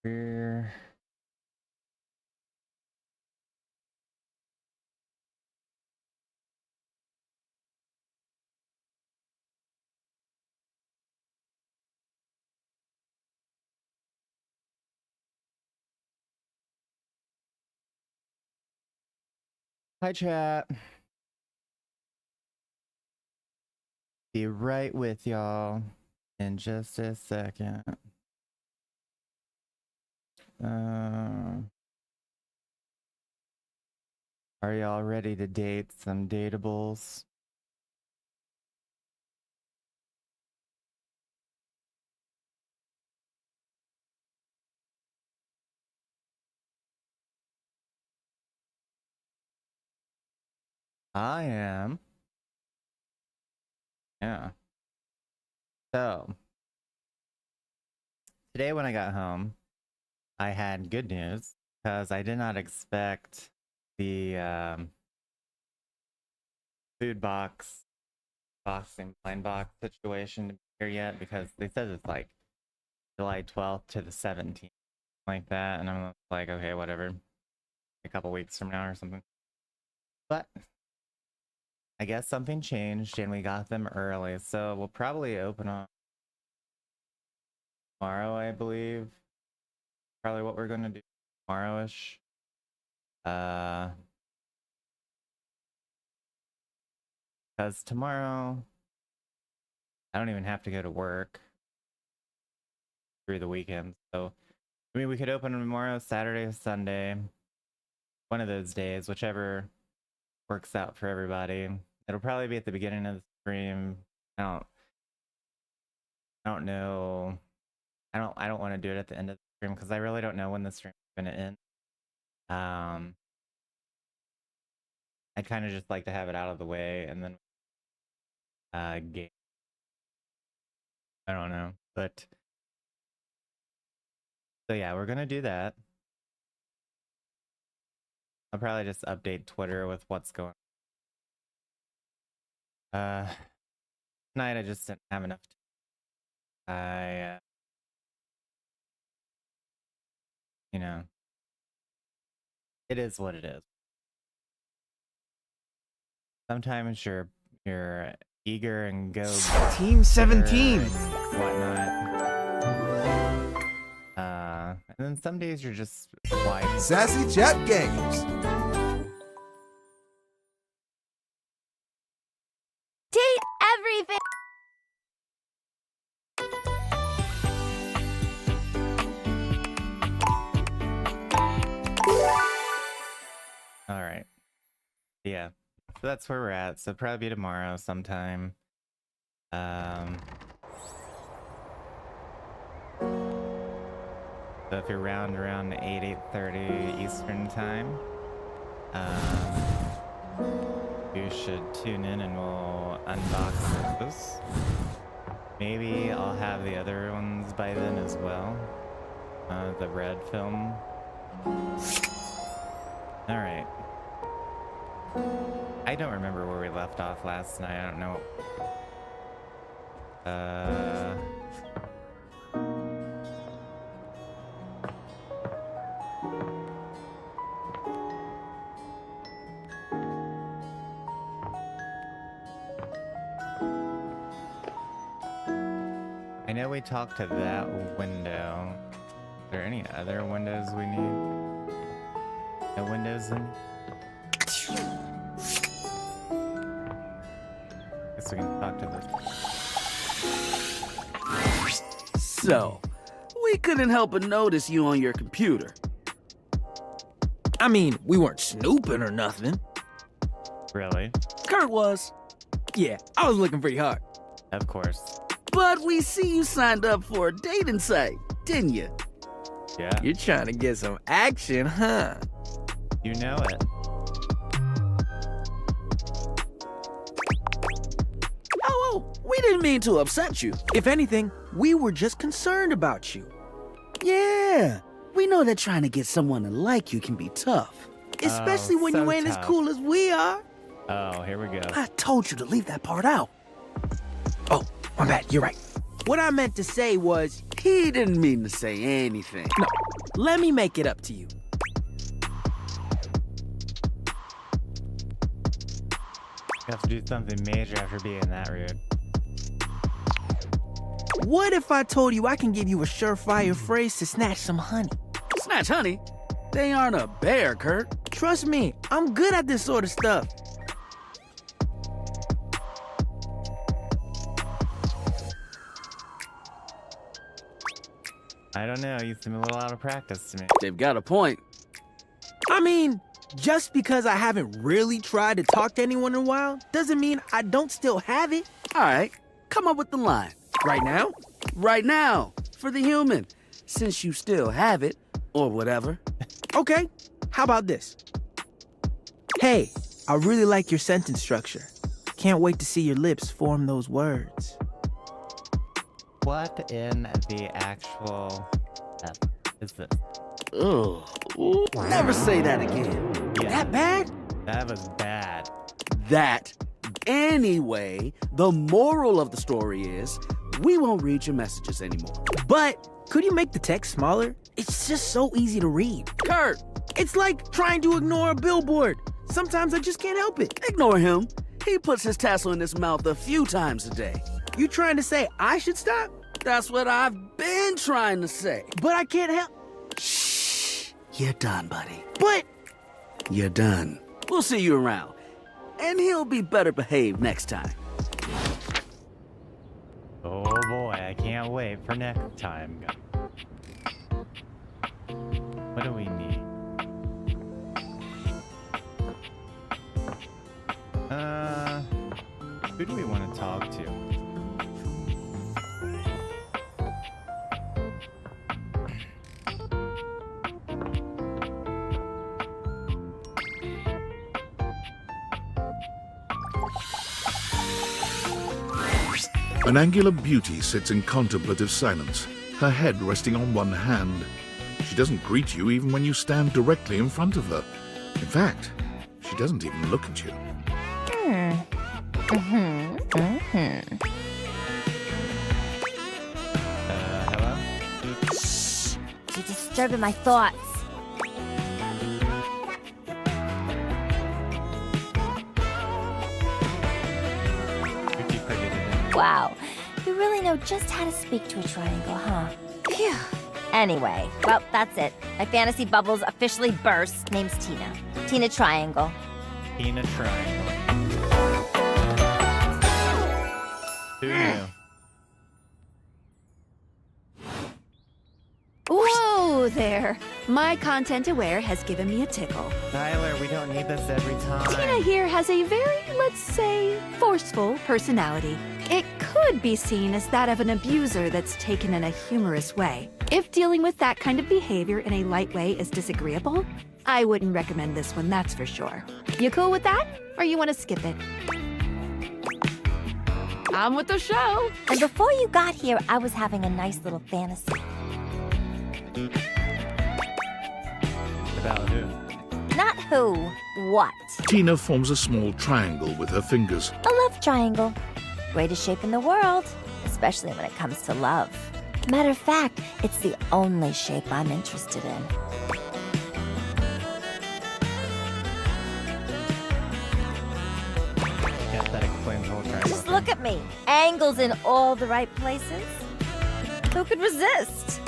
We're Hi chat. Be right with y'all in just a second. Are y'all ready to date some dateables? I am. Yeah. So, today when I got home, I had good news because I did not expect the food blind box situation to be here yet, because they said it's like July 12th to the 17th, like that, and I'm like, okay, whatever, a couple weeks from now or something. But I guess something changed and we got them early, so we'll probably open up tomorrow, I believe. Probably what we're gonna do tomorrow-ish. Because tomorrow I don't even have to go to work through the weekend, so I mean we could open tomorrow, Saturday, Sunday, one of those days, whichever works out for everybody. It'll probably be at the beginning of the stream. I don't know. I don't want to do it at the end of the stream because I really don't know when the stream is going to end. I'd kind of just like to have it out of the way and then game. I don't know, but so yeah, we're gonna do that. I'll probably just update Twitter with what's going on. Tonight I just didn't have enough time. You know, it is what it is. Sometimes you're eager and go Team 17 and whatnot. And then some days you're just quiet. Sassy Chat Games. Date everything. All right. Yeah. So that's where we're at. So probably tomorrow sometime. So if you're around 8:30 Eastern time, you should tune in and we'll unbox those. Maybe I'll have the other ones by then as well. The red film. All right. I don't remember where we left off last night. I don't know. I know we talked to that window. Are there any other windows we need? No windows in? Guess we can talk to this. So, we couldn't help but notice you on your computer. I mean, we weren't snooping or nothing. Really? Kurt was. Yeah, I was looking pretty hard. Of course. But we see you signed up for a dating site, didn't you? Yeah. You're trying to get some action, huh? You know it. Oh, we didn't mean to upset you. If anything, we were just concerned about you. Yeah, we know that trying to get someone to like you can be tough. Especially when so you ain't tough. as cool as we are. Oh, here we go. I told you to leave that part out. Oh, my bad, you're right. What I meant to say was, He didn't mean to say anything. no, Let me make it up to you. You have to do something major after being that rude. What if I told you I can give you a surefire phrase to snatch some honey? Snatch honey? They aren't a bear, Kurt. Trust me, I'm good at this sort of stuff. I don't know, you seem a little out of practice to me. They've got a point. I mean, just because I haven't really tried to talk to anyone in a while doesn't mean I don't still have it. All right, come up with the line. Right now? Right now, for the human, since you still have it, or whatever. Okay, how about this? Hey, I really like your sentence structure. Can't wait to see your lips form those words. What in the actual F is this? Ugh. Never say that again. Yeah, That bad? that was bad. That. Anyway, the moral of the story is we won't read your messages anymore. But could you make the text smaller? It's just so easy to read. Kurt, It's like trying to ignore a billboard. Sometimes I just can't help it. ignore him. He puts his tassel in his mouth a few times a day. You trying to say I should stop? That's what I've been trying to say. But I can't help. Shh. You're done, buddy. But You're done. We'll see you around. And he'll be better behaved next time. Oh boy, I can't wait for next time. What do we need? Who do we want to talk to? An angular beauty sits in contemplative silence, her head resting on one hand. She doesn't greet you even when you stand directly in front of her. In fact, she doesn't even look at you. Hello? Shh. You're disturbing my thoughts. Pretty pretty. Wow. You really know just how to speak to a triangle, huh? Phew. Anyway, well, that's it. My fantasy bubble's officially burst. Name's Tina. Tina Triangle. Tina Triangle. Who knew? Whoa there! My content aware has given me a tickle. Tyler, we don't need this every time. Tina here has a very, let's say, forceful personality. It could be seen as that of an abuser that's taken in a humorous way. If dealing with that kind of behavior in a light way is disagreeable, I wouldn't recommend this one, that's for sure. You cool with that? Or you want to skip it? On with the show! And before you got here, I was having a nice little fantasy. About who? Not who, what. Tina forms a small triangle with her fingers. A love triangle. Greatest shape in the world, especially when it comes to love. Matter of fact, it's the only shape I'm interested in. Yes, that explains the whole triangle. Just look at me. Angles in all the right places. Who could resist?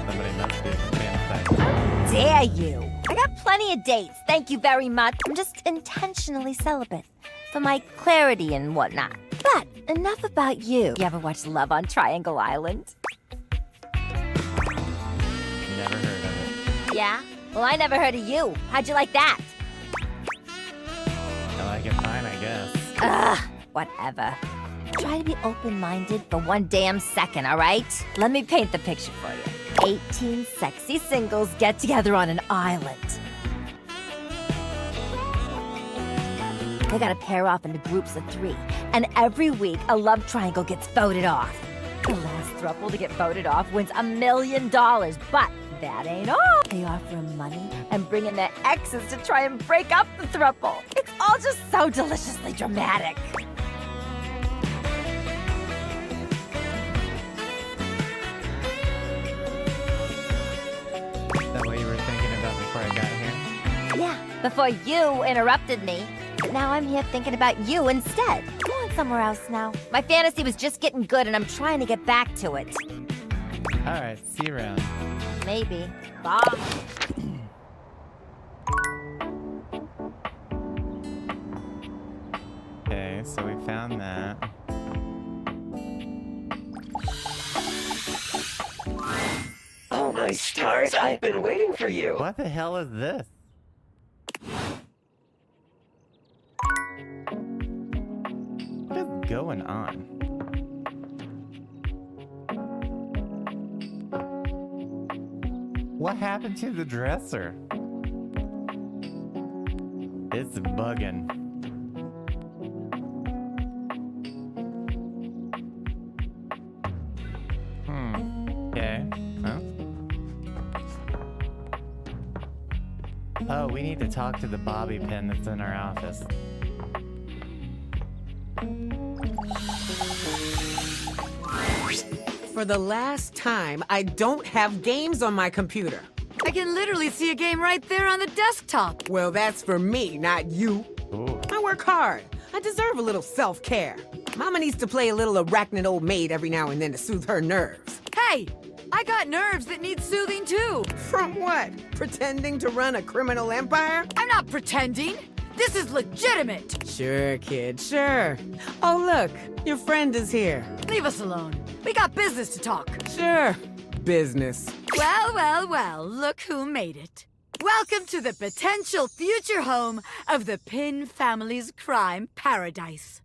Somebody must be fantasizing. Dare you? I got plenty of dates, thank you very much. I'm just intentionally celibate for my clarity and whatnot. But enough about you. You ever watch Love on Triangle Island? Never heard of it. Yeah? Well, I never heard of you. How'd you like that? I like it fine, I guess. Ugh, whatever. Try to be open-minded for one damn second, all right? Let me paint the picture for you. 18 sexy singles get together on an island. They gotta pair off into groups of 3, and every week a love triangle gets voted off. The last throuple to get voted off wins $1 million, but that ain't all. They offer 'em money and bring in their exes to try and break up the throuple. It's all just so deliciously dramatic. before you interrupted me. But now I'm here thinking about you instead. Go on somewhere else now. My fantasy was just getting good and I'm trying to get back to it. Alright, see you around. Maybe. Bye. Okay, so we found that. Oh my stars, I've been waiting for you. What the hell is this? What is going on? What happened to the dresser? It's bugging. Okay. Huh? Oh, we need to talk to the bobby pin that's in our office. For the last time, I don't have games on my computer. I can literally see a game right there on the desktop. Well, that's for me, not you. Ooh. I work hard. I deserve a little self-care. Mama needs to play a little arachnid old maid every now and then to soothe her nerves. Hey, I got nerves that need soothing too. From what? Pretending to run a criminal empire? I'm not pretending. This is legitimate. Sure, kid, sure. Oh, look, your friend is here. Leave us alone. We got business to talk. Sure, business. Well, well, well, look who made it. Welcome to the potential future home of the Pin family's crime paradise.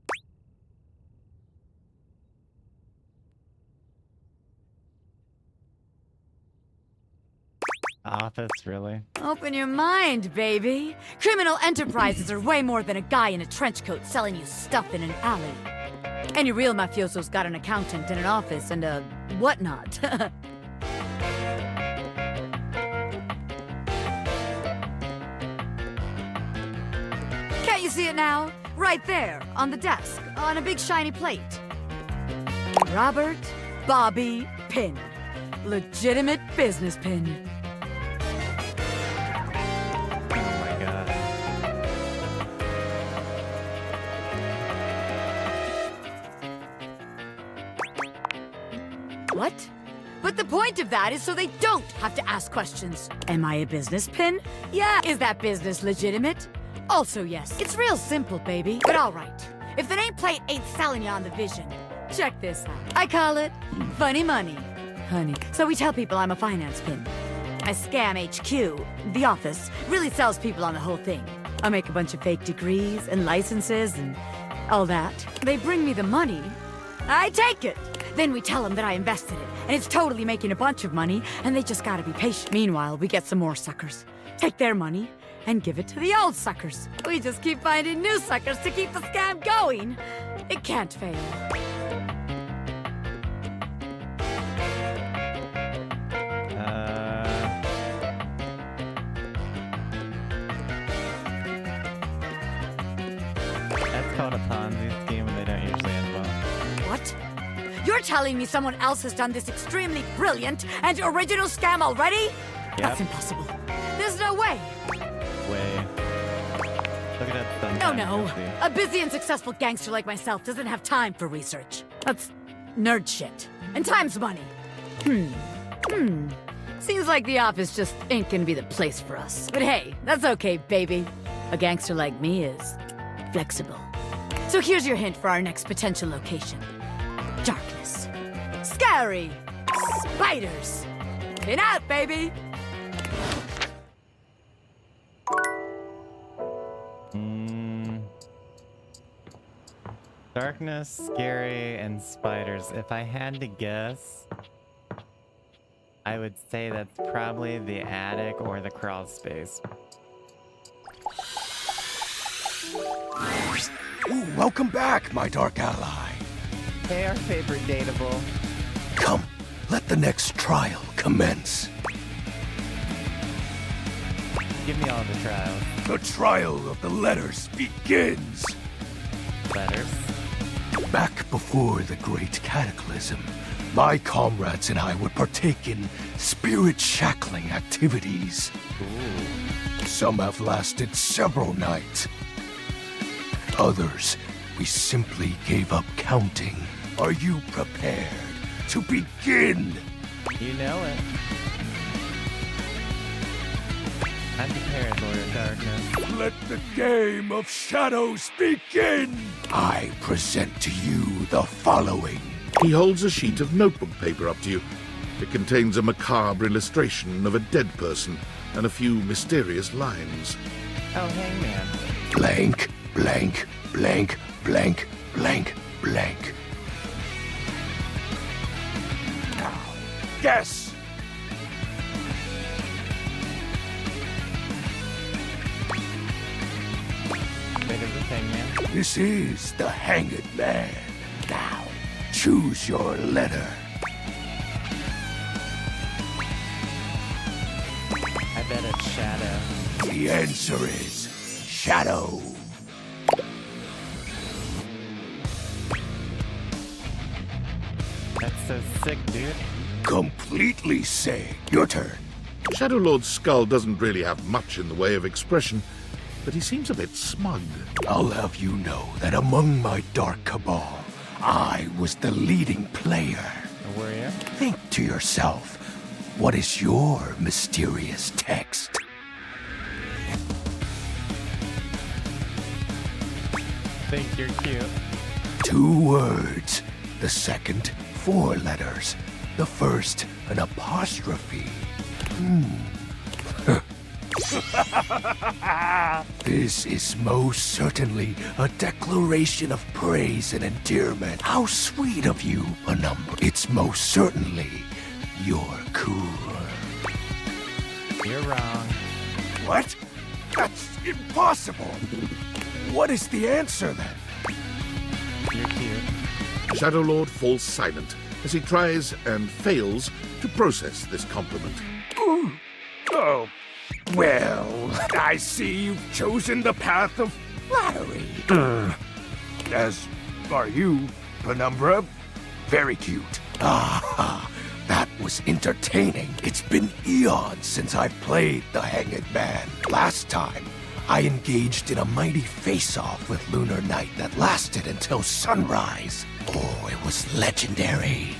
Office, really? Open your mind, baby. Criminal enterprises are way more than a guy in a trench coat selling you stuff in an alley. Any real mafioso's got an accountant and an office and a whatnot. Can't you see it now? Right there, on the desk, on a big shiny plate. Robert Bobby Pin. Legitimate business pin. Oh my god. What? But the point of that is so they don't have to ask questions. Am I a business pin? Yeah. Is that business legitimate? Also yes. It's real simple, baby. But all right. If the nameplate ain't selling you on the vision, check this out. I call it funny money, honey. So we tell people I'm a finance pin. I scam HQ, the office, really sells people on the whole thing. I make a bunch of fake degrees and licenses and all that. They bring me the money. I take it. Then we tell them that I invested it, and it's totally making a bunch of money, and they just gotta be patient. Meanwhile, we get some more suckers, take their money, and give it to the old suckers. We just keep finding new suckers to keep the scam going. It can't fail. That's called a Ponzi scheme and they don't usually end well. What? You're telling me someone else has done this extremely brilliant and original scam already? That's impossible. There's no way. Way. Look at that No, sometime, no. you'll see. A busy and successful gangster like myself doesn't have time for research. That's nerd shit. And time's money. Seems like the office just ain't gonna be the place for us. But hey, that's okay, baby. A gangster like me is flexible. So here's your hint for our next potential location. Darkness. Scary. Spiders. Get out, baby. Darkness, scary, and spiders. If I had to guess, I would say that's probably the attic or the crawl space. Ooh, welcome back, my dark ally. Hey, our favorite dateable. Come, let the next trial commence. Give me all the trials. The trial of the letters begins. Letters. Back before the great cataclysm, my comrades and I would partake in spirit-shackling activities. Ooh. Some have lasted several nights. Others, we simply gave up counting. Are you prepared to begin? You know it. I'm prepared, Lord of Darkness. Let the game of shadows begin! I present to you the following. He holds a sheet of notebook paper up to you. It contains a macabre illustration of a dead person and a few mysterious lines. Oh, hangman. Blank, blank, blank, blank, blank, blank. Now, guess! Bit of a hangman. This is the Hanged Man. Now, choose your letter. I bet it's Shadow. The answer is Shadow. That's so sick, dude. Completely sick. Your turn. Shadow Lord's skull doesn't really have much in the way of expression, but he seems a bit smug. I'll have you know that among my dark cabal, I was the leading player. Were you? Think to yourself, what is your mysterious text? Think you're cute. 2 words. The second, 4 letters. The first, an apostrophe. This is most certainly a declaration of praise and endearment. How sweet of you, Penumbra. It's most certainly you're cool. You're wrong. What? That's impossible. What is the answer then? You're cute. Shadow Lord falls silent as he tries and fails to process this compliment. Ooh. Oh, well, I see you've chosen the path of flattery. As are you, Penumbra. Very cute. Ah, that was entertaining. It's been eons since I've played the Hanged Man. Last time, I engaged in a mighty face-off with Lunar Night that lasted until sunrise. Oh, it was legendary.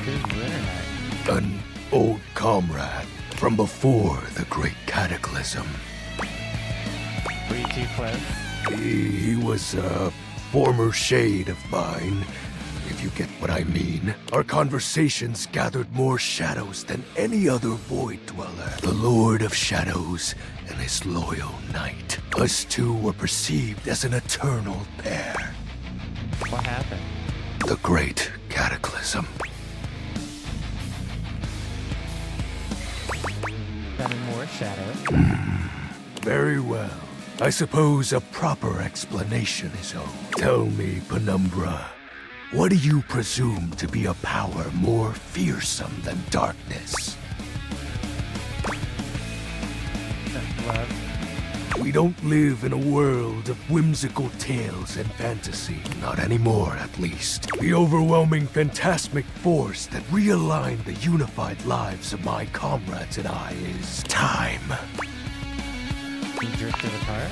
Who's Lunar Knight? An old comrade from before the Great Cataclysm. Were you too close? He was a former shade of mine, if you get what I mean. Our conversations gathered more shadows than any other void dweller. The Lord of Shadows and his loyal knight. Us two were perceived as an eternal pair. What happened? The Great Cataclysm. Got any more shadows? Very well. I suppose a proper explanation is owed. Tell me, Penumbra, what do you presume to be a power more fearsome than darkness? Love. We don't live in a world of whimsical tales and fantasy. Not anymore, at least. The overwhelming phantasmic force that realigned the unified lives of my comrades and I is time. You drifted apart?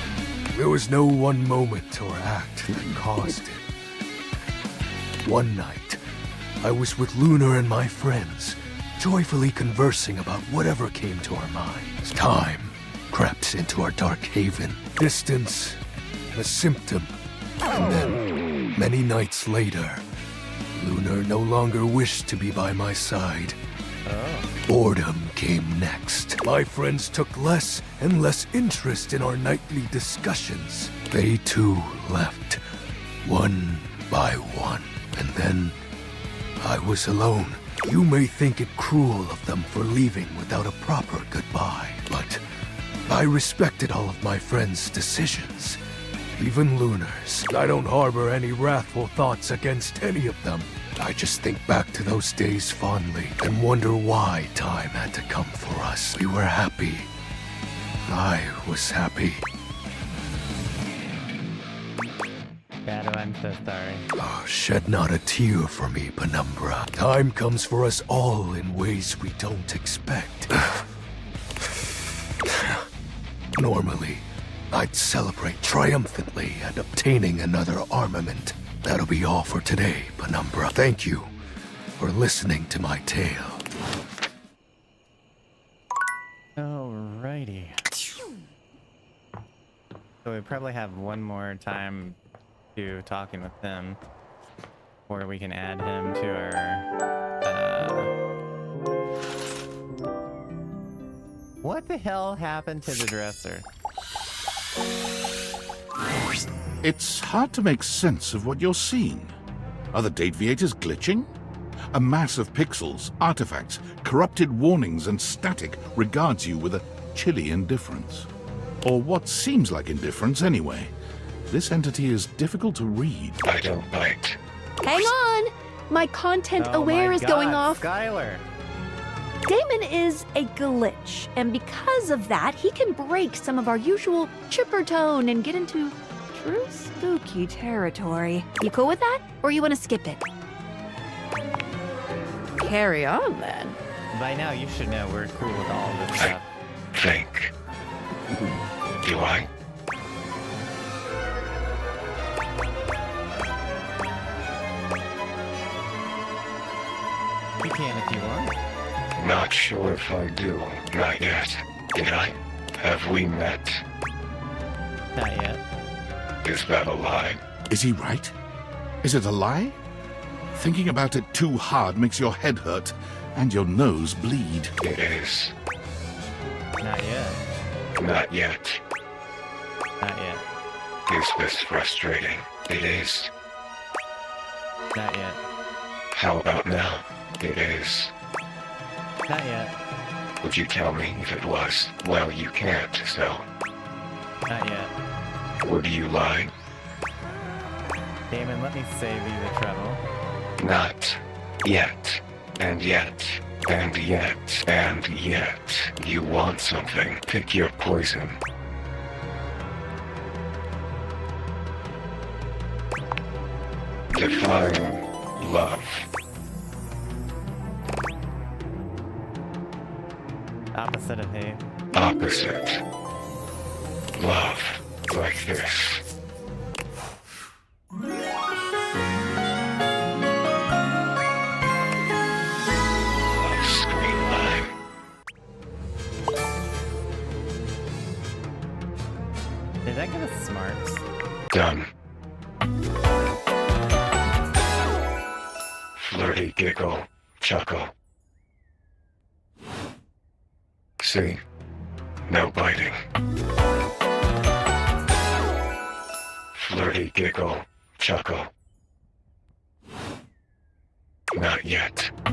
There was no one moment or act that caused it. One night, I was with Lunar and my friends, joyfully conversing about whatever came to our minds. Time crept into our dark haven. Distance, a symptom. And then, many nights later, Lunar no longer wished to be by my side. Oh. Boredom came next. My friends took less and less interest in our nightly discussions. They too left, one by one. And then, I was alone. You may think it cruel of them for leaving without a proper goodbye, but I respected all of my friends' decisions, even Lunar's. I don't harbor any wrathful thoughts against any of them. I just think back to those days fondly and wonder why time had to come for us. We were happy. I was happy. Shadow, I'm so sorry. Oh, shed not a tear for me, Penumbra. Time comes for us all in ways we don't expect. Normally, I'd celebrate triumphantly at obtaining another armament. That'll be all for today, Penumbra. Thank you for listening to my tale. Alrighty. So we probably have one more time to talking with him, or we can add him to our. What the hell happened to the dresser? It's hard to make sense of what you're seeing. Are the dateviators glitching? A mass of pixels, artifacts, corrupted warnings, and static regards you with a chilly indifference. Or what seems like indifference anyway. This entity is difficult to read. I don't bite. Hang on! My content Oh aware my is going God, off. Skylar! Damon is a glitch, and because of that, he can break some of our usual chipper tone and get into true spooky territory. You cool with that? Or you want to skip it? Carry on, then. By now you should know we're cool with all this stuff. Think. Do I? You can if you want. Not sure if I do. Not yet. Did I? Have we met? Not yet. Is that a lie? Is he right? Is it a lie? Thinking about it too hard makes your head hurt and your nose bleed. It is. Not yet. Not yet. Not yet. Is this frustrating? It is. Not yet. How about now? It is. Not yet. Would you tell me if it was? Well, you can't, so. Not yet. Would you lie? Damon, let me save you the trouble. Not yet. And yet. And yet. And yet. You want something. Pick your poison. Define love. Opposite of hate. Opposite. Love. Like this. Love screen line. Did that give us smarts? Done. Flirty giggle. Chuckle. See? No biting. Flirty giggle. Chuckle. Not yet. Oh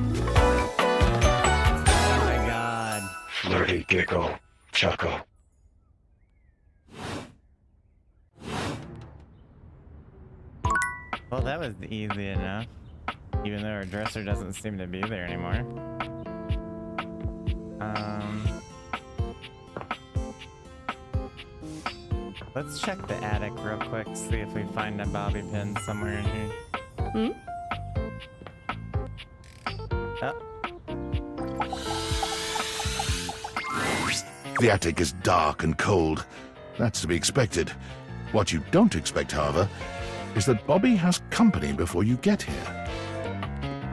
my God. Flirty giggle. Chuckle. Well, that was easy enough. Even though our dresser doesn't seem to be there anymore. Let's check the attic real quick, see if we find a bobby pin somewhere in here. Oh. The attic is dark and cold. That's to be expected. What you don't expect, however, is that Bobby has company before you get here.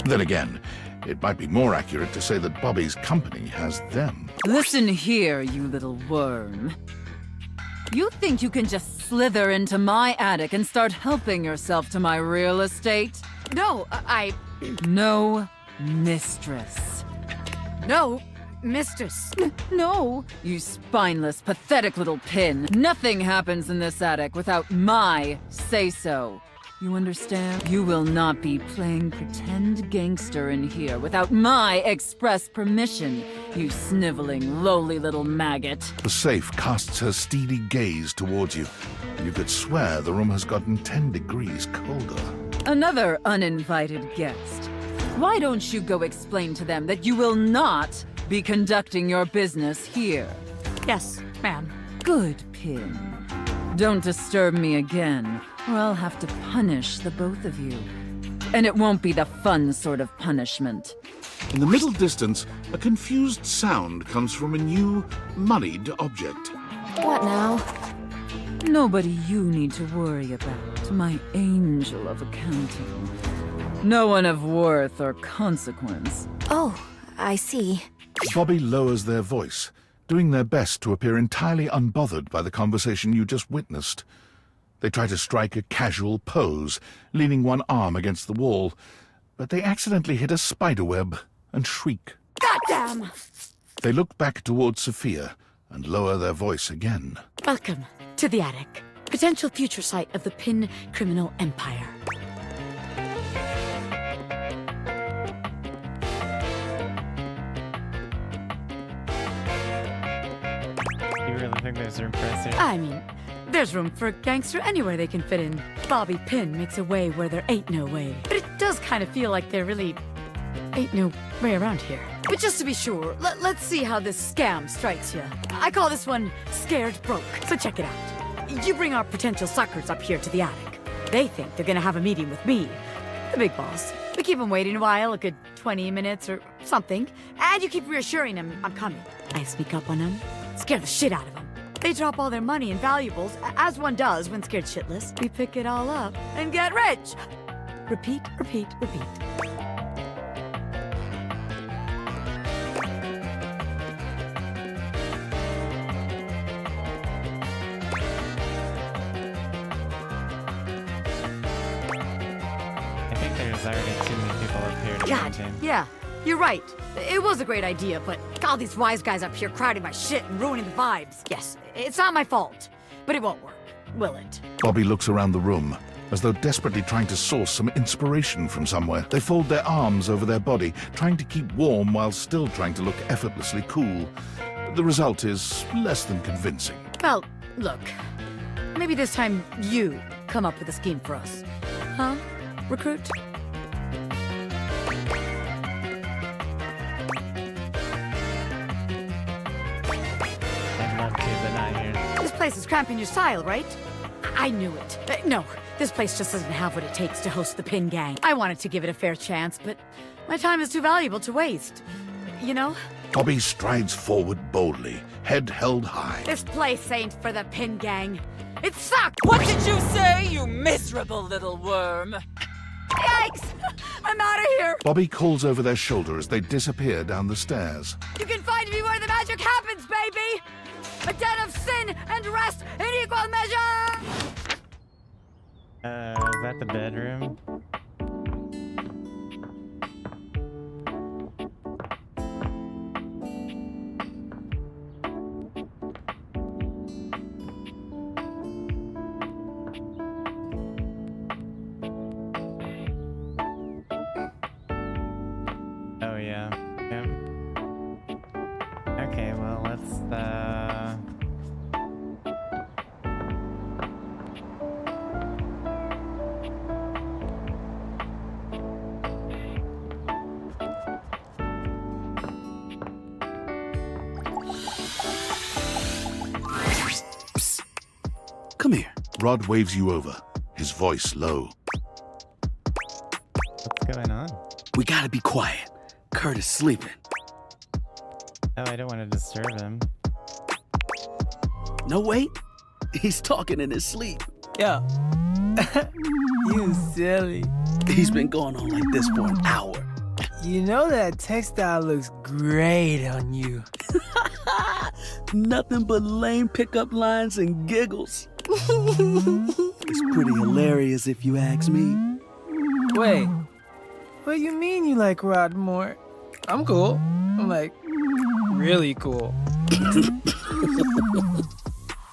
Then again, it might be more accurate to say that Bobby's company has them. Listen here, you little worm. You think you can just slither into my attic and start helping yourself to my real estate? No, No, mistress. No, mistress. No, you spineless, pathetic little pin. Nothing happens in this attic without my say-so. You understand? You will not be playing pretend gangster in here without my express permission, you sniveling, lowly little maggot. The safe casts her steely gaze towards you. You could swear the room has gotten 10 degrees colder. Another uninvited guest. Why don't you go explain to them that you will not be conducting your business here? Yes, ma'am. Good, Pin. Don't disturb me again, or I'll have to punish the both of you. And it won't be the fun sort of punishment. In the middle distance, a confused sound comes from a new, muddied object. What now? Nobody you need to worry about, my angel of accounting. No one of worth or consequence. Oh, I see. Bobby lowers their voice, doing their best to appear entirely unbothered by the conversation you just witnessed. They try to strike a casual pose, leaning one arm against the wall, but they accidentally hit a spiderweb and shriek. Goddamn! They look back towards Sophia and lower their voice again. Welcome to the attic. Potential future site of the Pin criminal empire. You really think there's room for us here? I mean, there's room for a gangster anywhere they can fit in. Bobby Pin makes a way where there ain't no way. But it does kind of feel like there really ain't no way around here. But just to be sure, let's see how this scam strikes you. I call this one Scared Broke, so check it out. You bring our potential suckers up here to the attic. They think they're gonna have a meeting with me, the big boss. We keep them waiting a while, a good 20 minutes or something, and you keep reassuring them I'm coming. I sneak up on them, scare the shit out of them. They drop all their money and valuables, as one does when scared shitless. We pick it all up and get rich. Repeat, repeat, repeat. I think there's already too many people up here to God, maintain. yeah, you're right. It was a great idea, but all these wise guys up here crowding my shit and ruining the vibes. Yes, it's not my fault, but it won't work, will it? Bobby looks around the room, as though desperately trying to source some inspiration from somewhere. They fold their arms over their body, trying to keep warm while still trying to look effortlessly cool. The result is less than convincing. Well, look, maybe this time you come up with a scheme for us. Huh, recruit? I'd love to, but not here. This place is cramping your style, right? I knew it. No, this place just doesn't have what it takes to host the Pin Gang. I wanted to give it a fair chance, but my time is too valuable to waste. You know? Bobby strides forward boldly, head held high. This place ain't for the Pin Gang. It sucks! What did you say, you miserable little worm? Yikes! I'm out of here! Bobby calls over their shoulder as they disappear down the stairs. You can find me where the magic happens, baby! A den of sin and rest in equal measure! Is that the bedroom? Oh yeah. Yep. Okay, well let's Come here. Rod waves you over, his voice low. what's going on? We gotta be quiet. Kurt is sleeping. Oh, I don't want to disturb him. No, wait. He's talking in his sleep. Yo. You silly. He's been going on like this for an hour. You know that textile looks great on you. Nothing but lame pickup lines and giggles. It's pretty hilarious if you ask me. Wait. What you mean you like Rod more? I'm cool. I'm like, really cool.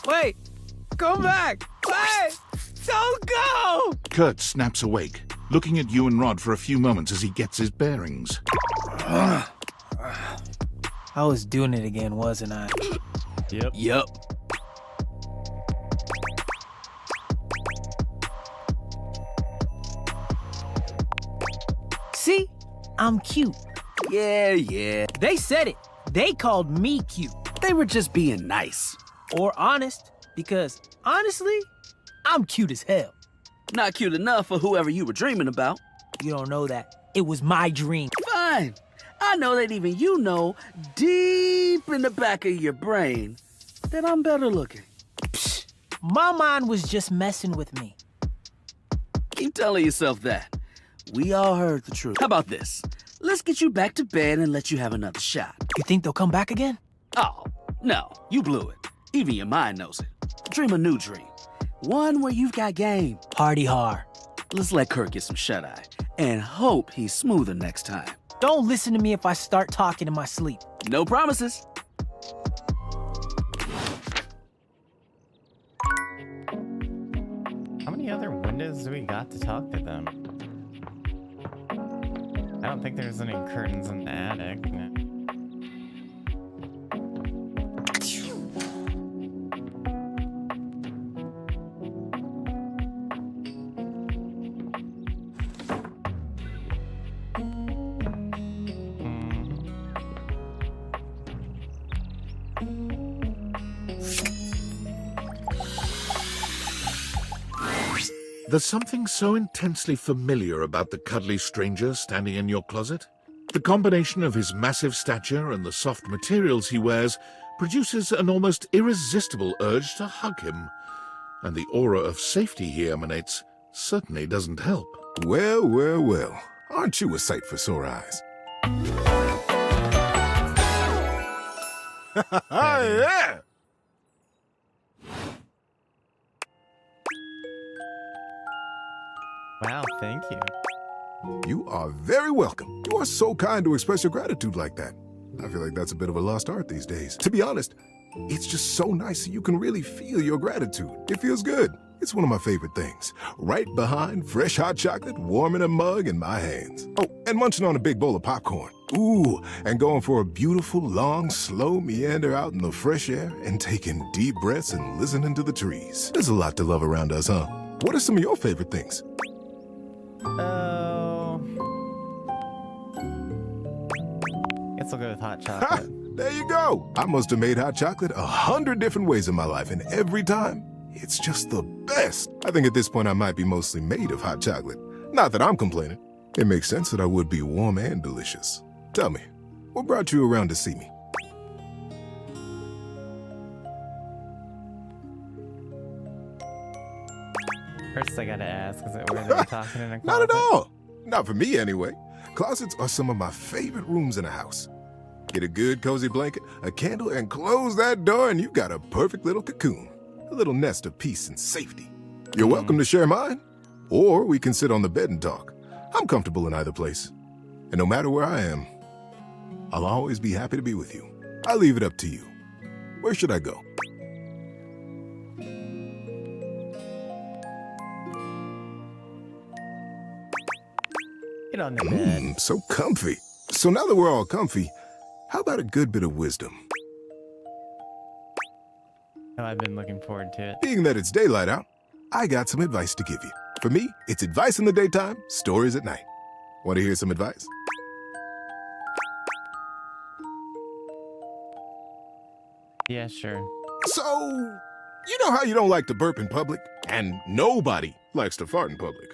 Wait! Come back! Wait! Don't go! Kurt snaps awake, looking at you and Rod for a few moments as he gets his bearings. I was doing it again, wasn't I? Yup. See? I'm cute. Yeah. They said it. They called me cute. They were just being nice. Or honest. Because, honestly, I'm cute as hell. Not cute enough for whoever you were dreaming about. You don't know that. It was my dream. Fine. I know that even you know, deep in the back of your brain, then I'm better looking. Psh, my mind was just messing with me. Keep telling yourself that. We all heard the truth. How about this? Let's get you back to bed and let you have another shot. You think they'll come back again? Oh, no, you blew it. Even your mind knows it. Dream a new dream. One where you've got game. Party hard. Let's let Kirk get some shut-eye and hope he's smoother next time. Don't listen to me if I start talking in my sleep. No promises. How many other windows do we got to talk to them? I don't think there's any curtains in the attic. No. There's something so intensely familiar about the cuddly stranger standing in your closet. The combination of his massive stature and the soft materials he wears produces an almost irresistible urge to hug him. And the aura of safety he emanates certainly doesn't help. Well, well, well. Aren't you a sight for sore eyes? Yeah! Wow, thank you. You are very welcome. You are so kind to express your gratitude like that. I feel like that's a bit of a lost art these days. To be honest, it's just so nice that you can really feel your gratitude. It feels good. It's one of my favorite things. Right behind fresh hot chocolate, warm in a mug in my hands. Oh, and munching on a big bowl of popcorn. Ooh, and going for a beautiful, long, slow meander out in the fresh air and taking deep breaths and listening to the trees. There's a lot to love around us, huh? What are some of your favorite things? Oh. Guess I'll go with hot chocolate. There you go. I must have made hot chocolate 100 different ways in my life, and every time, it's just the best. I think at this point I might be mostly made of hot chocolate. Not that I'm complaining. It makes sense that I would be warm and delicious. Tell me, what brought you around to see me? First I gotta ask, is it where they're talking in a closet? Not at all. Not for me, anyway. Closets are some of my favorite rooms in a house. Get a good cozy blanket, a candle, and close that door, and you've got a perfect little cocoon. A little nest of peace and safety. You're welcome to share mine, or we can sit on the bed and talk. I'm comfortable in either place. And no matter where I am, I'll always be happy to be with you. I'll leave it up to you. Where should I go? Get on the bed. So comfy. So now that we're all comfy, how about a good bit of wisdom? Oh, I've been looking forward to it. Being that it's daylight out, I got some advice to give you. For me, it's advice in the daytime, stories at night. Want to hear some advice? Yeah, sure. So, you know how you don't like to burp in public? And nobody likes to fart in public.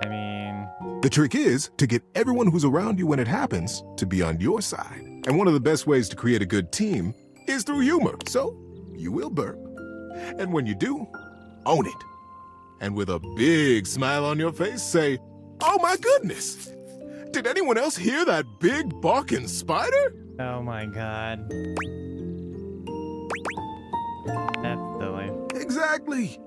I mean... The trick is to get everyone who's around you when it happens to be on your side. And one of the best ways to create a good team is through humor. So, you will burp. And when you do, own it. And with a big smile on your face, say, "Oh my goodness! Did anyone else hear that big barking spider?" Oh my god. That's silly. Exactly.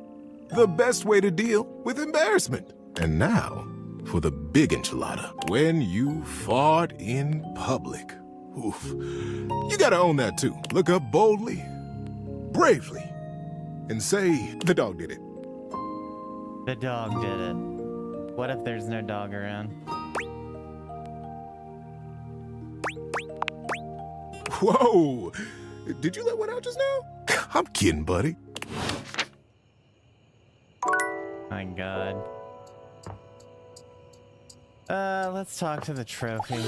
The best way to deal with embarrassment. And now, for the big enchilada. When you fart in public. Oof. You gotta own that too. Look up boldly, bravely, and say, "The dog did it." The dog did it. What if there's no dog around? Whoa! Did you let one out just now? I'm kidding, buddy. My god. Let's talk to the trophy.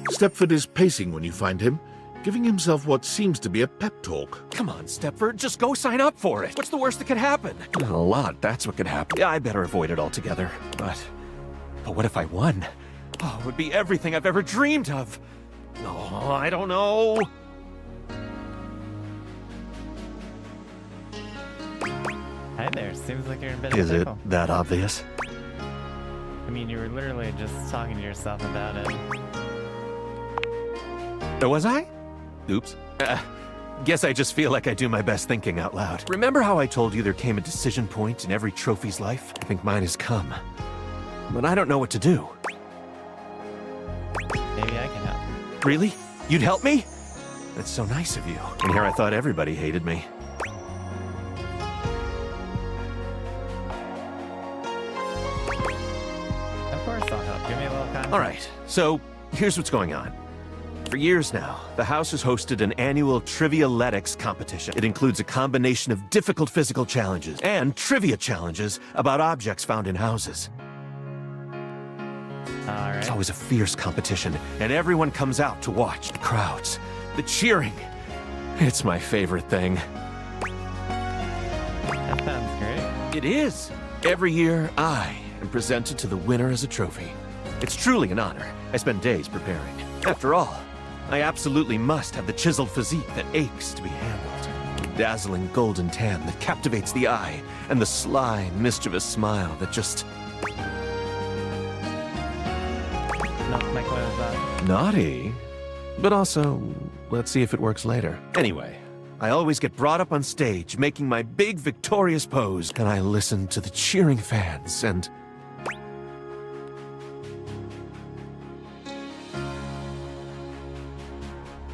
Stepford is pacing when you find him, giving himself what seems to be a pep talk. Come on, Stepford, just go sign up for it. What's the worst that could happen? A lot, that's what could happen. Yeah, I better avoid it altogether. But what if I won? Oh, it would be everything I've ever dreamed of. Oh, I don't know. Hi there. Seems like you're in a bit Is of a it pickle. that obvious? I mean, you were literally just talking to yourself about it. Was I? Oops. Guess I just feel like I do my best thinking out loud. Remember how I told you there came a decision point in every trophy's life? I think mine has come. But I don't know what to do. Maybe I can help. Really? You'd help me? That's so nice of you. And here I thought everybody hated me. Of course I'll help. Give me a little context. All right, so here's what's going on. For years now, the house has hosted an annual Trivialetics competition. It includes a combination of difficult physical challenges and trivia challenges about objects found in houses. Alright. It's always a fierce competition, and everyone comes out to watch. The crowds, the cheering. It's my favorite thing. That sounds great. It is. Every year, I am presented to the winner as a trophy. It's truly an honor. I spend days preparing. After all, I absolutely must have the chiseled physique that aches to be handled. The dazzling golden tan that captivates the eye, and the sly, mischievous smile that just... Knock my clothes off. naughty. But also, let's see if it works later. Anyway, I always get brought up on stage, making my big victorious pose, and I listen to the cheering fans, and...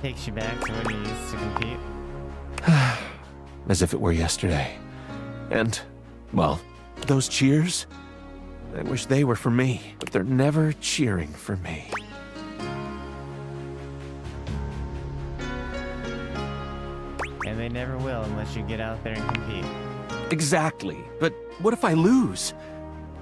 Takes you back to when you used to compete. as if it were yesterday. And, well, those cheers? I wish they were for me, but they're never cheering for me. And they never will unless you get out there and compete. Exactly. But what if I lose?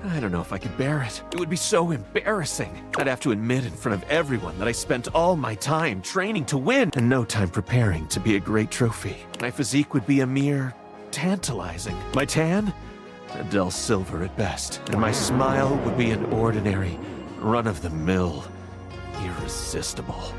I don't know if I could bear it. It would be so embarrassing. I'd have to admit in front of everyone that I spent all my time training to win and no time preparing to be a great trophy. My physique would be a mere tantalizing. My tan? A dull silver at best. And my smile would be an ordinary, run-of-the-mill, irresistible.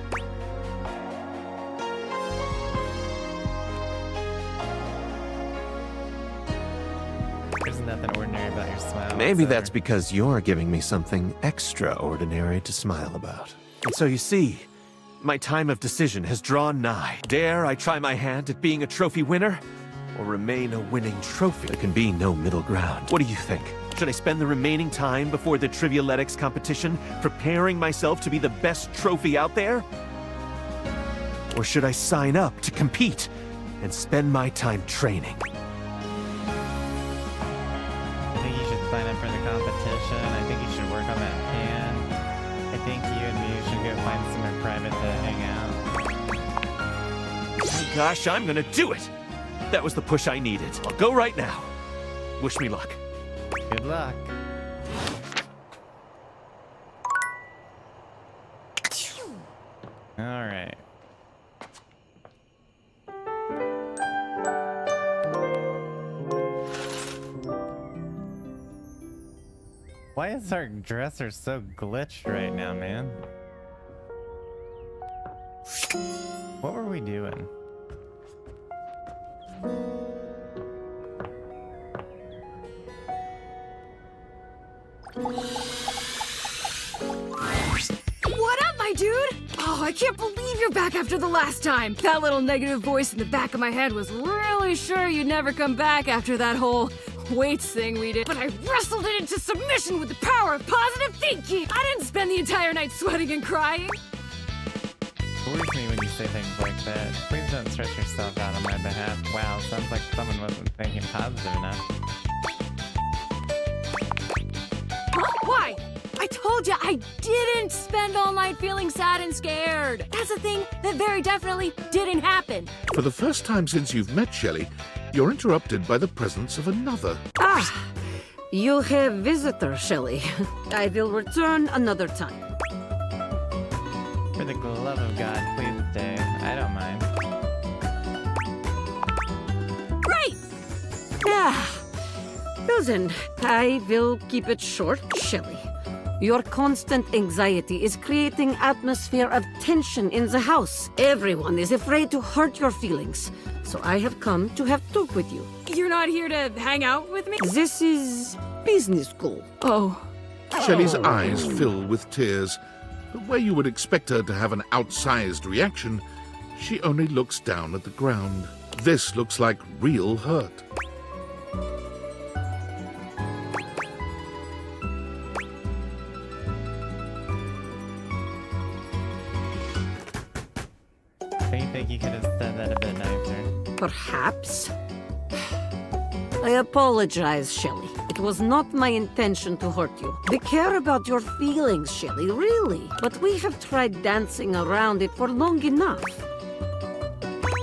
There's nothing ordinary about your smile. Maybe whatsoever. that's because you're giving me something extraordinary to smile about. And so you see, my time of decision has drawn nigh. Dare I try my hand at being a trophy winner? Or remain a winning trophy? There can be no middle ground. What do you think? Should I spend the remaining time before the Trivialetics competition preparing myself to be the best trophy out there? Or should I sign up to compete and spend my time training? I think you should sign up for the competition. I think you should work on that pan. I think you and me should go find somewhere private to hang out. Oh gosh, I'm gonna do it! That was the push I needed. I'll go right now. Wish me luck. Good luck. All right. Why is our dresser so glitched right now, man? What were we doing? What up, my dude? Oh, I can't believe you're back after the last time. That little negative voice in the back of my head was really sure you'd never come back after that whole weights thing we did. But I wrestled it into submission with the power of positive thinking. I didn't spend the entire night sweating and crying. It worries me when you say things like that. Please don't stress yourself out on my behalf. Wow, sounds like someone wasn't thinking positive enough. Huh? Why? I told you I didn't spend all night feeling sad and scared. That's a thing that very definitely didn't happen. For the first time since you've met Shelley, you're interrupted by the presence of another. Ah, you have visitor, Shelley. I will return another time. For the love of God, please stay. I don't mind. Right! Yeah. Well then, I will keep it short, Shelley. Your constant anxiety is creating atmosphere of tension in the house. Everyone is afraid to hurt your feelings. So I have come to have talk with you. You're not here to hang out with me? This is business school. Oh. Shelley's eyes fill with tears, but where you would expect her to have an outsized reaction, she only looks down at the ground. This looks like real hurt. Don't you think you could have said that a bit nicer? Perhaps. I apologize, Shelley. It was not my intention to hurt you. I care about your feelings, Shelley, really. But we have tried dancing around it for long enough.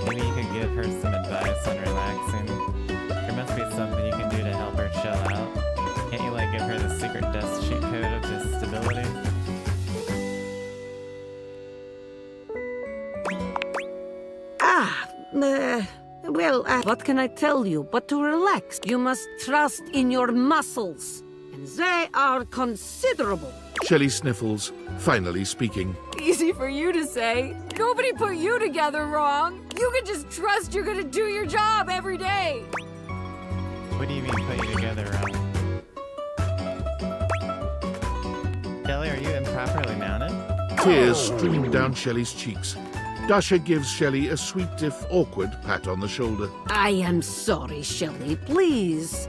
Maybe you could give her some advice on relaxing. There must be something you can do to help her chill out. Can't you, like, give her the secret desk sheet code of just stability? What can I tell you but to relax? You must trust in your muscles, and they are considerable. Shelley sniffles, finally speaking. Easy for you to say. Nobody put you together wrong. You can just trust you're gonna do your job every day. What do you mean put you together wrong? Shelley, are you improperly mounted? Tears stream down Shelley's cheeks. Dasha gives Shelley a sweet, if awkward, pat on the shoulder. I am sorry, Shelley. Please,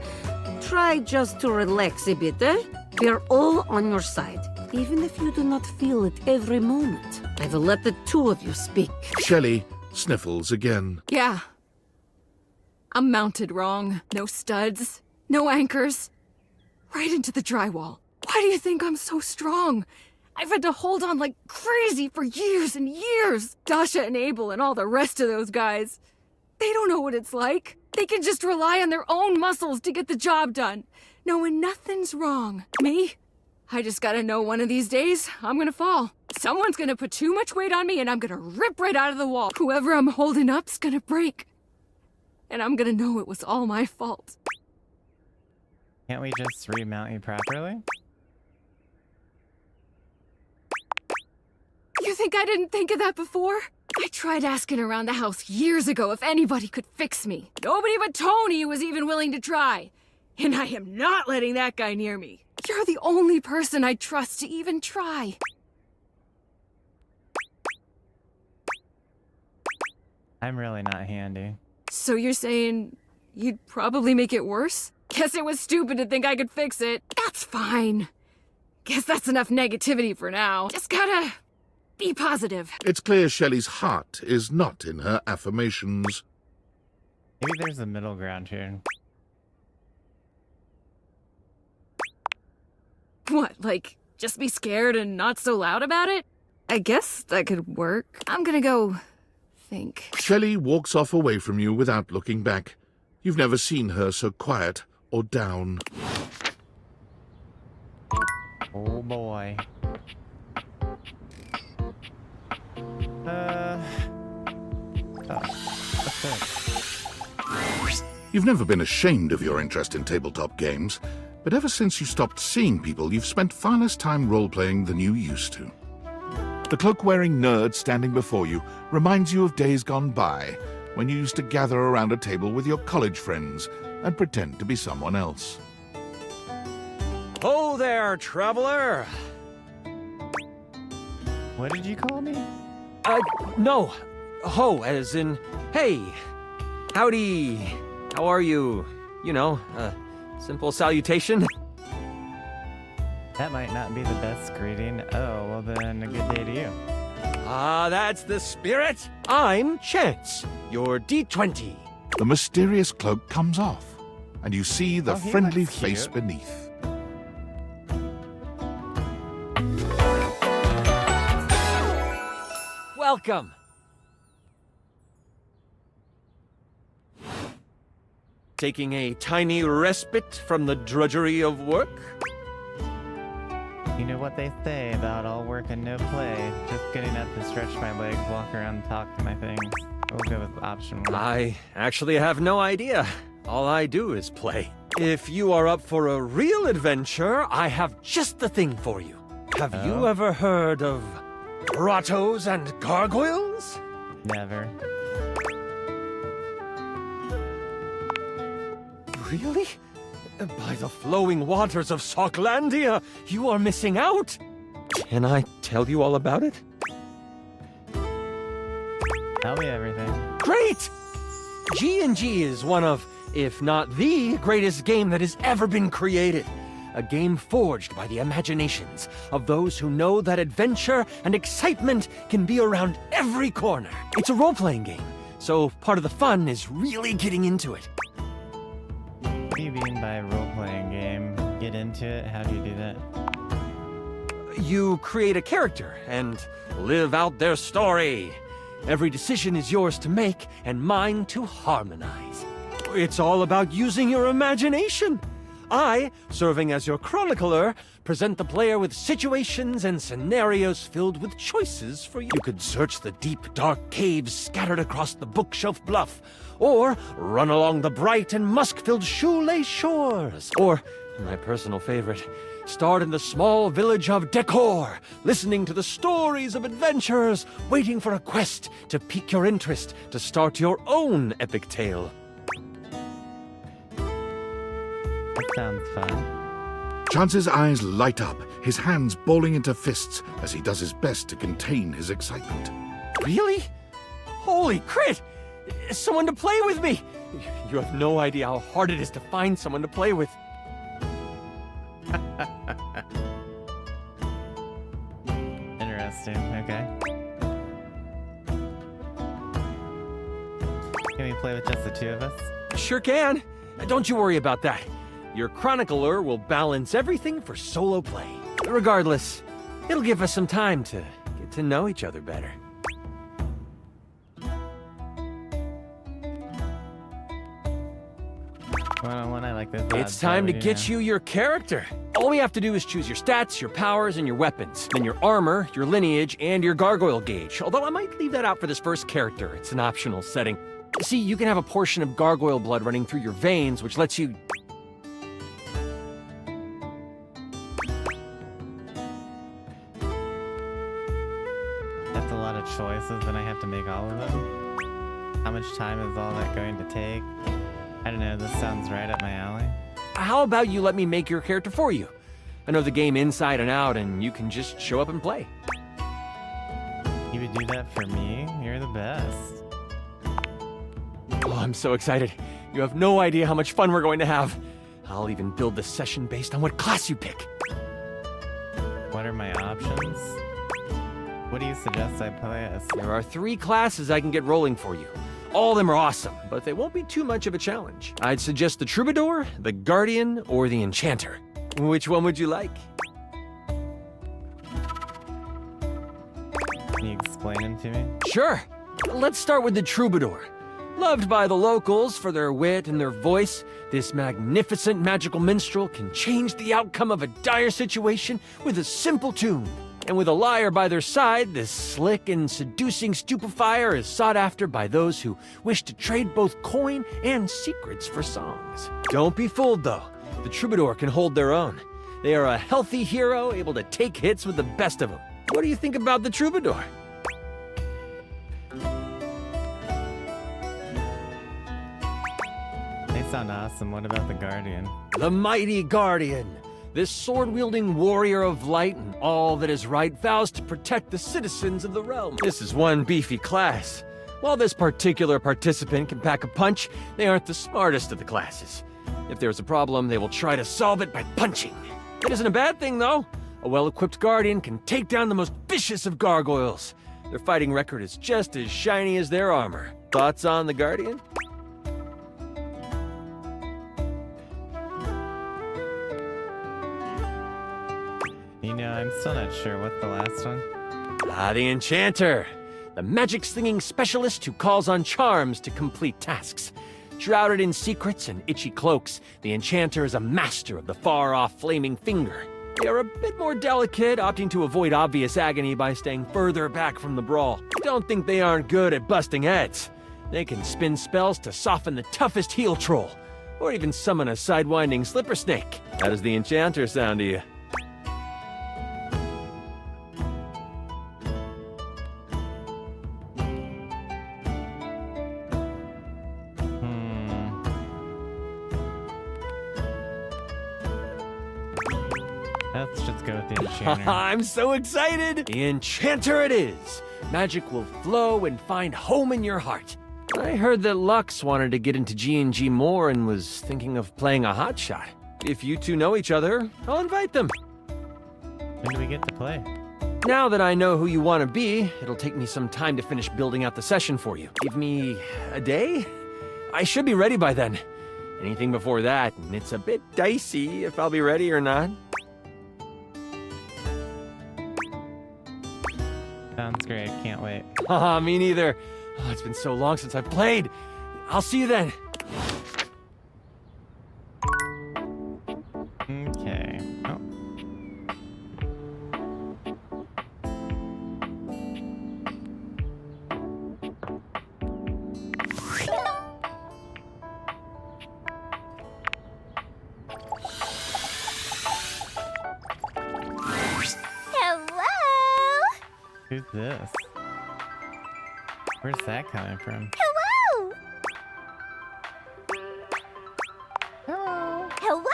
try just to relax a bit, eh? We're all on your side, even if you do not feel it every moment. I will let the two of you speak. Shelley sniffles again. Yeah. I'm mounted wrong. No studs, no anchors. Right into the drywall. Why do you think I'm so strong? I've had to hold on like crazy for years and years. Dasha and Abel and all the rest of those guys. They don't know what it's like. They can just rely on their own muscles to get the job done, knowing nothing's wrong. Me? I just gotta know one of these days, I'm gonna fall. Someone's gonna put too much weight on me and I'm gonna rip right out of the wall. Whoever I'm holding up's gonna break. And I'm gonna know it was all my fault. Can't we just remount you properly? You think I didn't think of that before? I tried asking around the house years ago if anybody could fix me. Nobody but Tony was even willing to try. And I am not letting that guy near me. You're the only person I'd trust to even try. I'm really not handy. So you're saying you'd probably make it worse? Guess it was stupid to think I could fix it. That's fine. Guess that's enough negativity for now. Just gotta be positive. It's clear Shelley's heart is not in her affirmations. Maybe there's a middle ground here. What, like, just be scared and not so loud about it? I guess that could work. I'm gonna go think. Shelley walks off away from you without looking back. You've never seen her so quiet or down. Oh boy. What's this? You've never been ashamed of your interest in tabletop games, but ever since you stopped seeing people, you've spent far less time role-playing than you used to. The cloak-wearing nerd standing before you reminds you of days gone by, when you used to gather around a table with your college friends and pretend to be someone else. Ho there, traveler! What did you call me? No. Ho, as in, hey. Howdy. How are you? You know, simple salutation. That might not be the best greeting. Oh, well then, a good day to you. Ah, that's the spirit. I'm Chance, your D20. The mysterious cloak comes off, and you see the he friendly looks face cute. beneath. Welcome. Taking a tiny respite from the drudgery of work? You know what they say about all work and no play. Just getting up to stretch my legs, walk around, and talk to my things. We'll go with option one. I actually have no idea. All I do is play. If you are up for a real adventure, I have just the thing for you. Have you ever heard of grottos and gargoyles? Never. Really? By the flowing waters of Socklandia, you are missing out! Can I tell you all about it? Tell me everything. Great! G&G is one of, if not the greatest game that has ever been created. A game forged by the imaginations of those who know that adventure and excitement can be around every corner. It's a role-playing game, so part of the fun is really getting into it. What do you mean by role-playing game? Get into it? How do you do that? You create a character and live out their story. Every decision is yours to make and mine to harmonize. It's all about using your imagination. I, serving as your chronicler, present the player with situations and scenarios filled with choices for you. You could search the deep, dark caves scattered across the bookshelf bluff, or run along the bright and musk-filled shoelace shores, or, my personal favorite, start in the small village of Decor, listening to the stories of adventurers, waiting for a quest to pique your interest to start your own epic tale. That sounds fun. Chance's eyes light up, his hands balling into fists as he does his best to contain his excitement. Really? Holy crit! Someone to play with me! You have no idea how hard it is to find someone to play with. Interesting, okay. Can we play with just the two of us? Sure can. Don't you worry about that. Your chronicler will balance everything for solo play. Regardless, it'll give us some time to get to know each other better. One I like this. It's time to get you your character. All we have to do is choose your stats, your powers, and your weapons. Then your armor, your lineage, and your gargoyle gauge. Although I might leave that out for this first character. It's an optional setting. See, you can have a portion of gargoyle blood running through your veins, which lets you... That's a lot of choices, and I have to make all of them. How much time is all that going to take? I don't know, this sounds right up my alley. How about you let me make your character for you? I know the game inside and out, and you can just show up and play. You would do that for me? You're the best. Oh, I'm so excited. You have no idea how much fun we're going to have. I'll even build the session based on what class you pick. What are my options? What do you suggest I play as? There are 3 classes I can get rolling for you. All of them are awesome, but they won't be too much of a challenge. I'd suggest the Troubadour, the Guardian, or the Enchanter. Which one would you like? Can you explain them to me? Sure. Let's start with the Troubadour. Loved by the locals for their wit and their voice, this magnificent magical minstrel can change the outcome of a dire situation with a simple tune. And with a liar by their side, this slick and seducing stupefier is sought after by those who wish to trade both coin and secrets for songs. Don't be fooled, though. The Troubadour can hold their own. They are a healthy hero, able to take hits with the best of them. What do you think about the Troubadour? They sound awesome. What about the Guardian? The mighty Guardian. This sword-wielding warrior of light and all that is right vows to protect the citizens of the realm. This is one beefy class. While this particular participant can pack a punch, they aren't the smartest of the classes. If there's a problem, they will try to solve it by punching. It isn't a bad thing, though. A well-equipped guardian can take down the most vicious of gargoyles. Their fighting record is just as shiny as their armor. Thoughts on the Guardian? You know, I'm still not sure. What's the last one? The Enchanter. The magic-slinging specialist who calls on charms to complete tasks. Shrouded in secrets and itchy cloaks, the Enchanter is a master of the far-off flaming finger. They are a bit more delicate, opting to avoid obvious agony by staying further back from the brawl. Don't think they aren't good at busting heads. They can spin spells to soften the toughest heel troll, or even summon a sidewinding slipper snake. How does the Enchanter sound to you? Let's just go with the enchanter. I'm so excited! The enchanter it is! Magic will flow and find home in your heart. I heard that Lux wanted to get into G&G more and was thinking of playing a hotshot. If you two know each other, I'll invite them. When do we get to play? Now that I know who you want to be, it'll take me some time to finish building out the session for you. Give me a day? I should be ready by then. Anything before that, and it's a bit dicey if I'll be ready or not. Sounds great. Can't wait. Haha, me neither. Oh, it's been so long since I played. I'll see you then. Okay. Oh. Hello? Who's this? Where's that coming from? Hello? Hello. Hello?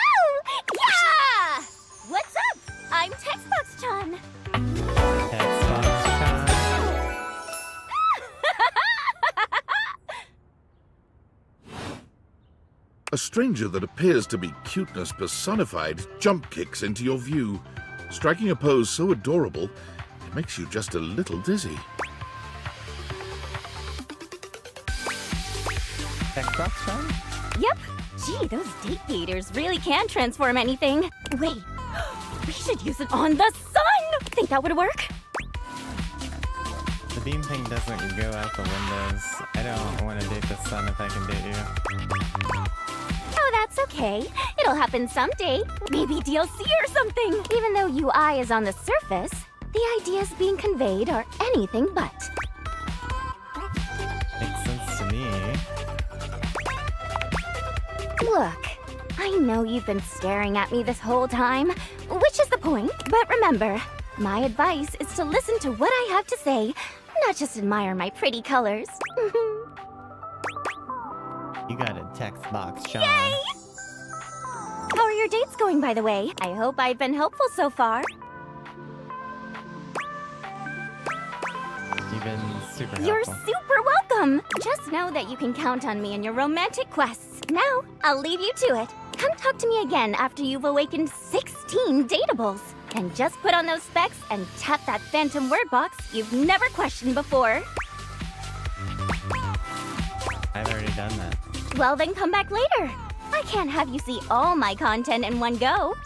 Yeah! What's up? I'm Textbox-chan. Xbox A stranger that appears to be cuteness personified jump kicks into your view, striking a pose so adorable, it makes you just a little dizzy. Xbox-chan? Yep. Gee, those date gators really can transform anything. Wait, we should use it on the sun! Think that would work? The beam thing doesn't go out the windows. I don't want to date the sun if I can date you. Oh, that's okay. It'll happen someday. Maybe DLC or something. Even though UI is on the surface, the ideas being conveyed are anything but. Makes sense to me. Look, I know you've been staring at me this whole time, which is the point. But remember, my advice is to listen to what I have to say, not just admire my pretty colors. You got a text box, Sean. Yay! How are your dates going, by the way? I hope I've been helpful so far. You've been super helpful. You're super welcome! Just know that you can count on me in your romantic quests. Now, I'll leave you to it. Come talk to me again after you've awakened 16 dateables. And just put on those specs and tap that phantom word box you've never questioned before. I've already done that. Well, then come back later. I can't have you see all my content in one go.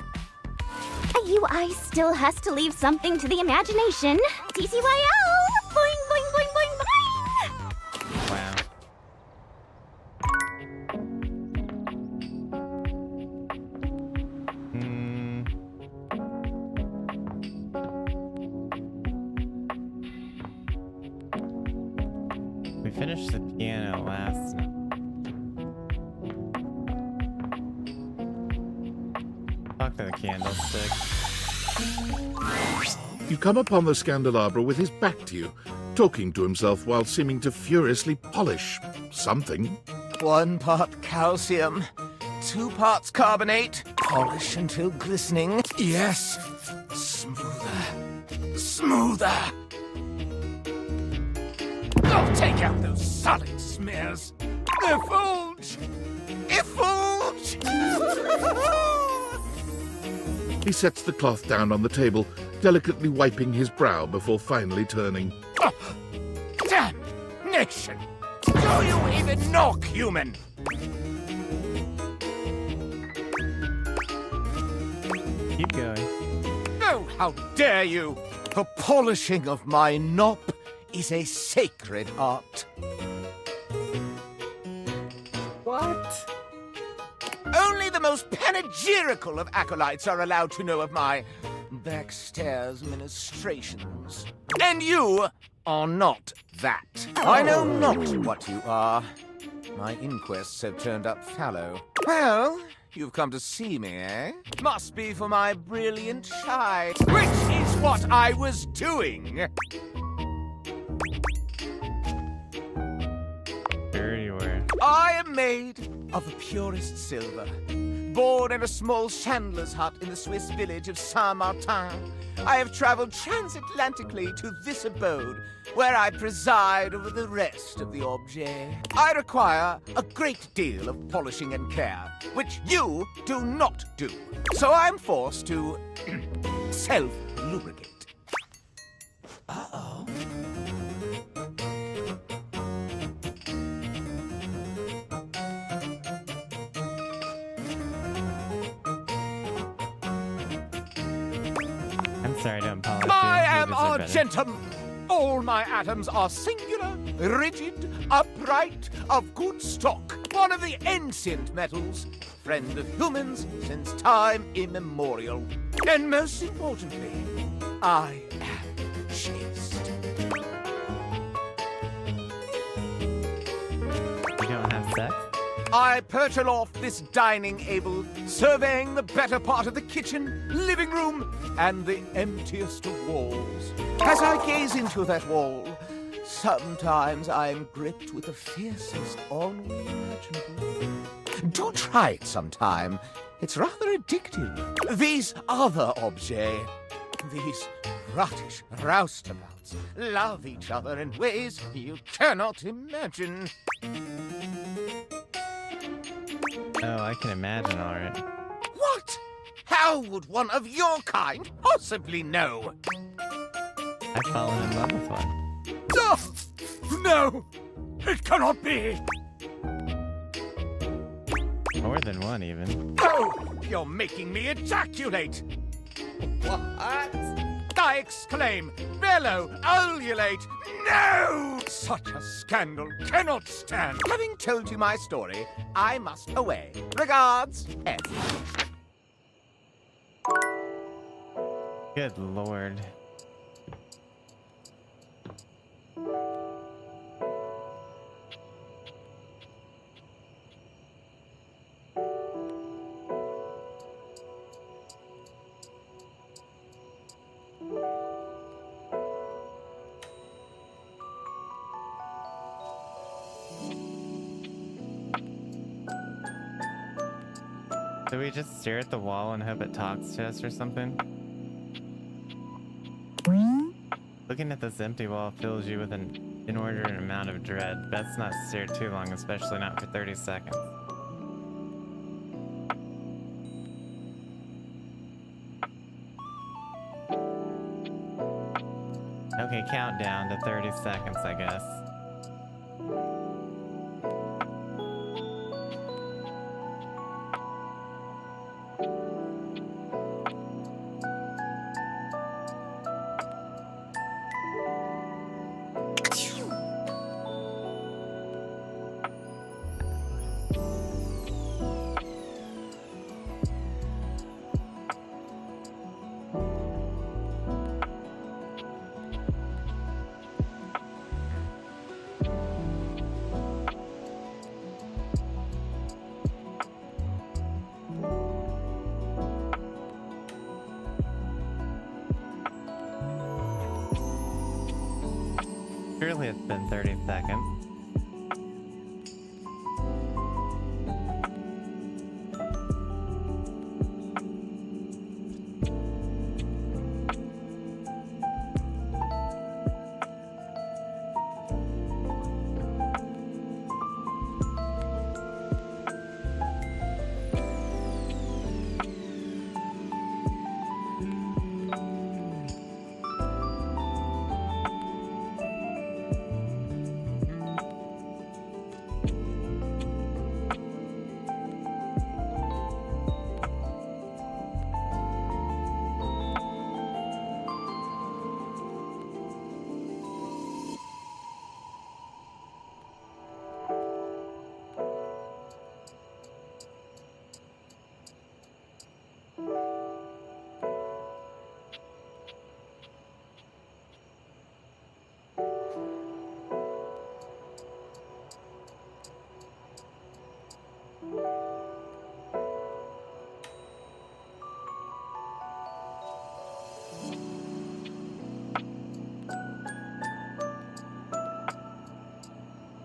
A UI still has to leave something to the imagination. TCYL! Boing, boing, boing, boing, boing! Wow. We finished the piano last night. Talk to the candlestick. You come upon the candelabra with his back to you, talking to himself while seeming to furiously polish something. 1 part calcium, 2 parts carbonate. Polish until glistening. Yes. Smoother. Smoother. Oh, take out those solid smears. Effulge! Effulge! He sets the cloth down on the table, delicately wiping his brow before finally turning. Oh, damnation! Do you even knock, human? Keep going. Oh, how dare you! The polishing of my knob is a sacred art. What? Only the most panegyrical of acolytes are allowed to know of my backstairs ministrations. And you are not that. I know not what you are. My inquests have turned up fallow. Well, you've come to see me, eh? Must be for my brilliant shy, which is what I was doing. Sure you were. I am made of the purest silver, Born in a small chandler's hut in the Swiss village of Saint-Martin, I have traveled transatlantically to this abode, where I preside over the rest of the objet. I require a great deal of polishing and care, which you do not do. So I'm forced to self-lubricate. Uh-oh. I'm sorry, don't apologize. I am Argentum. All my atoms are singular, rigid, upright, of good stock. One of the ancient metals, friend of humans since time immemorial. And most importantly, I am chaste. You don't have sex? I perch aloft this dining able, surveying the better part of the kitchen, living room, and the emptiest of walls. As I gaze into that wall, sometimes I am gripped with the fiercest ennui imaginable. Do try it sometime. It's rather addictive. These other objets, these rottish roustabouts, love each other in ways you cannot imagine. Oh, I can imagine, alright. What? How would one of your kind possibly know? I've fallen in love with one. No! It cannot be! More than one, even. Oh! You're making me ejaculate! What? I exclaim, bellow, ululate, no! Such a scandal cannot stand. Having told you my story, I must away. Regards, F. Good lord. Do we just stare at the wall and hope it talks to us or something? Looking at this empty wall fills you with an inordinate amount of dread. Best not stare too long, especially not for 30 seconds. Okay, countdown to 30 seconds, I guess. Surely it's been 30 seconds.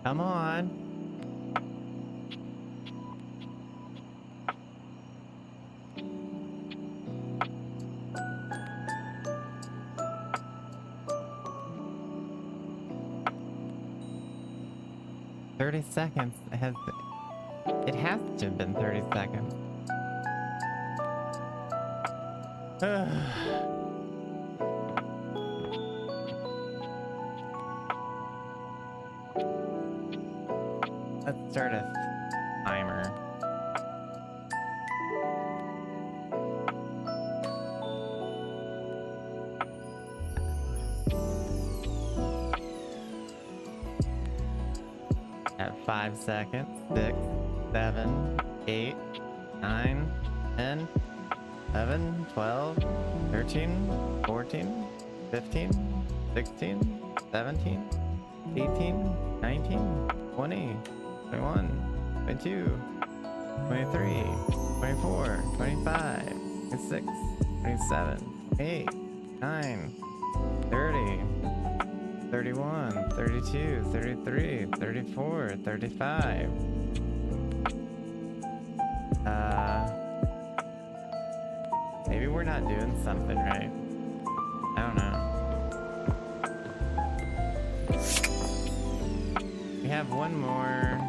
Come on. 30 seconds. It has to have been 30 seconds. Let's start a timer. At 5 seconds. 6, 7, 8, 9, 10, 11, 12, 13, 14, 15, 16, 17, 18, 19, 20, 21, 22, 23, 24, 25, 26, 27, 28, 9, 30, 31, 32, 33, 34, 35. Maybe we're not doing something right. I don't know. We have one more.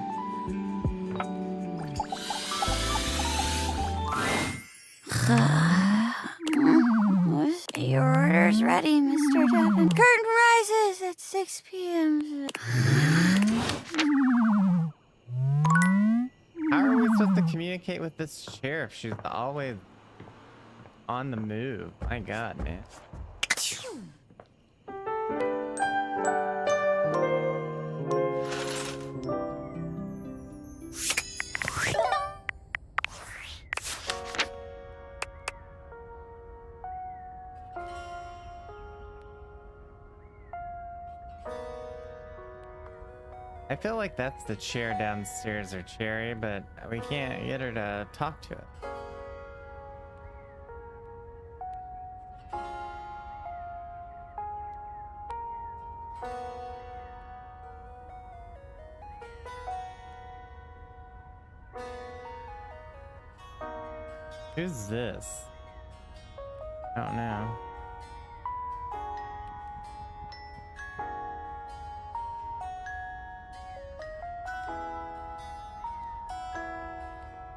Your order's ready, Mr. Devon. Curtain rises at 6 p.m. How are we supposed to communicate with this sheriff? She's always on the move. My God, man. I feel like that's the chair downstairs or Cherry, but we can't get her to talk to it. Who's this? I don't know.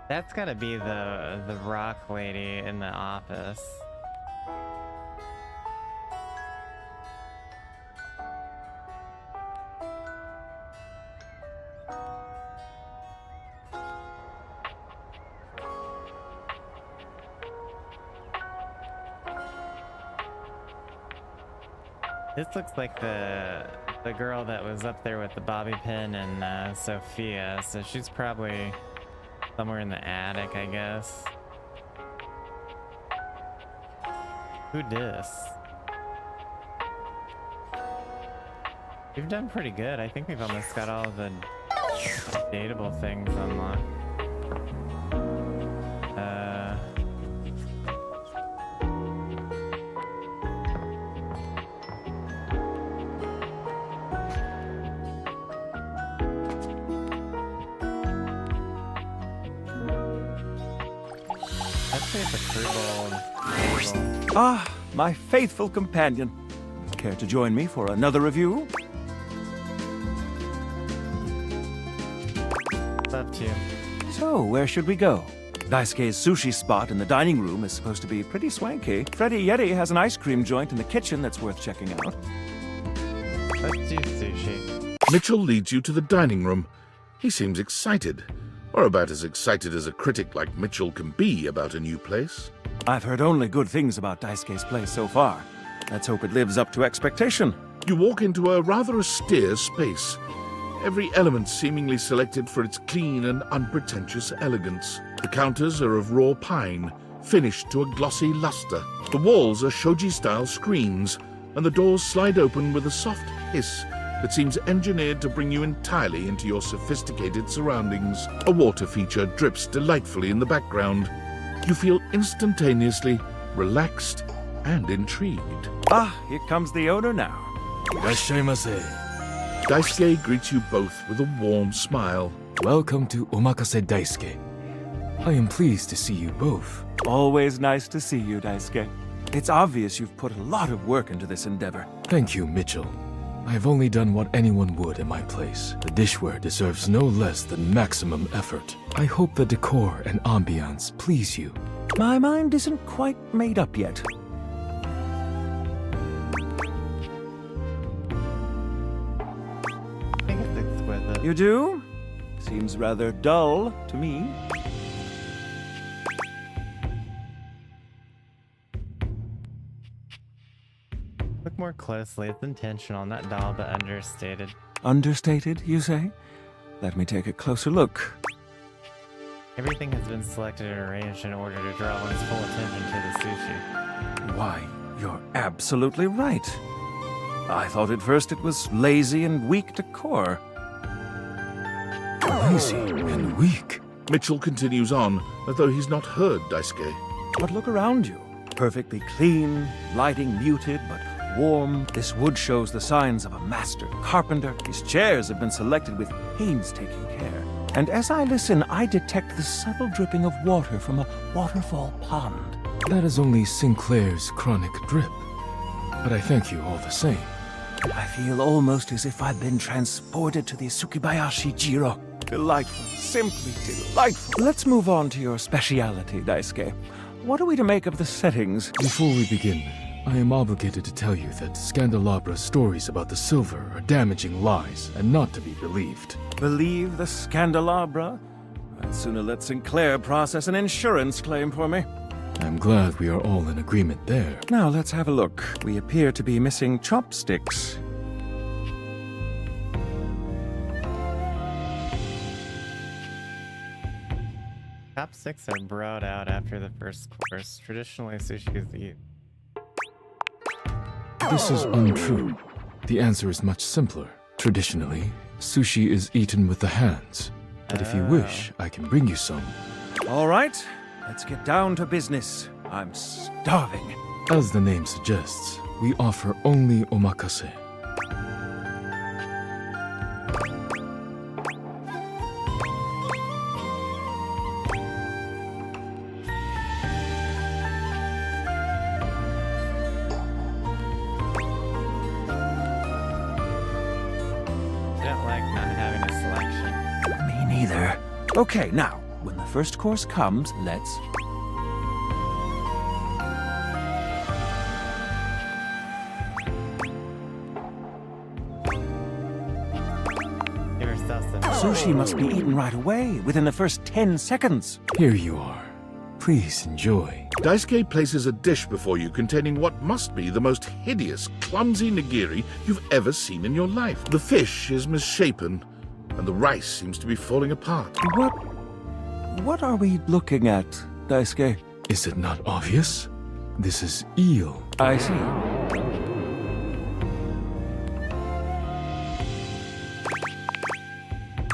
That's gotta be the rock lady in the office. This looks like the girl that was up there with the bobby pin and Sophia, so she's probably somewhere in the attic, I guess. Who dis? We've done pretty good. I think we've almost got all the dateable things unlocked. Ah, my faithful companion. Care to join me for another review? Love to. So, where should we go? Daisuke's sushi spot in the dining room is supposed to be pretty swanky. Freddy Yeti has an ice cream joint in the kitchen that's worth checking out. Let's do sushi. Mitchell leads you to the dining room. He seems excited, or about as excited as a critic like Mitchell can be about a new place. I've heard only good things about Daisuke's place so far. Let's hope it lives up to expectation. You walk into a rather austere space. Every element seemingly selected for its clean and unpretentious elegance. The counters are of raw pine, finished to a glossy luster. The walls are shoji-style screens, and the doors slide open with a soft hiss that seems engineered to bring you entirely into your sophisticated surroundings. A water feature drips delightfully in the background. You feel instantaneously relaxed and intrigued. Ah, here comes the owner now. Irashaimase. Daisuke greets you both with a warm smile. Welcome to Omakase Daisuke. I am pleased to see you both. Always nice to see you, Daisuke. It's obvious you've put a lot of work into this endeavor. Thank you, Mitchell. I have only done what anyone would in my place. The dishware deserves no less than maximum effort. I hope the decor and ambiance please you. My mind isn't quite made up yet. I think it's exquisite. You do? Seems rather dull to me. Look more closely. It's intentional, not dull, but understated. Understated, you say? Let me take a closer look. Everything has been selected and arranged in order to draw one's full attention to the sushi. Why, you're absolutely right. I thought at first it was lazy and weak decor. Lazy and weak. Mitchell continues on, as though he's not heard Daisuke. But look around you. Perfectly clean, lighting muted but warm. This wood shows the signs of a master carpenter. These chairs have been selected with painstaking care. And as I listen, I detect the subtle dripping of water from a waterfall pond. That is only Sinclair's chronic drip. But I thank you all the same. I feel almost as if I've been transported to the Tsukibayashi Jiro. Delightful, simply delightful. Let's move on to your speciality, Daisuke. What are we to make of the settings? Before we begin, I am obligated to tell you that Scandalabra's stories about the silver are damaging lies and not to be believed. Believe the Scandalabra? I'd sooner let Sinclair process an insurance claim for me. I'm glad we are all in agreement there. Now let's have a look. We appear to be missing chopsticks. Chopsticks are brought out after the first course. Traditionally, sushi is eaten. This is untrue. The answer is much simpler. Traditionally, sushi is eaten with the hands. But if you wish, I can bring you some. All right, let's get down to business. I'm starving. As the name suggests, we offer only omakase. Okay, now, when the first course comes, let's... Sushi must be eaten right away, within the first 10 seconds. Here you are. Please enjoy. Daisuke places a dish before you containing what must be the most hideous, clumsy nigiri you've ever seen in your life. The fish is misshapen, and the rice seems to be falling apart. What are we looking at, Daisuke? Is it not obvious? This is eel. I see.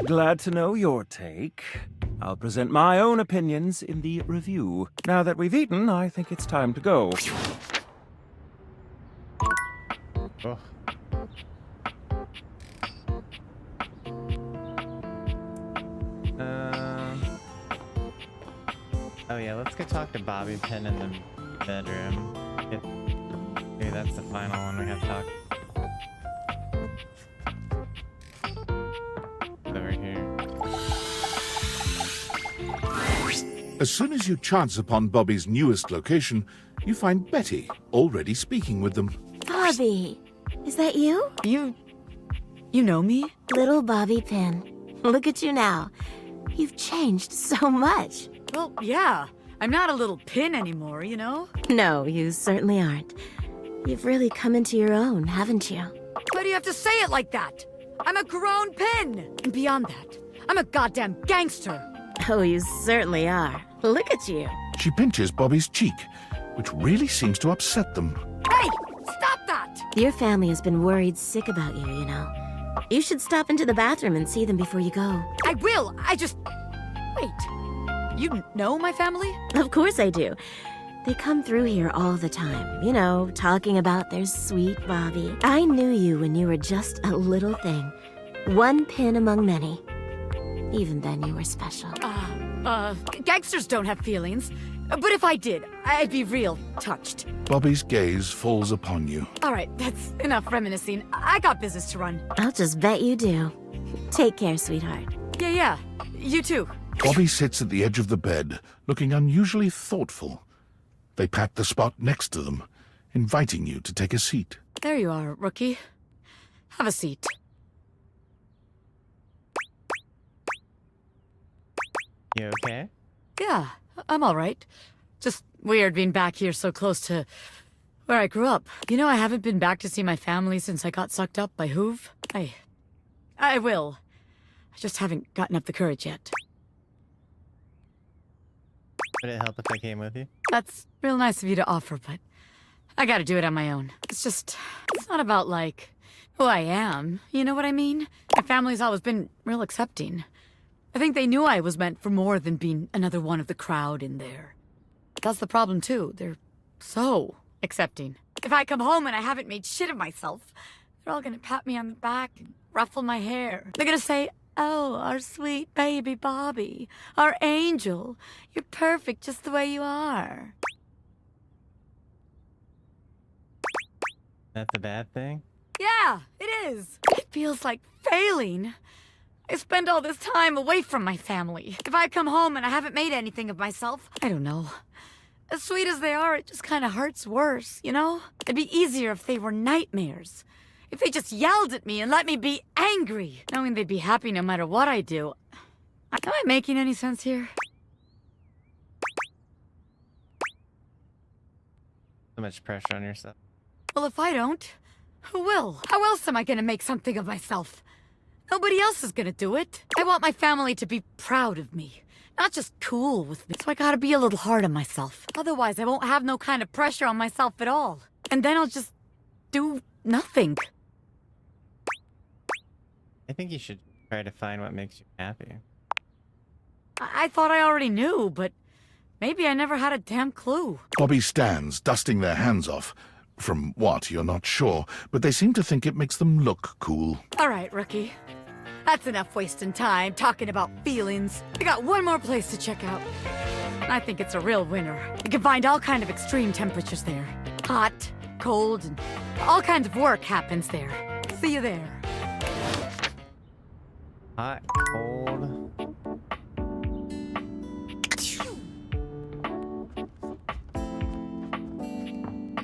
Glad to know your take. I'll present my own opinions in the review. Now that we've eaten, I think it's time to go. Oh. Oh yeah, let's go talk to Bobby Pin in the bedroom. Maybe that's the final one we have to talk. Over here. As soon as you chance upon Bobby's newest location, you find Betty already speaking with them. Bobby, is that you? You know me? Little Bobby Pin. Look at you now. You've changed so much. Well, yeah. I'm not a little pin anymore, you know? No, you certainly aren't. You've really come into your own, haven't you? Why do you have to say it like that? I'm a grown pin! And beyond that, I'm a goddamn gangster! Oh, you certainly are. Look at you. She pinches Bobby's cheek, which really seems to upset them. Hey! Stop that! Your family has been worried sick about you, you know. You should stop into the bathroom and see them before you go. I will! I just... Wait. You know my family? Of course I do. They come through here all the time, you know, talking about their sweet Bobby. I knew you when you were just a little thing. One pin among many. Even then you were special. Gangsters don't have feelings. But if I did, I'd be real touched. Bobby's gaze falls upon you. All right, that's enough reminiscing. I got business to run. I'll just bet you do. Take care, sweetheart. Yeah. You too. Bobby sits at the edge of the bed, looking unusually thoughtful. They pat the spot next to them, inviting you to take a seat. There you are, rookie. Have a seat. You okay? Yeah, I'm all right. Just weird being back here so close to where I grew up. You know, I haven't been back to see my family since I got sucked up by Hoove. I will. I just haven't gotten up the courage yet. Would it help if I came with you? That's real nice of you to offer, but I gotta do it on my own. It's not about, like, who I am. You know what I mean? My family's always been real accepting. I think they knew I was meant for more than being another one of the crowd in there. That's the problem, too. They're so accepting. If I come home and I haven't made shit of myself, they're all gonna pat me on the back and ruffle my hair. They're gonna say, "Oh, our sweet baby Bobby, our angel. You're perfect just the way you are." That's a bad thing? Yeah, it is. It feels like failing. I spend all this time away from my family. If I come home and I haven't made anything of myself, I don't know. As sweet as they are, it just kind of hurts worse, you know? It'd be easier if they were nightmares. If they just yelled at me and let me be angry, knowing they'd be happy no matter what I do. Am I making any sense here? So much pressure on yourself. Well, if I don't, who will? How else am I gonna make something of myself? Nobody else is gonna do it. I want my family to be proud of me, not just cool with me. So I gotta be a little hard on myself. Otherwise, I won't have no kind of pressure on myself at all. And then I'll just do nothing. I think you should try to find what makes you happy. I thought I already knew, but maybe I never had a damn clue. Bobby stands, dusting their hands off. From what, you're not sure, but they seem to think it makes them look cool. All right, rookie. That's enough wasting time talking about feelings. I got one more place to check out. I think it's a real winner. You can find all kind of extreme temperatures there. Hot, cold, and all kinds of work happens there. See you there. Hot, cold.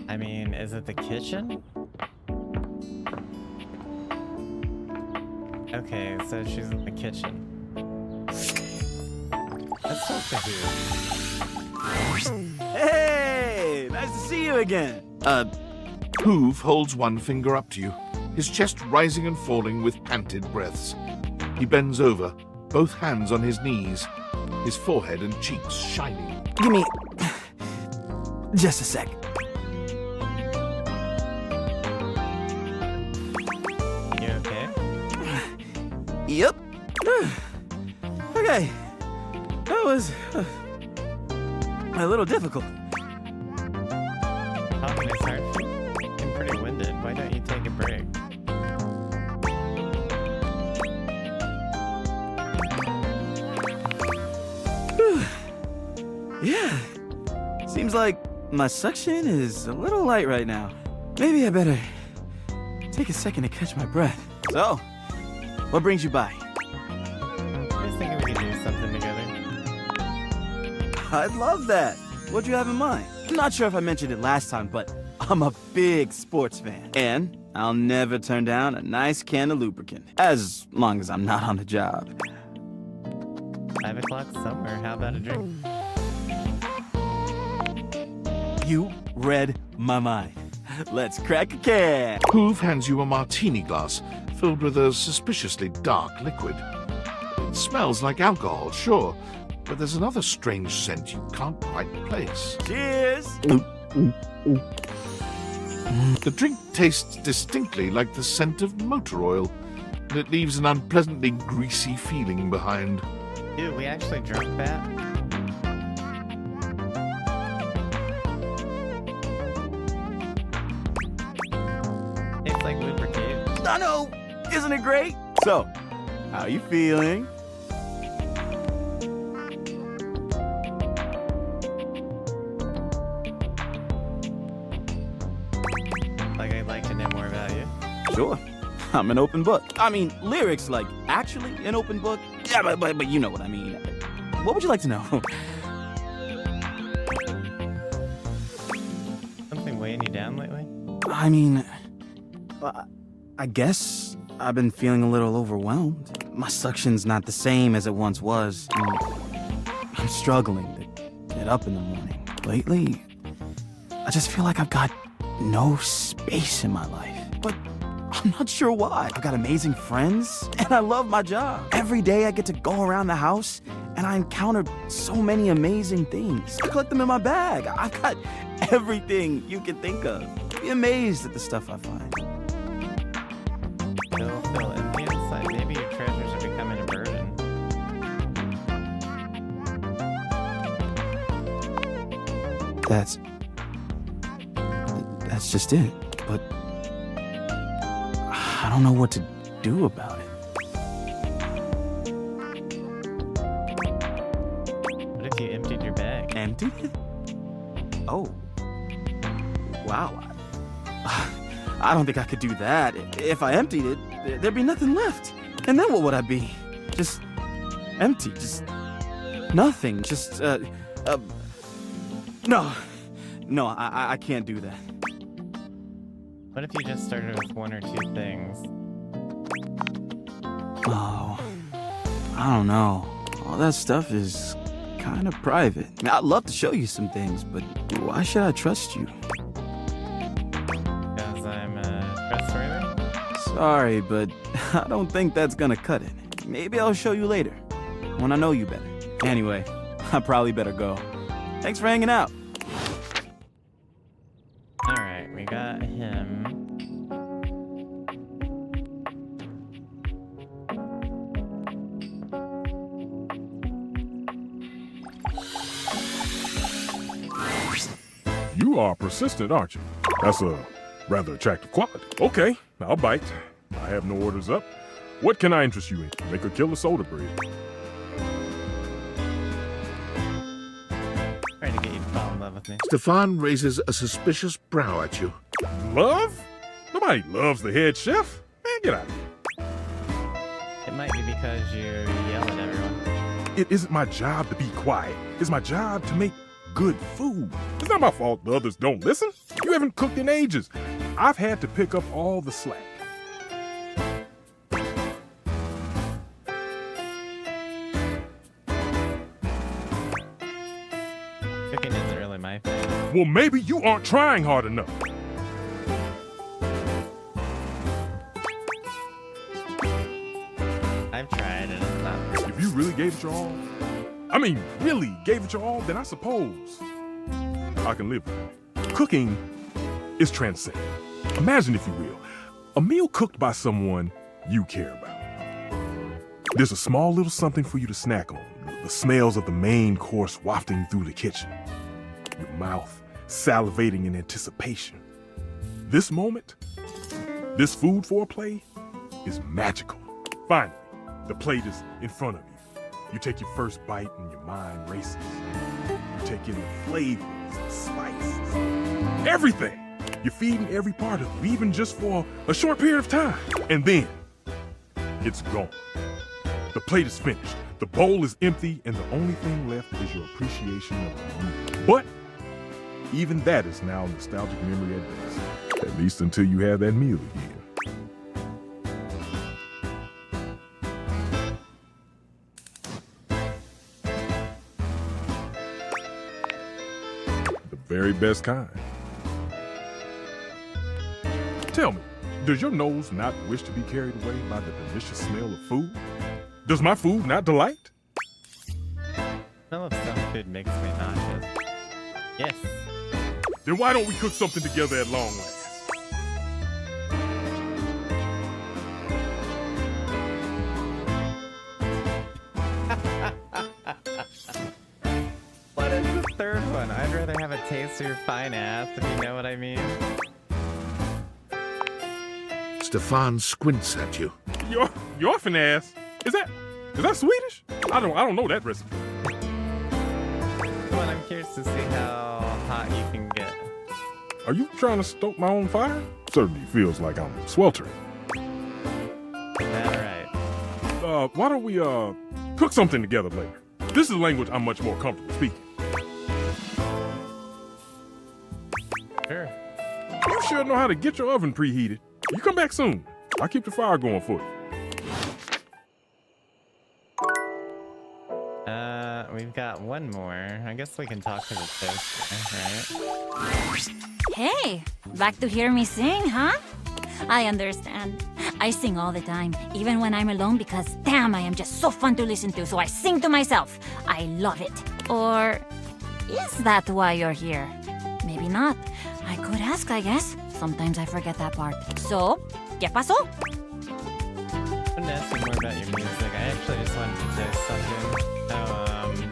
I mean, is it the kitchen? Okay, so she's in the kitchen. Let's talk to Hoove. Hey! Nice to see you again. Hoove holds one finger up to you, his chest rising and falling with panted breaths. He bends over, both hands on his knees, his forehead and cheeks shining. Give me just a sec. You okay? Yep. Okay. That was a little difficult. Talking is hard. I'm pretty winded. Why don't you take a break? Yeah. Seems like my suction is a little light right now. Maybe I better take a second to catch my breath. So, what brings you by? I was thinking we could do something together. I'd love that. What'd you have in mind? I'm not sure if I mentioned it last time, but I'm a big sports fan. And I'll never turn down a nice can of lubricant. As long as I'm not on the job. 5 o'clock somewhere. How about a drink? You read my mind. Let's crack a can. Hoove hands you a martini glass filled with a suspiciously dark liquid. It smells like alcohol, sure, but there's another strange scent you can't quite place. Cheers! The drink tastes distinctly like the scent of motor oil, and it leaves an unpleasantly greasy feeling behind. Dude, we actually drunk that? Tastes like lubricate. I know! Isn't it great? So, how you feeling? Sure. I'm an open book. I mean, lyrics like actually an open book. Yeah, but you know what I mean. What would you like to know? Something weighing you down lately? I mean, I guess I've been feeling a little overwhelmed. My suction's not the same as it once was. I'm struggling to get up in the morning. Lately, I just feel like I've got no space in my life. But I'm not sure why. I've got amazing friends, and I love my job. Every day I get to go around the house, and I encounter so many amazing things. I collect them in my bag. I've got everything you can think of. Be amazed at the stuff I find. Still feel empty inside. Maybe your treasures are becoming a burden. That's just it. But I don't know what to do about it. What if you emptied your bag? Emptied it? Oh. Wow. I don't think I could do that. If I emptied it, there'd be nothing left. And then what would I be? Just empty. Just nothing. Just, No. No, I can't do that. What if you just started with one or two things? Oh, I don't know. All that stuff is kind of private. I mean, I'd love to show you some things, but why should I trust you? Because I'm trustworthy? Sorry, but I don't think that's gonna cut it. Maybe I'll show you later, when I know you better. Anyway, I probably better go. Thanks for hanging out. Alright, we got him. You are persistent, aren't you? That's a rather attractive quality. Okay, I'll bite. I have no orders up. What can I interest you in? Make a killer soda bread. Trying to get you to fall in love with me. Stefan raises a suspicious brow at you. Love? Nobody loves the head chef. Man, get out of here. It might be because you yell at everyone. It isn't my job to be quiet. It's my job to make good food. It's not my fault the others don't listen. You haven't cooked in ages. I've had to pick up all the slack. Cooking isn't really my thing. Well, maybe you aren't trying hard enough. I've tried and it's not. If you really gave it your all, really gave it your all, then I suppose I can live with it. Cooking is transcendent. Imagine, if you will, a meal cooked by someone you care about. There's a small little something for you to snack on. The smells of the main course wafting through the kitchen. Your mouth salivating in anticipation. This moment, this food foreplay, is magical. Finally, the plate is in front of you. You take your first bite and your mind races. You take in the flavors, the spices, everything. You're feeding every part of you, even just for a short period of time. And then, it's gone. The plate is finished. The bowl is empty, and the only thing left is your appreciation of the meal. But even that is now nostalgic memory at best. At least until you have that meal again. The very best kind. Tell me, does your nose not wish to be carried away by the delicious smell of food? Does my food not delight? Smell of some food makes me nauseous. Yes. Then why don't we cook something together at long last? What is the third one? I'd rather have a taste of your fine ass, if you know what I mean. Stefan squints at you. Your fin ass? Is that Swedish? I don't know that recipe. Well, I'm curious to see how hot you can get. Are you trying to stoke my own fire? Certainly feels like I'm sweltering. why don't we cook something together later? This is a language I'm much more comfortable speaking. Sure. You sure know how to get your oven preheated. You come back soon. I'll keep the fire going for you. We've got one more. I guess we can talk to the toaster, right? Hey, back to hear me sing, huh? I understand. I sing all the time, even when I'm alone because, damn, I am just so fun to listen to, so I sing to myself. I love it. Or is that why you're here? Maybe not. I could ask, I guess. Sometimes I forget that part. So, ¿qué pasó? I wanted to ask you more about your music. I actually just wanted to say something.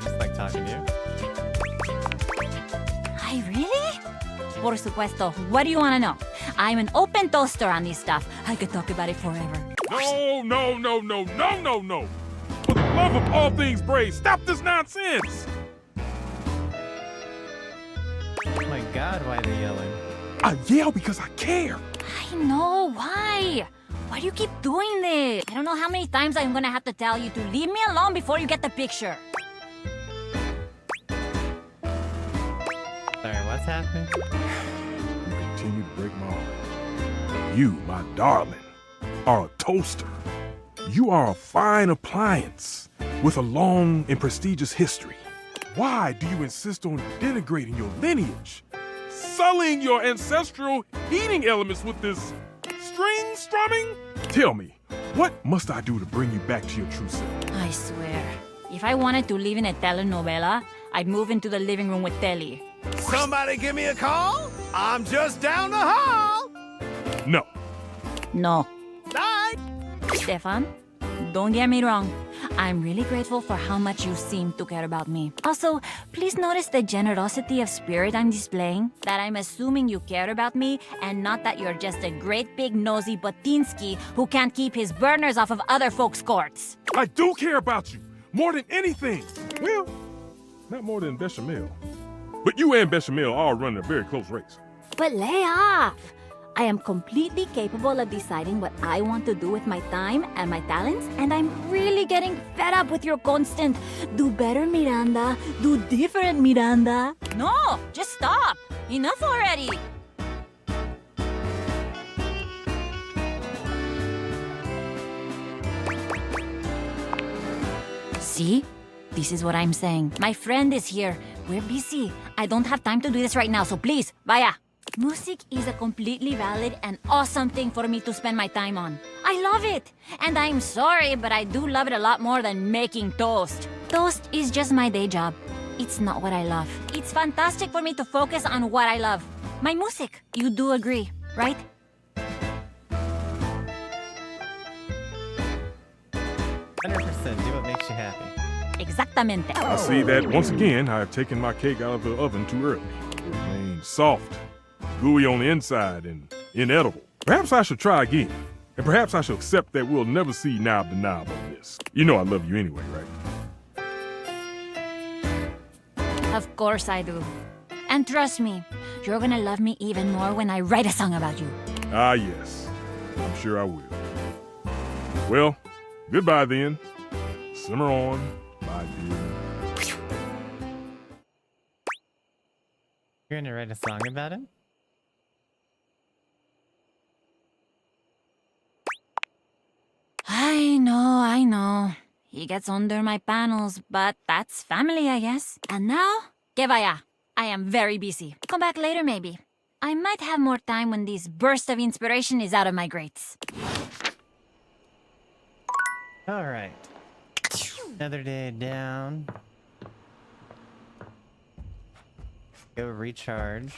Just like talking to you. I really? Por supuesto. What do you want to know? I'm an open toaster on this stuff. I could talk about it forever. No. For the love of all things brave, stop this nonsense. Oh my god, why are they yelling? I yell because I care. I know. Why? Why do you keep doing this? I don't know how many times I'm gonna have to tell you to leave me alone before you get the picture. Sorry, what's happening? You continue to break my heart. You, my darling, are a toaster. You are a fine appliance with a long and prestigious history. Why do you insist on denigrating your lineage? Sullying your ancestral heating elements with this string strumming? Tell me, what must I do to bring you back to your true self? I swear, if I wanted to live in a telenovela, I'd move into the living room with Telly. Somebody give me a call? I'm just down the hall. No. No. Bye. Stefan, don't get me wrong. I'm really grateful for how much you seem to care about me. Also, please notice the generosity of spirit I'm displaying. That I'm assuming you care about me and not that you're just a great big nosy Botinsky who can't keep his burners off of other folks' courts. I do care about you more than anything. Well, not more than Bechamel. But you and Bechamel are running a very close race. But lay off! I am completely capable of deciding what I want to do with my time and my talents, and I'm really getting fed up with your constant do better, Miranda, do different, Miranda. No, just stop. Enough already. See? This is what I'm saying. My friend is here. We're busy. I don't have time to do this right now, so please, vaya. Music is a completely valid and awesome thing for me to spend my time on. I love it. And I'm sorry, but I do love it a lot more than making toast. Toast is just my day job. It's not what I love. It's fantastic for me to focus on what I love. My music. You do agree, right? 100%. Do what makes you happy. Exactamente. I see that once again I have taken my cake out of the oven too early. It remains soft, gooey on the inside, and inedible. Perhaps I should try again. And perhaps I should accept that we'll never see knob to knob on this. You know I love you anyway, right? Of course I do. And trust me, you're gonna love me even more when I write a song about you. Ah, yes. I'm sure I will. Well, goodbye then. Simmer on, my dear. You're gonna write a song about it? I know. He gets under my panels, but that's family, I guess. And now, que vaya. I am very busy. Come back later, maybe. I might have more time when this burst of inspiration is out of my grates. Alright. Another day down. Go recharge.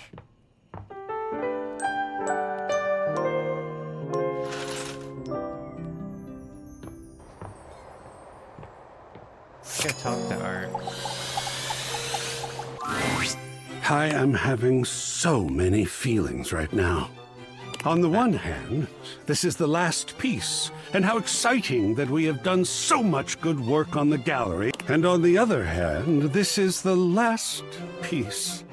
Go talk to Art. I am having so many feelings right now. On the one hand, this is the last piece, and how exciting that we have done so much good work on the gallery. And on the other hand, this is the last piece.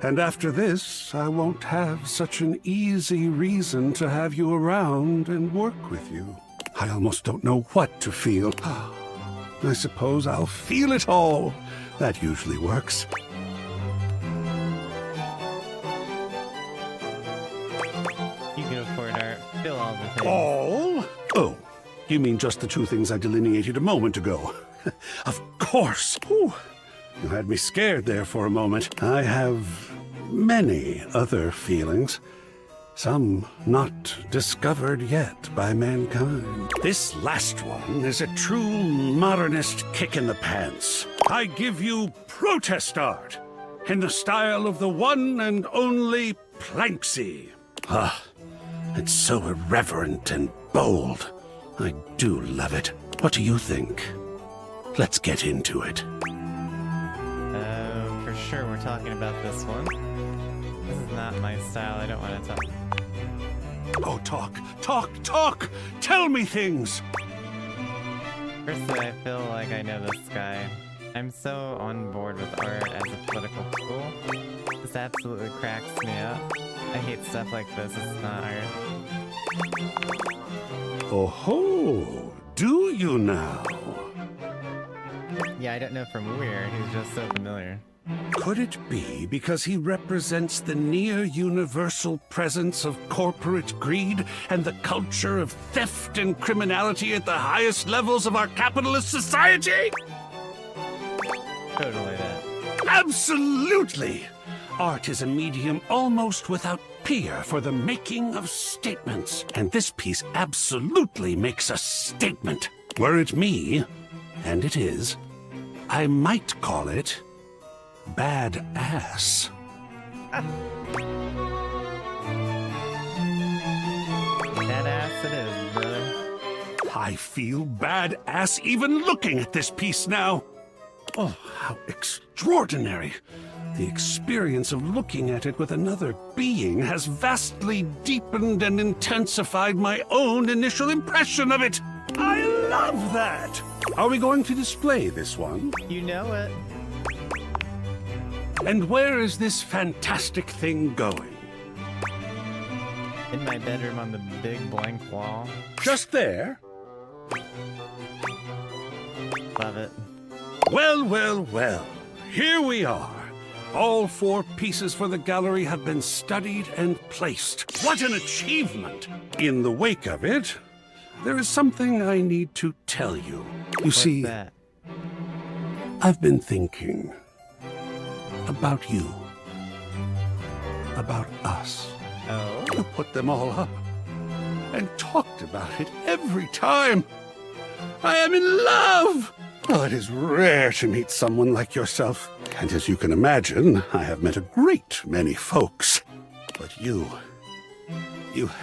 And after this, I won't have such an easy reason to have you around and work with you. I almost don't know what to feel. I suppose I'll feel it all. That usually works. You go for it, Art. Feel all the things. All? Oh, you mean just the two things I delineated a moment ago? Of course. Whew. You had me scared there for a moment. I have many other feelings. Some not discovered yet by mankind. This last one is a true modernist kick in the pants. I give you protest art in the style of the one and only Planksy. It's so irreverent and bold. I do love it. What do you think? Let's get into it. For sure we're talking about this one. This is not my style. I don't want to talk. Oh, talk! Tell me things! Firstly, I feel like I know this guy. I'm so on board with art as a political tool. This absolutely cracks me up. I hate stuff like this. It's not art. Oh ho! Do you now? Yeah, I don't know from where. He's just so familiar. Could it be because he represents the near-universal presence of corporate greed and the culture of theft and criminality at the highest levels of our capitalist society? Totally that. Absolutely! Art is a medium almost without peer for the making of statements. And this piece absolutely makes a statement. Were it me, and it is, I might call it badass. Badass it is, brother. I feel badass even looking at this piece now. Oh, how extraordinary. The experience of looking at it with another being has vastly deepened and intensified my own initial impression of it. I love that. Are we going to display this one? You know it. And where is this fantastic thing going? In my bedroom on the big blank wall. Just there? Love it. Well. Here we are. All 4 pieces for the gallery have been studied and placed. What an achievement! In the wake of it, there is something I need to tell you. You see, that? I've been thinking about you. About us. Oh? You put them all up and talked about it every time. I am in love! Well, it is rare to meet someone like yourself. And as you can imagine, I have met a great many folks. But you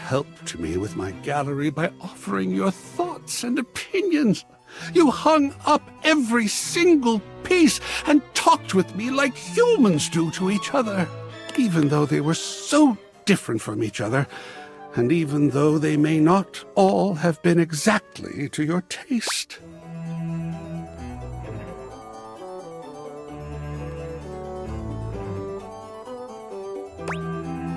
helped me with my gallery by offering your thoughts and opinions. You hung up every single piece and talked with me like humans do to each other, even though they were so different from each other, and even though they may not all have been exactly to your taste.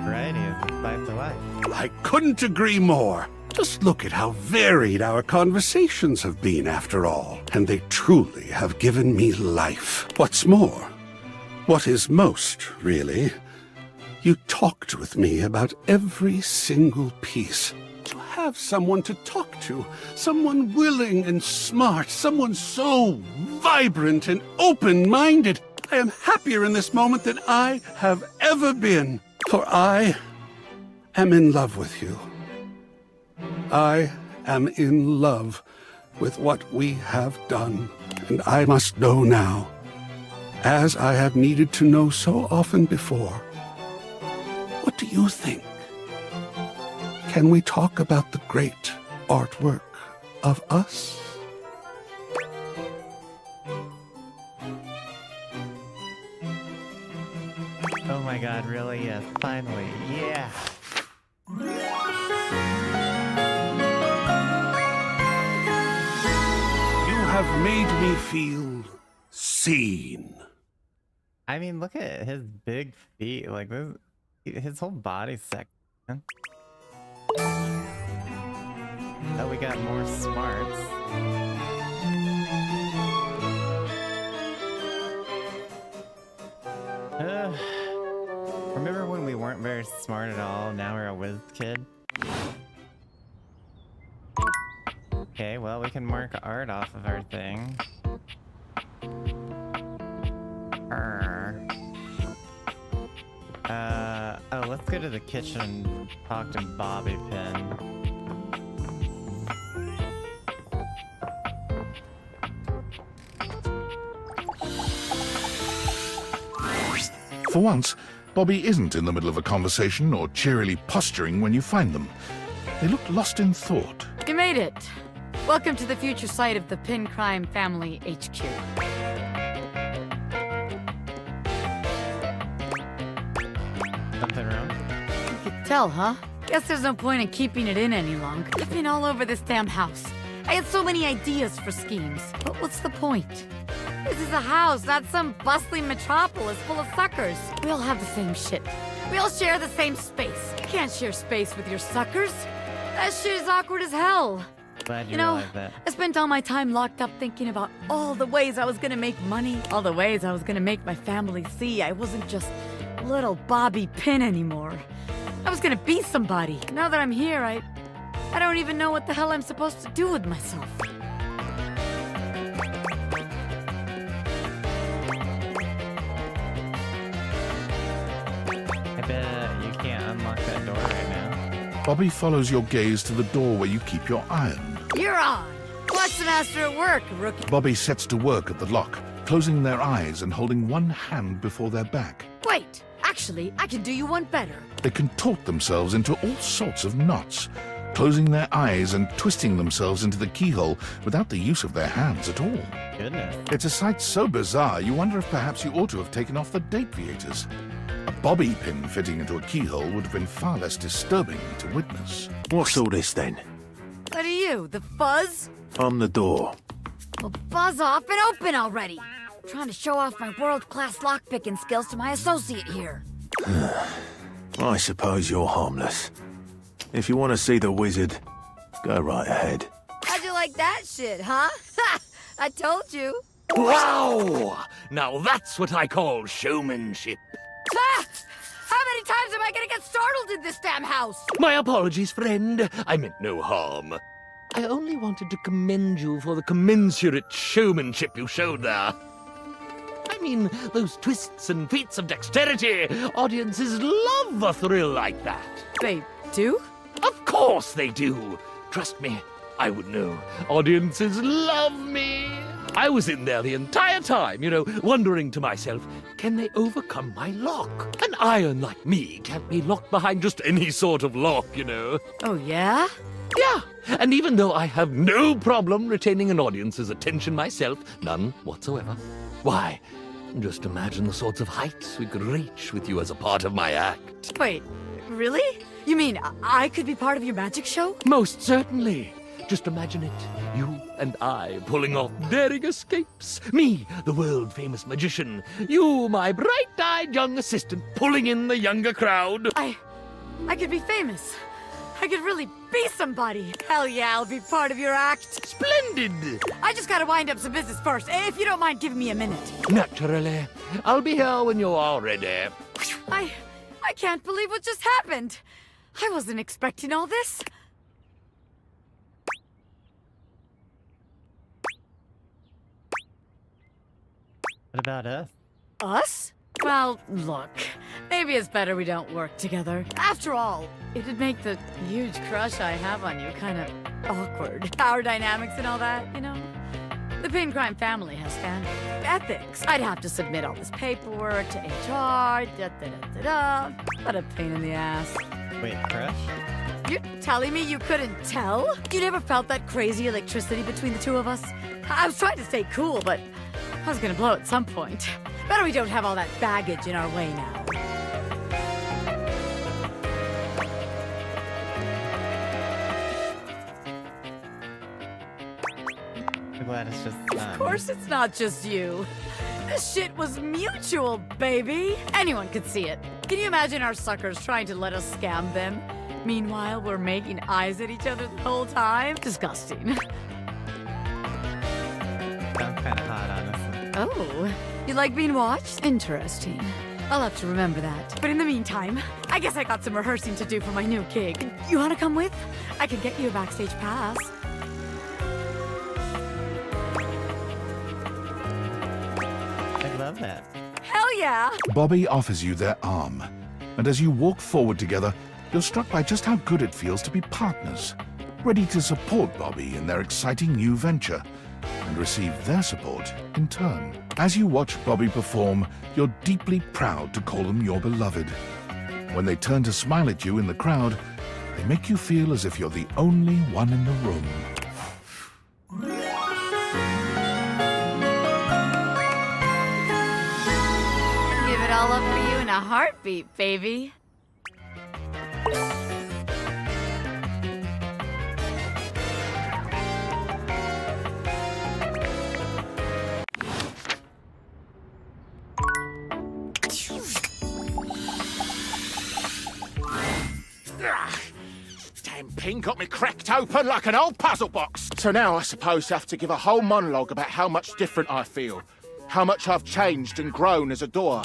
Variety is the spice of life. I couldn't agree more. Just look at how varied our conversations have been, after all. And they truly have given me life. What's more, what is most, really, you talked with me about every single piece. To have someone to talk to, someone willing and smart, someone so vibrant and open-minded. I am happier in this moment than I have ever been. For I am in love with you. I am in love with what we have done, and I must know now, as I have needed to know so often before. What do you think? Can we talk about the great artwork of us? Oh my god, really? Yes, finally. Yeah! You have made me feel seen. I mean, look at his big feet. Like, his whole body's sick. Oh, we got more smarts. Remember when we weren't very smart at all? Now we're a whiz kid. Okay, well, we can mark art off of our thing. Oh, let's go to the kitchen and talk to Bobby Pin. For once, Bobby isn't in the middle of a conversation or cheerily posturing when you find them. They look lost in thought. You made it. Welcome to the future site of the Pin Crime Family HQ. Something wrong? You could tell, huh? Guess there's no point in keeping it in any longer. I've been all over this damn house. I had so many ideas for schemes, but what's the point? This is a house, not some bustling metropolis full of suckers. We all have the same shit. We all share the same space. You can't share space with your suckers. That shit is awkward as hell. Glad you know, realized that. I spent all my time locked up thinking about all the ways I was gonna make money, all the ways I was gonna make my family see I wasn't just little Bobby Pin anymore. I was gonna be somebody. Now that I'm here, I don't even know what the hell I'm supposed to do with myself. I bet you can't unlock that door right now. Bobby follows your gaze to the door where you keep your iron. You're on! Watch the master at work, rookie. Bobby sets to work at the lock, closing their eyes and holding one hand before their back. Wait, actually, I can do you one better. They contort themselves into all sorts of knots, closing their eyes and twisting themselves into the keyhole without the use of their hands at all. Goodness. It's a sight so bizarre, you wonder if perhaps you ought to have taken off the date viators. A bobby pin fitting into a keyhole would have been far less disturbing to witness. What's all this then? What are you, the fuzz? I'm the door. Well, buzz off and open already. I'm trying to show off my world-class lockpicking skills to my associate here. I suppose you're harmless. If you want to see the wizard, go right ahead. How'd you like that shit, huh? Ha! I told you. Wow! Now that's what I call showmanship. Ha! How many times am I gonna get startled in this damn house? My apologies, friend. I meant no harm. I only wanted to commend you for the commensurate showmanship you showed there. I mean, those twists and feats of dexterity. Audiences love a thrill like that. They do? Of course they do. Trust me, I would know. Audiences love me. I was in there the entire time, wondering to myself, can they overcome my lock? An iron like me can't be locked behind just any sort of lock, Oh, yeah? Yeah, and even though I have no problem retaining an audience's attention myself, none whatsoever, why, just imagine the sorts of heights we could reach with you as a part of my act. Wait, really? You mean I could be part of your magic show? Most certainly. Just imagine it. You and I pulling off daring escapes. Me, the world-famous magician. You, my bright-eyed young assistant, pulling in the younger crowd. I could be famous. I could really be somebody. Hell yeah, I'll be part of your act. Splendid! I just gotta wind up some business first, if you don't mind giving me a minute. Naturally. I'll be here when you're all ready. I can't believe what just happened. I wasn't expecting all this. What about us? Us? Well, look, maybe it's better we don't work together. After all, it'd make the huge crush I have on you kind of awkward. Power dynamics and all that, The Pin Crime Family has standards. Ethics. I'd have to submit all this paperwork to HR, da-da-da-da-da. What a pain in the ass. Wait, crush? You're telling me you couldn't tell? You never felt that crazy electricity between the two of us? I was trying to stay cool, but I was gonna blow at some point. Better we don't have all that baggage in our way now. I'm glad it's just Of course it's not just you. This shit was mutual, baby. Anyone could see it. Can you imagine our suckers trying to let us scam them? Meanwhile, we're making eyes at each other the whole time. Disgusting. Sounds kind of hot, honestly. Oh, you like being watched? Interesting. I'll have to remember that. But in the meantime, I guess I got some rehearsing to do for my new gig. You want to come with? I could get you a backstage pass. I love that. Hell yeah! Bobby offers you their arm, and as you walk forward together, you're struck by just how good it feels to be partners, ready to support Bobby in their exciting new venture, and receive their support in turn. As you watch Bobby perform, you're deeply proud to call them your beloved. When they turn to smile at you in the crowd, they make you feel as if you're the only one in the room. Give it all up for you in a heartbeat, baby. Damn pin got me cracked open like an old puzzle box. So now I suppose I have to give a whole monologue about how much different I feel. How much I've changed and grown as a door.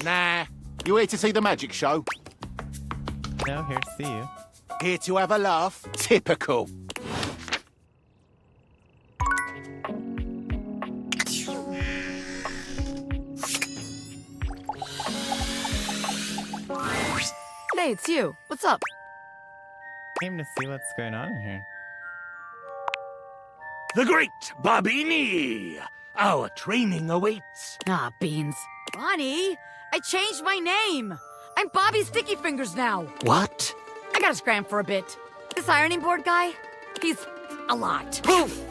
Nah, you here to see the magic show? No, here to see you. Here to have a laugh? Typical. Hey, it's you. What's up? Came to see what's going on in here. The great Bobini! Our training awaits. Ah, beans. Bonnie, I changed my name. I'm Bobby Sticky Fingers now. What? I gotta scram for a bit. This ironing board guy, he's a lot. Poof!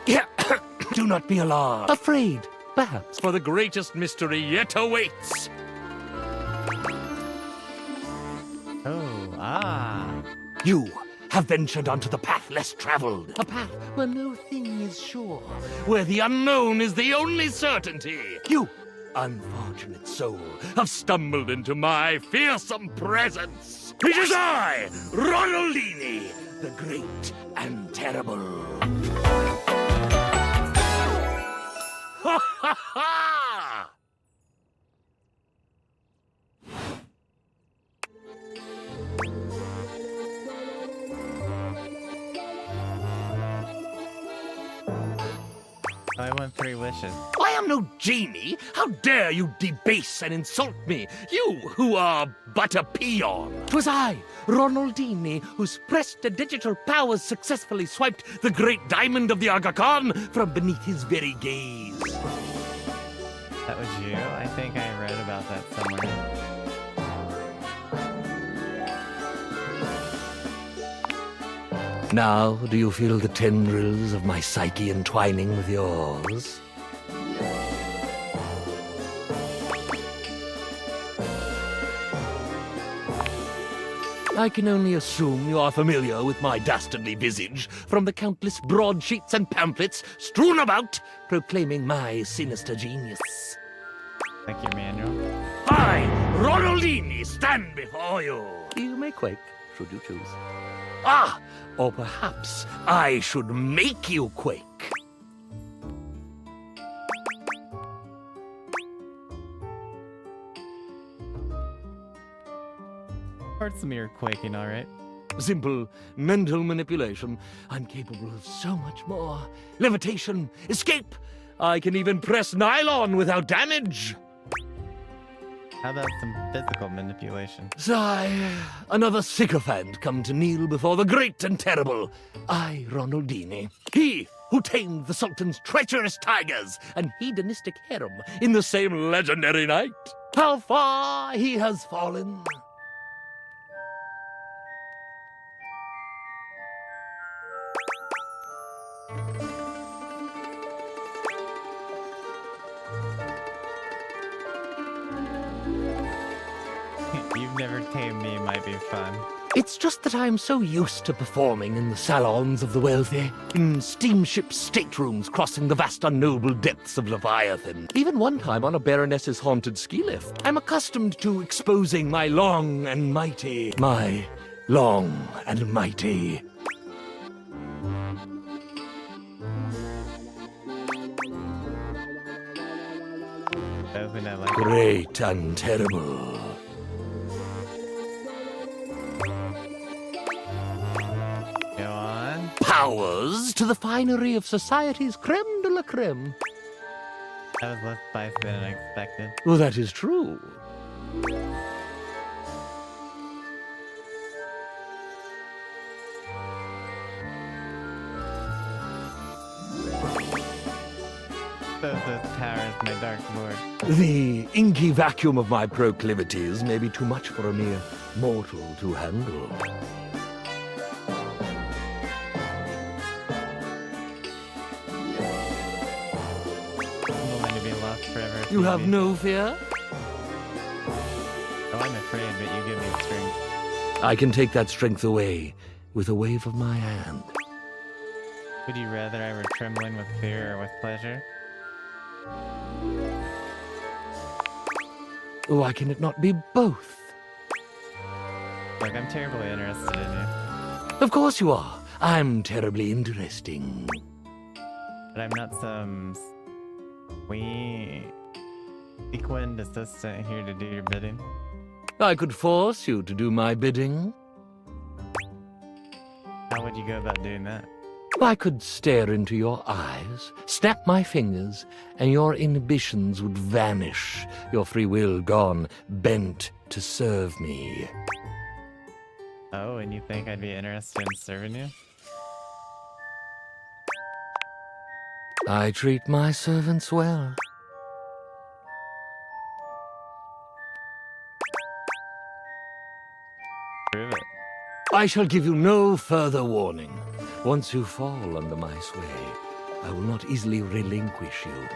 Yeah, do not be alarmed. Afraid, perhaps, for the greatest mystery yet awaits. Oh, ah. You have ventured onto the path less traveled. A path where no thing is sure, where the unknown is the only certainty. You, unfortunate soul, have stumbled into my fearsome presence. It is I, Ronaldini, the great and terrible. Ha ha ha! I want 3 wishes. I am no genie. How dare you debase and insult me, you who are but a peon. 'Twas I, Ronaldini, whose prestidigital powers successfully swiped the great diamond of the Aga Khan from beneath his very gaze. That was you? I think I read about that somewhere. Now, do you feel the tendrils of my psyche entwining with yours? I can only assume you are familiar with my dastardly visage from the countless broadsheets and pamphlets strewn about proclaiming my sinister genius. Like your manual? I, Ronaldini, stand before you. You may quake, should you choose. Ah, or perhaps I should make you quake. Heard some ear quaking, all right. Simple mental manipulation. I'm capable of so much more. Levitation, escape. I can even press nylon without damage. How about some physical manipulation? Sigh, another sycophant come to kneel before the great and terrible. I, Ronaldini. He who tamed the Sultan's treacherous tigers and hedonistic harem in the same legendary night. How far he has fallen. You've never tamed me might be fun. It's just that I'm so used to performing in the salons of the wealthy, in steamship staterooms crossing the vast unknowable depths of Leviathan. Even one time on a baroness's haunted ski lift. I'm accustomed to exposing my long and mighty, my long and mighty. Open that like Great and terrible. Go on. Powers to the finery of society's creme de la creme. That was less spicy than I expected. Well, that is true. Those towers, my dark lord. The inky vacuum of my proclivities may be too much for a mere mortal to handle. I'm going to be lost forever. You have no fear? Oh, I'm afraid, but you give me strength. I can take that strength away with a wave of my hand. Would you rather I were trembling with fear or with pleasure? Why can it not be both? Look, I'm terribly interested in you. Of course you are. I'm terribly interesting. But I'm not some sequined assistant here to do your bidding. I could force you to do my bidding. How would you go about doing that? I could stare into your eyes, snap my fingers, and your inhibitions would vanish, your free will gone, bent to serve me. Oh, and you think I'd be interested in serving you? I treat my servants well. Prove it. I shall give you no further warning. Once you fall under my sway, I will not easily relinquish you.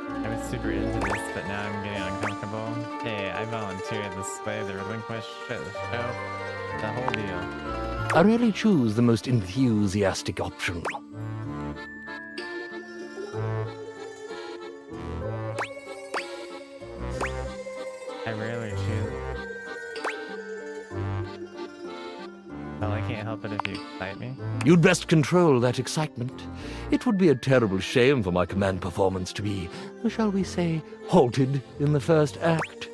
I was super into this, but now I'm getting uncomfortable. Hey, I volunteered to sway the relinquish the show. The whole deal. I rarely choose the most enthusiastic option. I rarely choose. Well, I can't help it if you excite me. You'd best control that excitement. It would be a terrible shame for my command performance to be, shall we say, halted in the first act.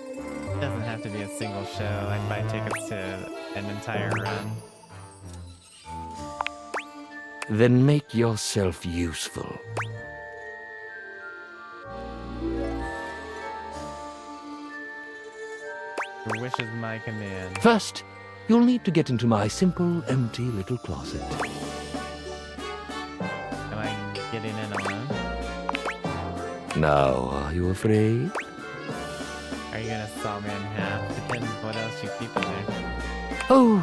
It doesn't have to be a single show. I'd buy tickets to an entire run. Then make yourself useful. Your wish is my command. First, you'll need to get into my simple, empty little closet. Am I getting in alone? Now, are you afraid? Are you gonna saw me in half? Depends what else you keep in there. Oh,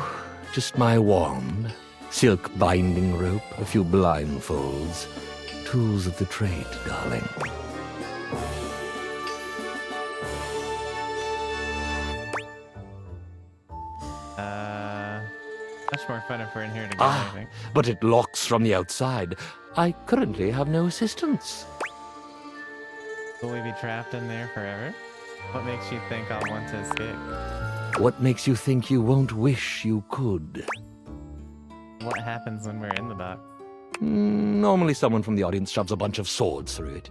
just my wand, silk binding rope, a few blindfolds. Tools of the trade, darling. Much more fun if we're in here together, I think. But it locks from the outside. I currently have no assistance. Will we be trapped in there forever? What makes you think I'll want to escape? What makes you think you won't wish you could? What happens when we're in the box? Normally someone from the audience shoves a bunch of swords through it.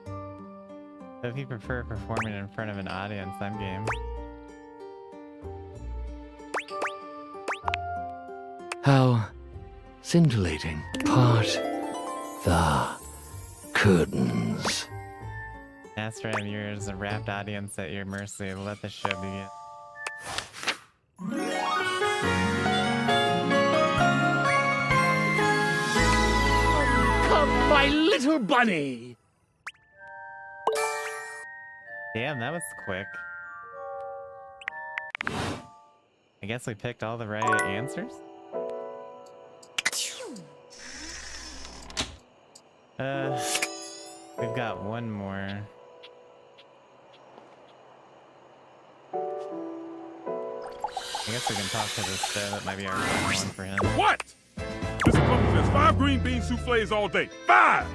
So if you prefer performing in front of an audience, I'm game. How scintillating. Part the curtains. Master, I'm yours, a rapt audience at your mercy. Let the show begin. Come, my little bunny! Damn, that was quick. I guess we picked all the right answers? We've got one more. I guess we can talk to this that might be our final one for him. What? Mr. Pumpkin says 5 green bean souffles all day. 5!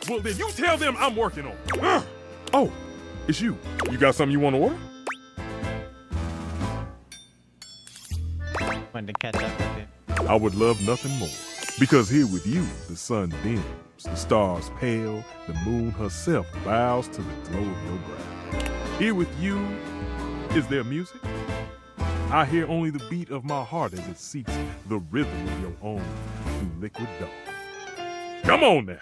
Well, then you tell them I'm working on it. Oh, it's you. You got something you want to order? Wanted to catch up with you. I would love nothing more. Because here with you, the sun dims, the stars pale, the moon herself bows to the glow of your brow. Here with you, is there music? I hear only the beat of my heart as it seeks the rhythm of your own through liquid dawn. Come on now!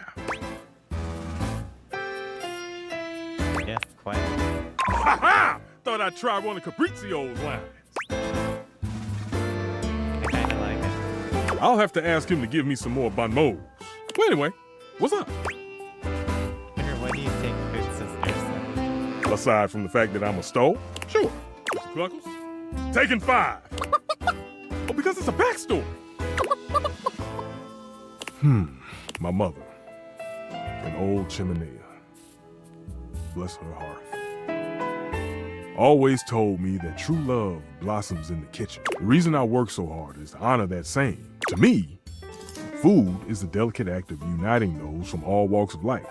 Yes, quite. Ha ha! Thought I'd try one of Fabrizio's lines. I kinda like it. I'll have to ask him to give me some more bon mots. Well, anyway, what's up? What do you take Good Sisters? Aside from the fact that I'm a stole? Sure. Mr. Cluckles? Taking 5. Oh, because it's a backstory. My mother. An old chimenea. Bless her hearth. Always told me that true love blossoms in the kitchen. The reason I work so hard is to honor that saying. To me, food is the delicate act of uniting those from all walks of life.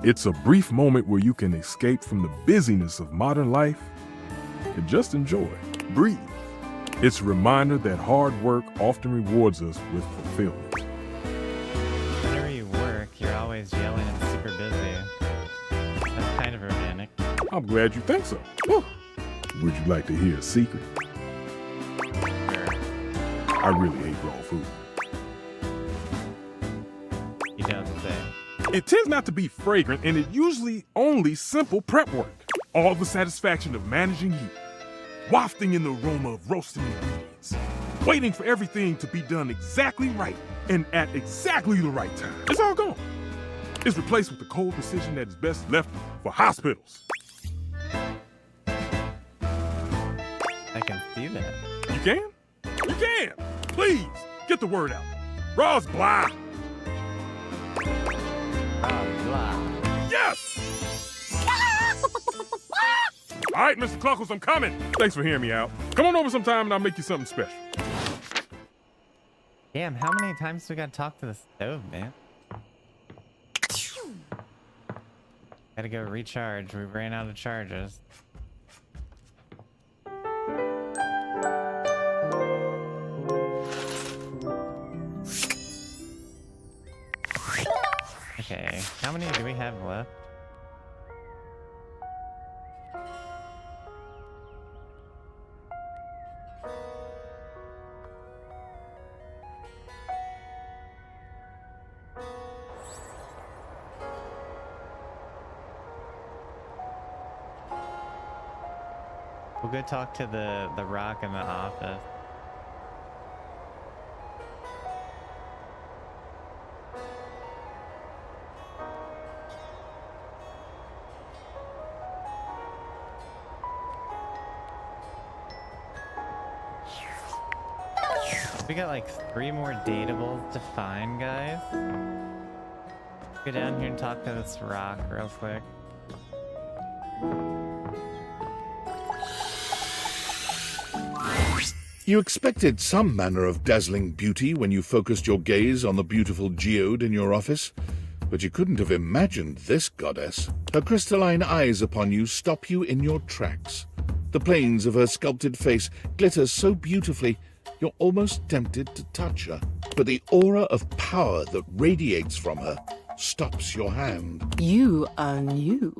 It's a brief moment where you can escape from the busyness of modern life and just enjoy. Breathe. It's a reminder that hard work often rewards us with fulfillment. Whenever you work, you're always yelling and super busy. That's kind of romantic. I'm glad you think so. Whew. Would you like to hear a secret? Sure. I really hate raw food. You don't say. It tends not to be fragrant, and it usually only simple prep work. All the satisfaction of managing heat, wafting in the aroma of roasting ingredients, waiting for everything to be done exactly right and at exactly the right time. It's all gone. It's replaced with the cold precision that is best left for hospitals. I can see that. You can? You can! Please, get the word out. Raw's blah! Blah. Yes! All right, Mr. Cluckles, I'm coming. Thanks for hearing me out. Come on over sometime and I'll make you something special. Damn, how many times do we gotta talk to the stove, man? Gotta go recharge. We ran out of charges. Okay, how many do we have left? We'll go talk to the rock in the office. We got like 3 more dateables to find, guys. Go down here and talk to this rock real quick. You expected some manner of dazzling beauty when you focused your gaze on the beautiful geode in your office, but you couldn't have imagined this goddess. Her crystalline eyes upon you stop you in your tracks. The planes of her sculpted face glitter so beautifully, you're almost tempted to touch her. But the aura of power that radiates from her stops your hand. You are new.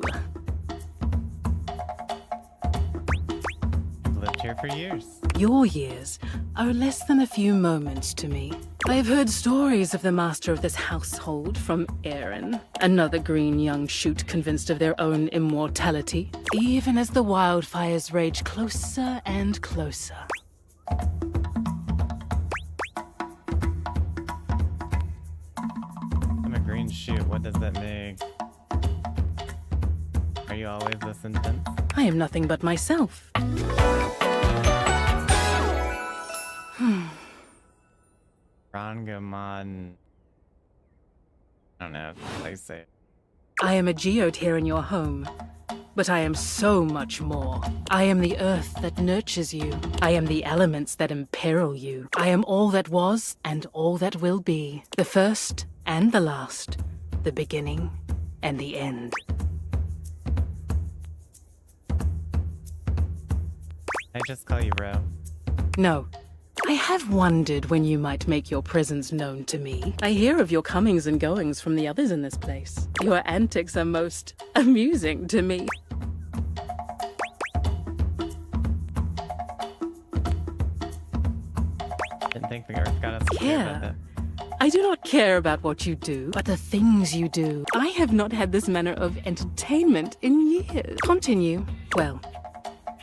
I've lived here for years. Your years are less than a few moments to me. I have heard stories of the master of this household from Aaron, another green young shoot convinced of their own immortality, even as the wildfires rage closer and closer. I'm a green shoot. What does that make? Are you always this intense? I am nothing but myself. Rangamon. I don't know if I say it. I am a geode here in your home, but I am so much more. I am the earth that nurtures you. I am the elements that imperil you. I am all that was and all that will be. The first and the last. The beginning and the end. I just call you bro. No. I have wondered when you might make your presence known to me. I hear of your comings and goings from the others in this place. Your antics are most amusing to me. Didn't think we ever got us to care about that. I do not care about what you do, but the things you do. I have not had this manner of entertainment in years. Continue. Well,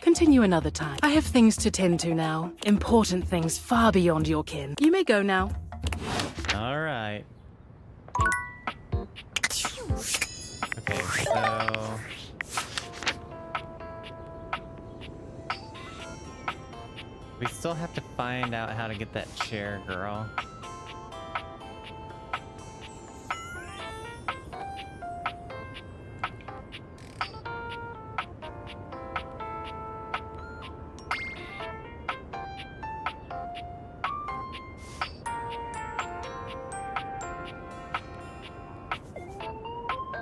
continue another time. I have things to tend to now. Important things far beyond your kin. You may go now. All right. Okay, so we still have to find out how to get that chair, girl.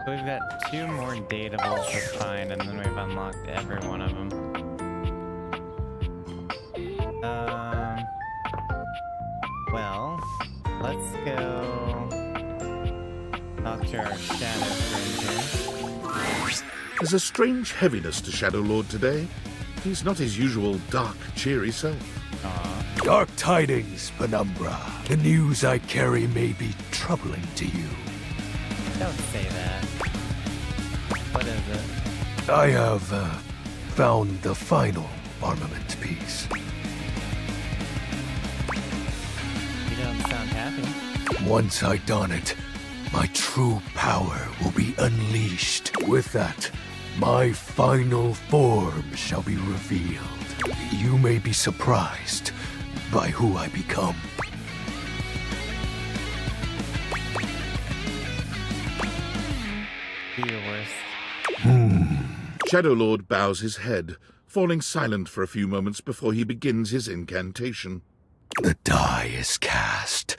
We've got 2 more dateables to find, and then we've unlocked every one of them. Well, let's go talk to our shadow friend here. There's a strange heaviness to Shadow Lord today. He's not his usual dark, cheery self. Dark tidings, Penumbra. The news I carry may be troubling to you. Don't say that. What is it? I have found the final armament piece. You don't sound happy. Once I don it, my true power will be unleashed. With that, my final form shall be revealed. You may be surprised by who I become. Do your worst. Shadow Lord bows his head, falling silent for a few moments before he begins his incantation. The die is cast.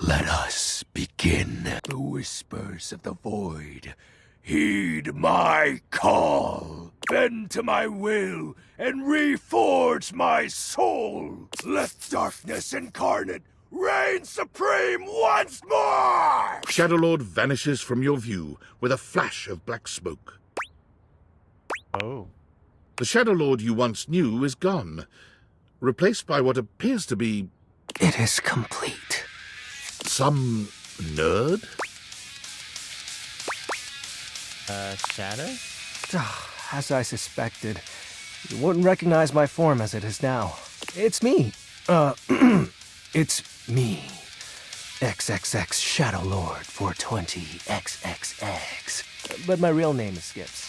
Let us begin. The whispers of the void. Heed my call. Bend to my will and reforge my soul. Let darkness incarnate reign supreme once more! Shadow Lord vanishes from your view with a flash of black smoke. Oh. The Shadow Lord you once knew is gone, replaced by what appears to be... It is complete. Some nerd? Shadow? As I suspected, you wouldn't recognize my form as it is now. It's me. It's me. XXX Shadow Lord 420 XXX. But my real name is Skips.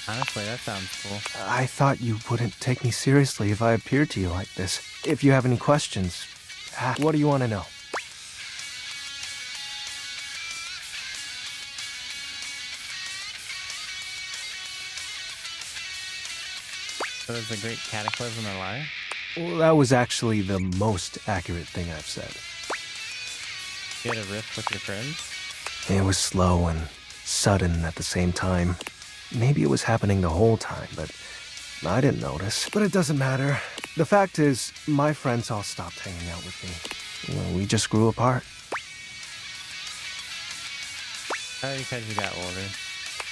Honestly, that sounds cool. I thought you wouldn't take me seriously if I appeared to you like this. If you have any questions, what do you want to know? So is the Great Cataclysm a lie? Well, that was actually the most accurate thing I've said. You had a rift with your friends? It was slow and sudden at the same time. Maybe it was happening the whole time, but I didn't notice. But it doesn't matter. The fact is, my friends all stopped hanging out with me. Well, we just grew apart. Probably because you got older.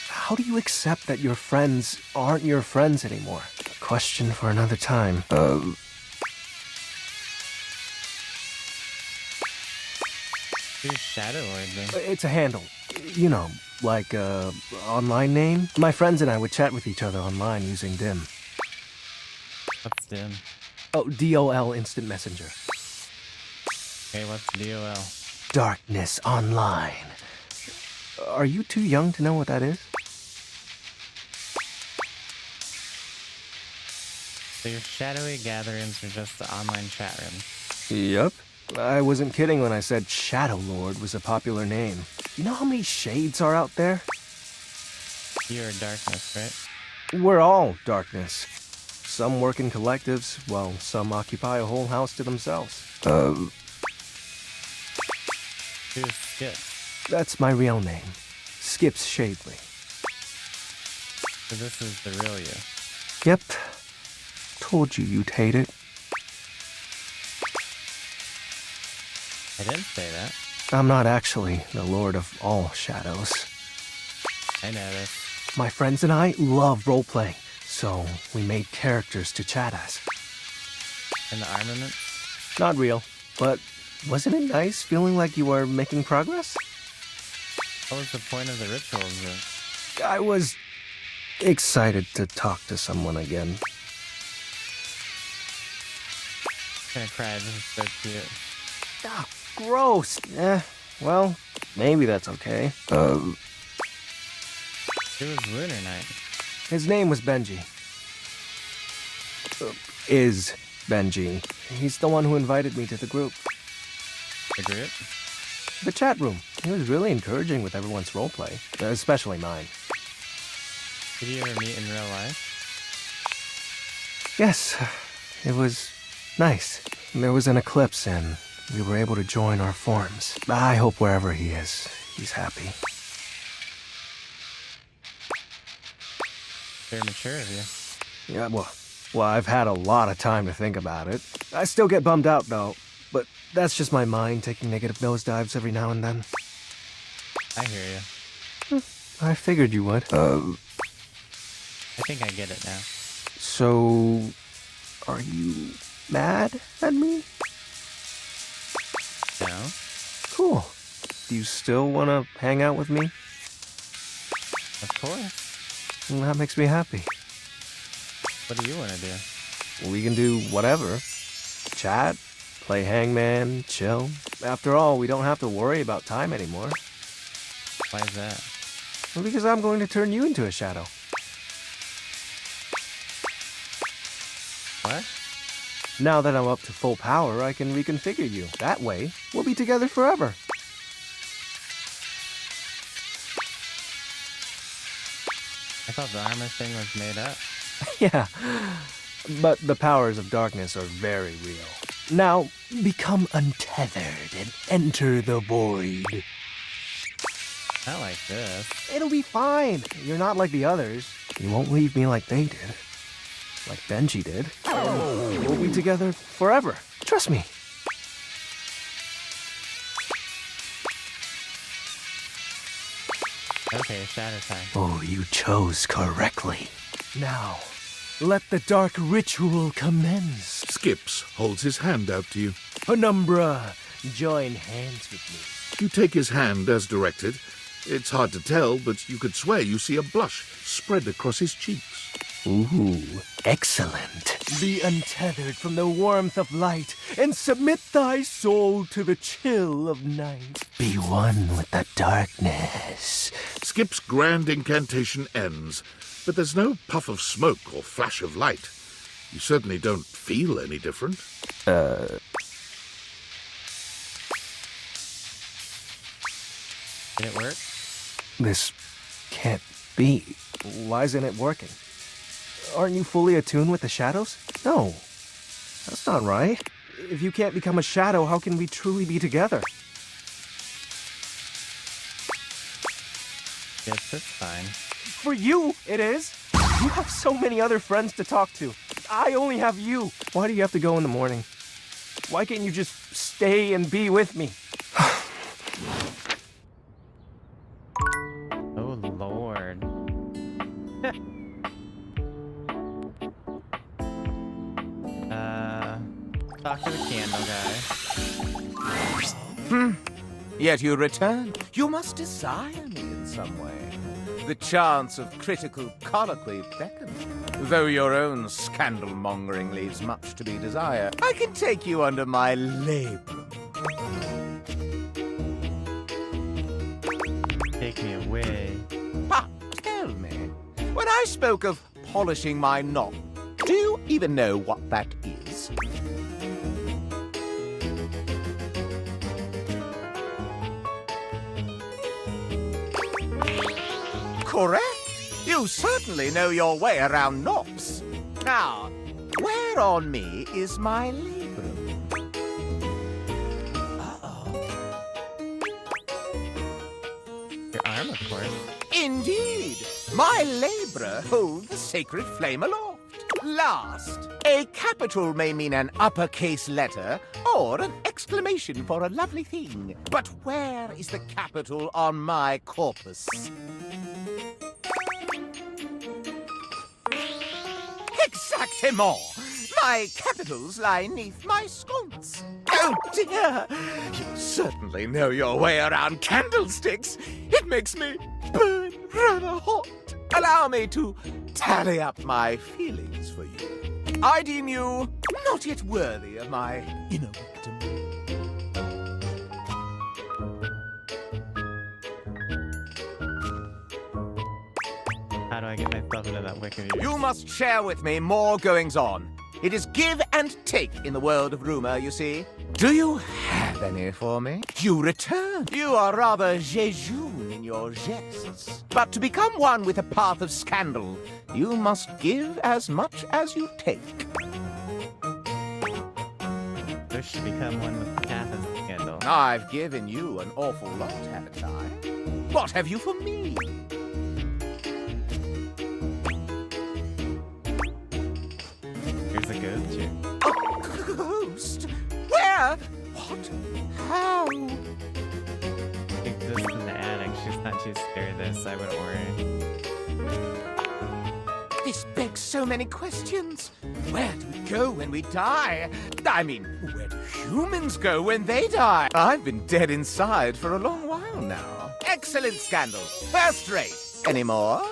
How do you accept that your friends aren't your friends anymore? A question for another time. Who's Shadow Lord then? It's a handle. You know, like online name. My friends and I would chat with each other online using DIM. What's DIM? Oh, DOL Instant Messenger. Okay, what's DOL? Darkness Online. Are you too young to know what that is? So your shadowy gatherings are just the online chat rooms? Yep. I wasn't kidding when I said Shadow Lord was a popular name. You know how many shades are out there? You're darkness, right? We're all darkness. Some work in collectives, while some occupy a whole house to themselves. Who's Skips? That's my real name. Skips Shadley. So this is the real you? Yep. Told you you'd hate it. I didn't say that. I'm not actually the Lord of all shadows. I know this. My friends and I love role-playing, so we made characters to chat as. And the armament? Not real, but wasn't it nice feeling like you were making progress? What was the point of the rituals then? I was excited to talk to someone again. I'm gonna cry, this is so cute. Ah, gross! Well, maybe that's okay. It was Lunar Night. His name was Benji. Is Benji. He's the one who invited me to the group. The group? The chat room. He was really encouraging with everyone's roleplay, especially mine. Did you ever meet in real life? Yes, it was nice. There was an eclipse and we were able to join our forms. I hope wherever he is, he's happy. Very mature of you. Yeah, well, I've had a lot of time to think about it. I still get bummed out, though. But that's just my mind taking negative nosedives every now and then. I hear you. I figured you would. I think I get it now. So, are you mad at me? No. Cool. Do you still want to hang out with me? Of course. Well, that makes me happy. What do you want to do? We can do whatever. Chat, play hangman, chill. After all, we don't have to worry about time anymore. Why is that? Well, because I'm going to turn you into a shadow. What? Now that I'm up to full power, I can reconfigure you. That way, we'll be together forever. I thought the armor thing was made up. Yeah, but the powers of darkness are very real. Now, become untethered and enter the void. Not like this. It'll be fine. You're not like the others. You won't leave me like they did. Like Benji did. We'll be together forever. Trust me. Okay, shadow time. Oh, you chose correctly. Now, let the dark ritual commence. Skips holds his hand out to you. Penumbra, join hands with me. You take his hand as directed. It's hard to tell, but you could swear you see a blush spread across his cheeks. Ooh, excellent. Be untethered from the warmth of light and submit thy soul to the chill of night. Be one with the darkness. Skip's grand incantation ends, but there's no puff of smoke or flash of light. You certainly don't feel any different. Did it work? This can't be. Why isn't it working? Aren't you fully attuned with the shadows? No. That's not right. If you can't become a shadow, how can we truly be together? Yes, that's fine. For you, it is. You have so many other friends to talk to. I only have you. Why do you have to go in the morning? Why can't you just stay and be with me? Oh, Lord. Talk to the candle guy. Yet you return. You must desire me in some way. The chance of critical colloquy beckons. Though your own scandal-mongering leaves much to be desired, I can take you under my labrum. Take me away. Ah, tell me, when I spoke of polishing my knob, do you even know what that is? Correct. You certainly know your way around knobs. Now, where on me is my labrum? Your arm, of course. Indeed. My labra hold the sacred flame aloft. last. A capital may mean an uppercase letter or an exclamation for a lovely thing. But where is the capital on my corpus? Exactement! My capitals lie neath my sconce. Oh dear! You certainly know your way around candlesticks. It makes me burn rather hot. Allow me to tally up my feelings for you. I deem you not yet worthy of my inner victim. How do I get myself into that wicked? You must share with me more goings-on. It is give and take in the world of rumor, you see. Do you have any for me? You return. You are rather jejune in your jests. But to become one with a path of scandal, you must give as much as you take. Wish to become one with the path of scandal. I've given you an awful lot, haven't I? What have you for me? Here's a ghost here. A ghost? Where? What? How? Exists in the attic. She's not too scared of this, I wouldn't worry. This begs so many questions. Where do we go when we die? I mean, where do humans go when they die? I've been dead inside for a long while now. Excellent scandal. First rate. Any more?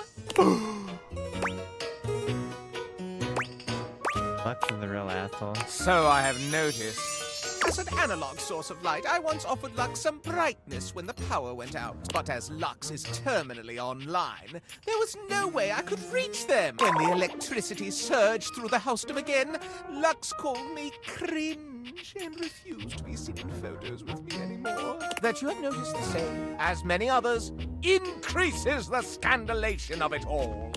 Lux is the real asshole. So I have noticed. As an analog source of light, I once offered Lux some brightness when the power went out. But as Lux is terminally online, there was no way I could reach them. When the electricity surged through the house-dom again, Lux called me cringe and refused to be seen in photos with me anymore. That you have noticed the same, as many others, increases the scandalation of it all.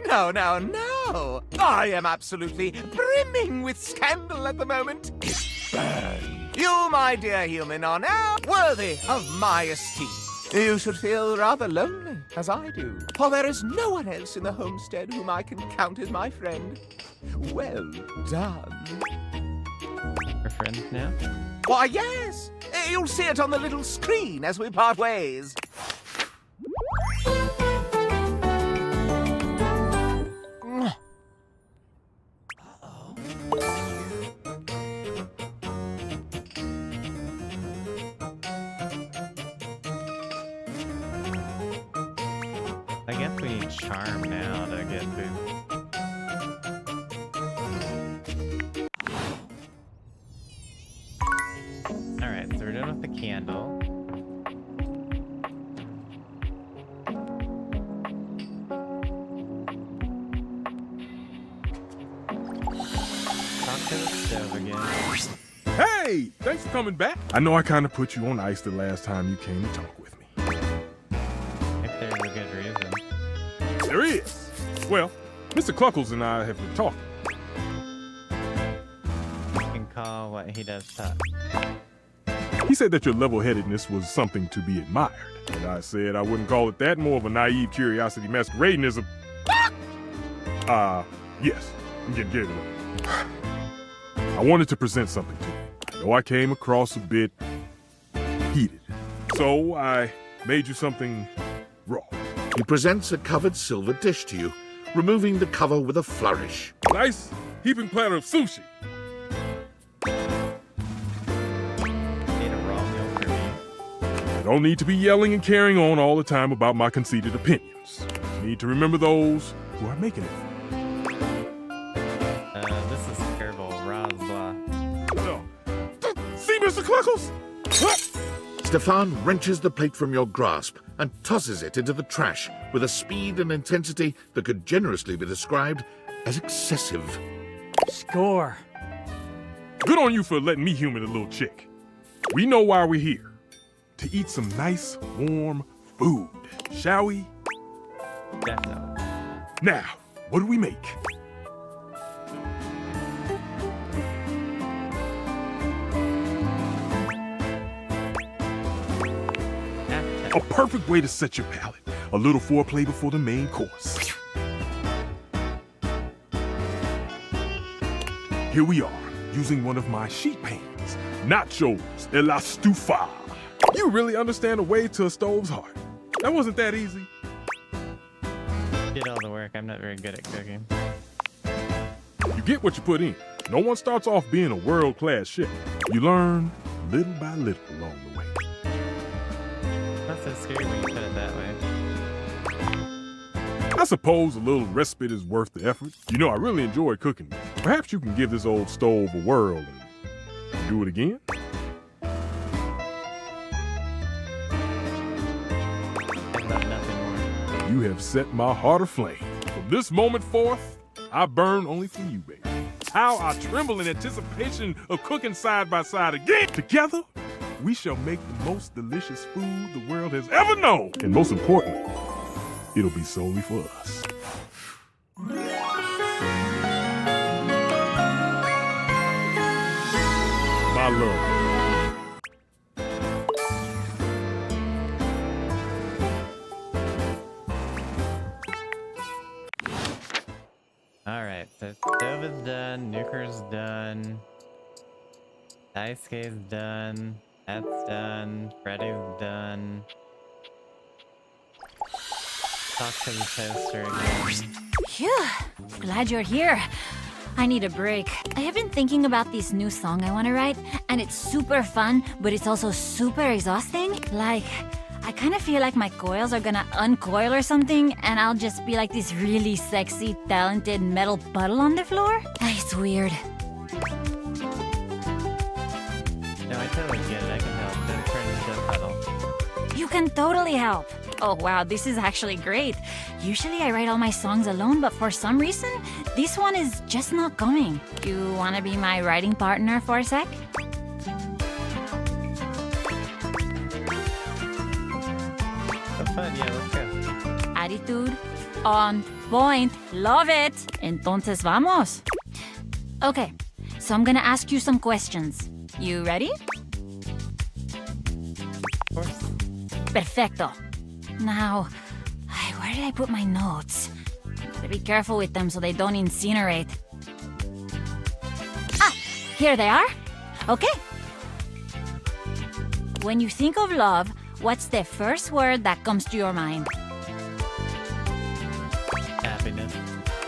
No, no, no! I am absolutely brimming with scandal at the moment. Burn. You, my dear human, are now worthy of my esteem. You should feel rather lonely, as I do, for there is no one else in the homestead whom I can count as my friend. Well done. We're friends now? Why, yes! You'll see it on the little screen as we part ways. I guess we need charm now to get boost. Alright, so we're done with the candle. Talk to the stove again. Hey, thanks for coming back. I know I kind of put you on ice the last time you came to talk with me. If there's a good reason. There is. Well, Mr. Cluckles and I have been talking. You can call what he does tough. He said that your level-headedness was something to be admired. And I said I wouldn't call it that, more of a naive curiosity masquerading as a... yes, I'm getting carried away. I wanted to present something to you. I know I came across a bit heated. So I made you something raw. He presents a covered silver dish to you, removing the cover with a flourish. Nice heaping platter of sushi. I don't need to be yelling and carrying on all the time about my conceited opinions. I need to remember those who are making it. This is terrible. Ra's blah. No. See, Mr. Cluckles? Stefan wrenches the plate from your grasp and tosses it into the trash with a speed and intensity that could generously be described as excessive. Score. Good on you for letting me humor the little chick. We know why we're here. To eat some nice, warm food, shall we? Definitely. Now, what do we make? A perfect way to set your palate. A little foreplay before the main course. here we are, using one of my sheet pans. Nachos en la stufa. You really understand the way to a stove's heart. That wasn't that easy. Did all the work. I'm not very good at cooking. You get what you put in. No one starts off being a world-class chef. You learn little by little along the way. Not so scary when you put it that way. I suppose a little respite is worth the effort. You know, I really enjoy cooking. Perhaps you can give this old stove a whirl and do it again? I love nothing more. You have set my heart aflame. From this moment forth, I burn only for you, baby. How I tremble in anticipation of cooking side by side again. Together, we shall make the most delicious food the world has ever known. And most importantly, it'll be solely for us. My love. Alright, so stove is done, nuker's done, Daisuke's done, that's done, Freddy's done. Talk to the toaster again. Phew, glad you're here. I need a break. I have been thinking about this new song I want to write, and it's super fun, but it's also super exhausting. Like, I kind of feel like my coils are gonna uncoil or something, and I'll just be like this really sexy, talented metal puddle on the floor. It's weird. No, I totally get it. I can help. Don't turn into a puddle. You can totally help. Oh wow, this is actually great. Usually I write all my songs alone, but for some reason, this one is just not coming. You wanna be my writing partner for a sec? Yeah, let's go. Attitude on point. Love it. Entonces vamos. Okay, so I'm gonna ask you some questions. You ready? Of course. Perfecto. Now, where did I put my notes? Gotta be careful with them so they don't incinerate. Ah, here they are. Okay. When you think of love, what's the first word that comes to your mind? Happiness.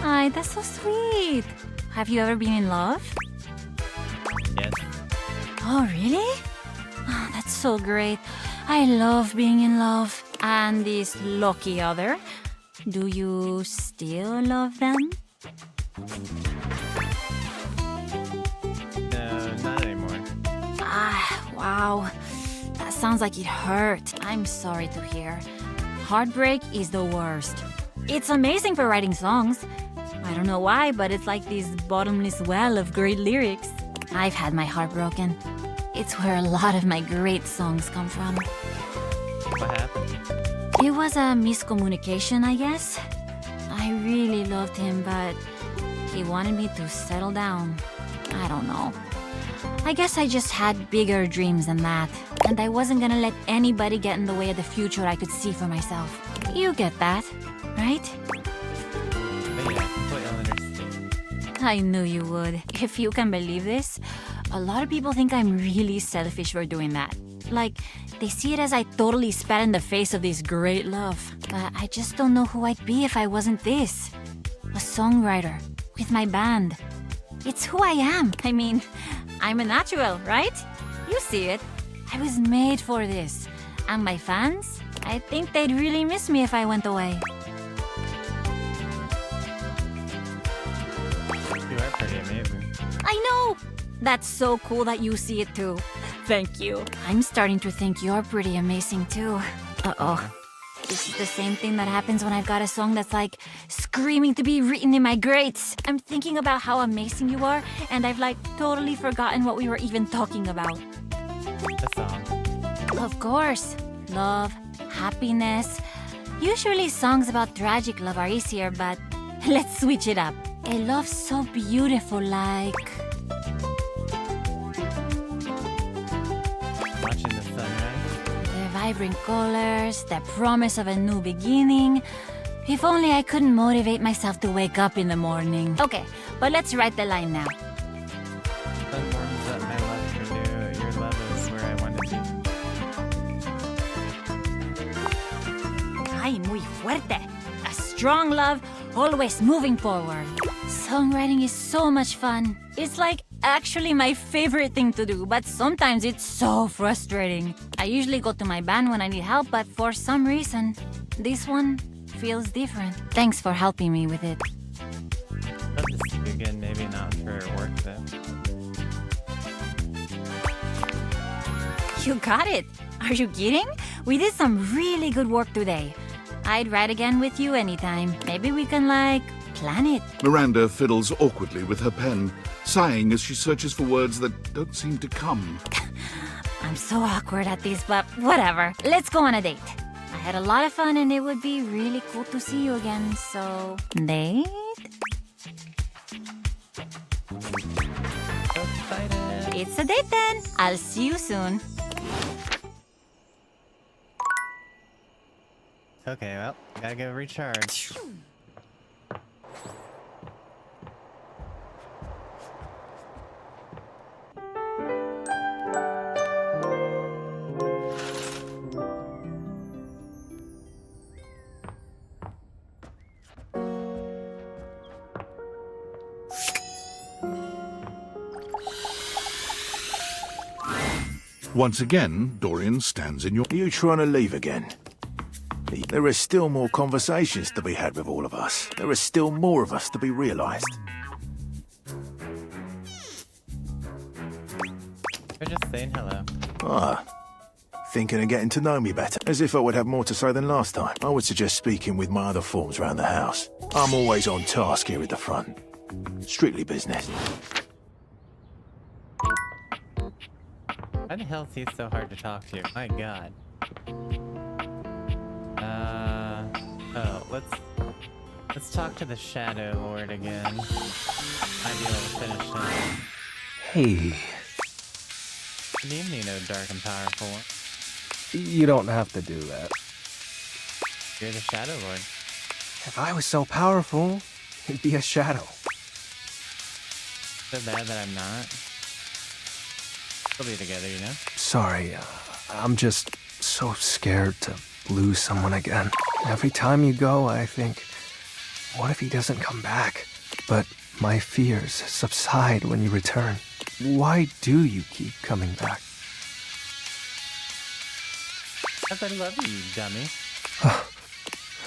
Ay, that's so sweet. Have you ever been in love? Yes. Oh, really? Oh, that's so great. I love being in love. And this lucky other, do you still love them? No, not anymore. Ah, wow. That sounds like it hurt. I'm sorry to hear. Heartbreak is the worst. It's amazing for writing songs. I don't know why, but it's like this bottomless well of great lyrics. I've had my heart broken. It's where a lot of my great songs come from. What happened? It was a miscommunication, I guess. I really loved him, but he wanted me to settle down. I don't know. I guess I just had bigger dreams than that, and I wasn't gonna let anybody get in the way of the future I could see for myself. You get that, right? But yeah, I completely understand. I knew you would. If you can believe this, a lot of people think I'm really selfish for doing that. Like, they see it as I totally spat in the face of this great love. But I just don't know who I'd be if I wasn't this. A songwriter, with my band. It's who I am. I mean, I'm a natural, right? You see it. I was made for this. And my fans, I think they'd really miss me if I went away. You are pretty amazing. I know! That's so cool that you see it too. Thank you. I'm starting to think you're pretty amazing too. Uh-oh. This is the same thing that happens when I've got a song that's like screaming to be written in my greats. I'm thinking about how amazing you are, and I've like totally forgotten what we were even talking about. The song. Of course. Love, happiness. Usually songs about tragic love are easier, but let's switch it up. A love so beautiful like... Watching the sunrise. The vibrant colors, the promise of a new beginning. If only I couldn't motivate myself to wake up in the morning. Okay, but let's write the line now. fuerte. A strong love, always moving forward. Songwriting is so much fun. It's like actually my favorite thing to do, but sometimes it's so frustrating. I usually go to my band when I need help, but for some reason, this one feels different. Thanks for helping me with it. Love to see you again, maybe not for work though. You got it. Are you kidding? We did some really good work today. I'd write again with you anytime. Maybe we can, like, plan it. Miranda fiddles awkwardly with her pen, sighing as she searches for words that don't seem to come. I'm so awkward at this, but whatever. Let's go on a date. I had a lot of fun and it would be really cool to see you again, so... Date? So excited. It's a date then. I'll see you soon. Okay, well, gotta go recharge. Once again, Dorian stands in your... Are you trying to leave again? There are still more conversations to be had with all of us. There are still more of us to be realized. We're just saying hello. Ah, thinking of getting to know me better. As if I would have more to say than last time. I would suggest speaking with my other forms around the house. I'm always on task here at the front. Strictly business. Why the hell is he so hard to talk to? My god. Oh, let's talk to the Shadow Lord again. Might be able to finish him. Hey, What do you mean, oh dark and powerful? you don't have to do that. You're the Shadow Lord. If I was so powerful, it'd be a shadow. So bad that I'm not. We'll be together, you know? Sorry, I'm just so scared to lose someone again. Every time you go, I think, what if he doesn't come back? But my fears subside when you return. Why do you keep coming back? Because I love you, you dummy.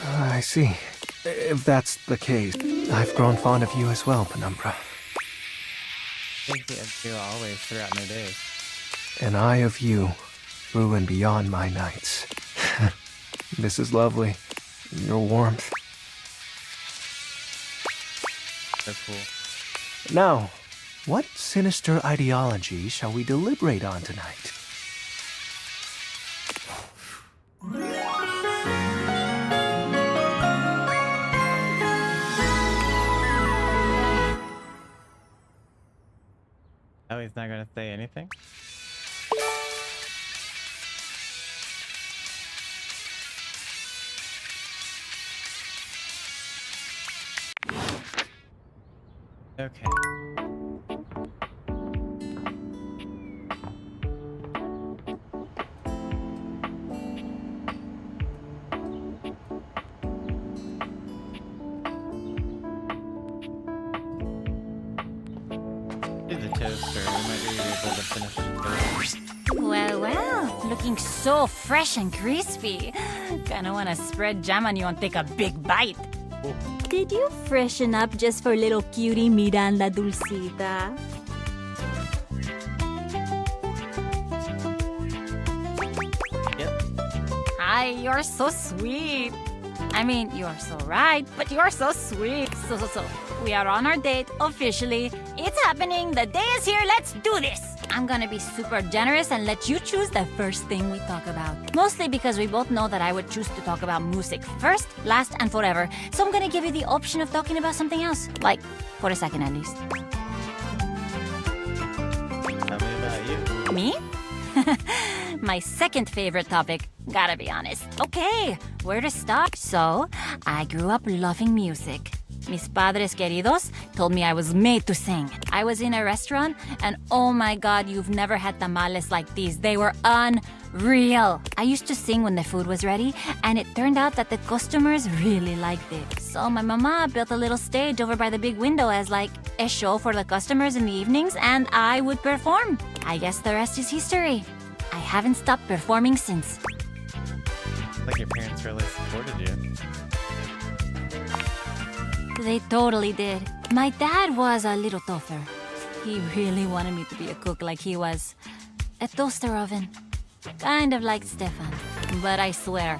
I see. If that's the case, I've grown fond of you as well, Penumbra. Thank you always throughout my days. And I of you, through and beyond my nights. This is lovely. Your warmth. So cool. Now, what sinister ideology shall we deliberate on tonight? Oh, he's not gonna say anything? Okay. Do the toaster. We might be able to finish it. Well, looking so fresh and crispy. Kinda wanna spread jam on you and take a big bite. Did you freshen up just for little cutie Miranda Dulcita? Hi, you're so sweet. I mean, you're so right, but you're so sweet. So, we are on our date officially. It's happening. The day is here. Let's do this. I'm gonna be super generous and let you choose the first thing we talk about. Mostly because we both know that I would choose to talk about music first, last, and forever. So I'm gonna give you the option of talking about something else. Like, for a second at least. Tell me about you. Me? My second favorite topic, gotta be honest. Okay, where to start? So, I grew up loving music. Mis padres queridos told me I was made to sing. I was in a restaurant, and oh my god, you've never had tamales like these. They were unreal. I used to sing when the food was ready, and it turned out that the customers really liked it. So my mama built a little stage over by the big window as like a show for the customers in the evenings, and I would perform. I guess the rest is history. I haven't stopped performing since. Like your parents really supported you. They totally did. My dad was a little tougher. He really wanted me to be a cook like he was. A toaster oven. Kind of like Stefan. But I swear,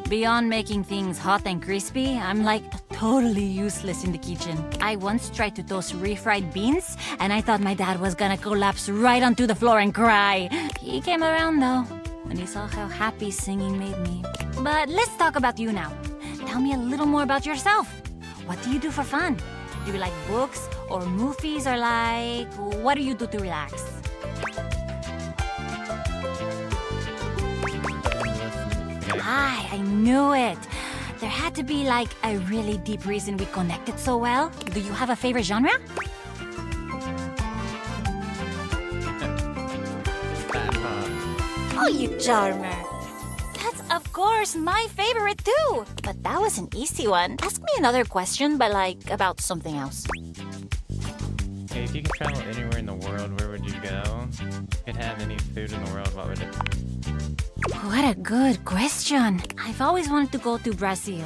beyond making things hot and crispy, I'm like totally useless in the kitchen. I once tried to toast refried beans, and I thought my dad was gonna collapse right onto the floor and cry. He came around though, when he saw how happy singing made me. But let's talk about you now. Tell me a little more about yourself. What do you do for fun? Do you like books or movies, or like, what do you do to relax? Hi, I knew it. There had to be like a really deep reason we connected so well. Do you have a favorite genre? Oh, you charmer. That's of course my favorite too. But that was an easy one. Ask me another question, but like about something else. Hey, if you could travel anywhere in the world, where would you go? If you could have any food in the world, what would it be? What a good question. I've always wanted to go to Brazil.